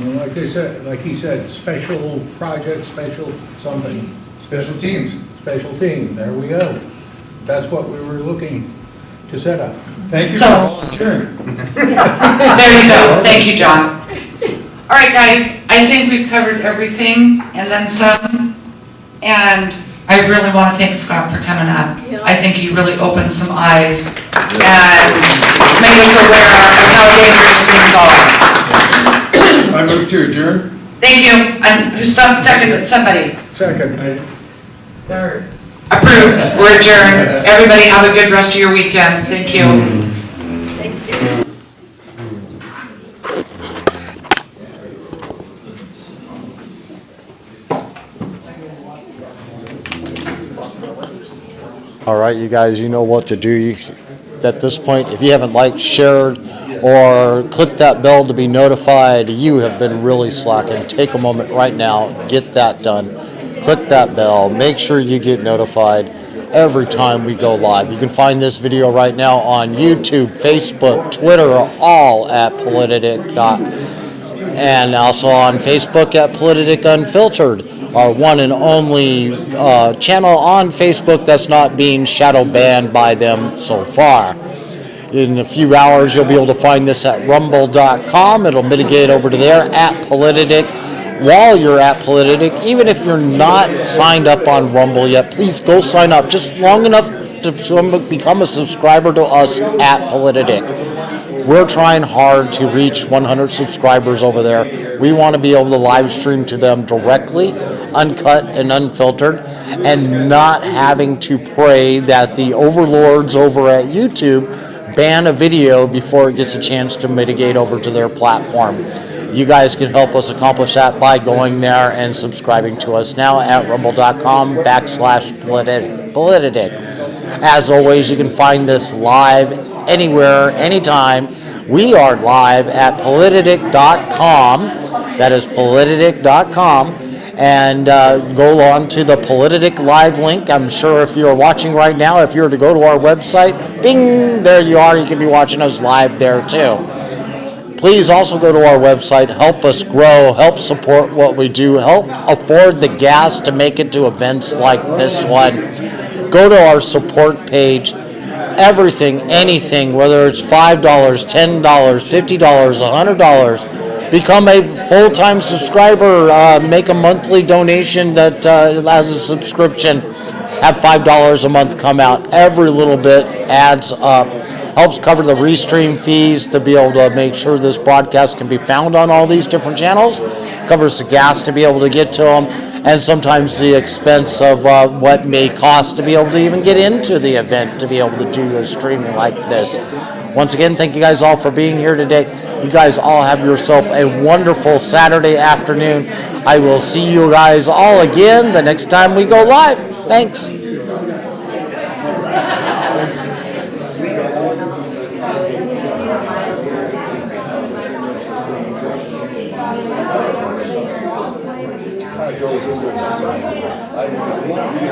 J: Well, like they said, like he said, special project, special something. Special teams. Special team, there we go. That's what we were looking to set up.
A: Thank you
B: So-
A: for volunteering.
B: there you go, thank you, John. All right, guys, I think we've covered everything and then some, and I really want to thank Scott for coming up. I think he really opened some eyes and made us aware of how dangerous things are.
A: I move to adjourn.
B: Thank you, and who's second, somebody?
J: Second.
O: Third.
B: Approved, we're adjourned. Everybody have a good rest of your weekend, thank you.
C: All right, you guys, you know what to do. At this point, if you haven't liked, shared, or clicked that bell to be notified, you have been really slacking. Take a moment right now, get that done. Click that bell, make sure you get notified every time we go live. You can find this video right now on YouTube, Facebook, Twitter, all at Politadick. And also on Facebook at Politadick Unfiltered, our one and only channel on Facebook that's not being shadow banned by them so far. In a few hours, you'll be able to find this at rumble.com. It'll mitigate over to there at Politadick. While you're at Politadick, even if you're not signed up on Rumble yet, please go sign up just long enough to become a subscriber to us at Politadick. We're trying hard to reach 100 subscribers over there. We want to be able to live stream to them directly, uncut and unfiltered, and not having to pray that the overlords over at YouTube ban a video before it gets a chance to mitigate over to their platform. You guys can help us accomplish that by going there and subscribing to us now at rumble.com/Politadick. As always, you can find this live anywhere, anytime. We are live at Politadick.com. That is Politadick.com. And go on to the Politadick live link. I'm sure if you're watching right now, if you were to go to our website, bing, there you are. You can be watching us live there too. Please also go to our website, help us grow, help support what we do, help afford the gas to make it to events like this one. Go to our support page. Everything, anything, whether it's $5, $10, $50, $100, become a full-time subscriber, make a monthly donation that has a subscription, have $5 a month come out. Every little bit adds up. Helps cover the restream fees to be able to make sure this broadcast can be found on all these different channels. Covers the gas to be able to get to them, and sometimes the expense of what may cost to be able to even get into the event to be able to do a streaming like this. Once again, thank you guys all for being here today. You guys all have yourself a wonderful Saturday afternoon. I will see you guys all again the next time we go live. Thanks.
P: I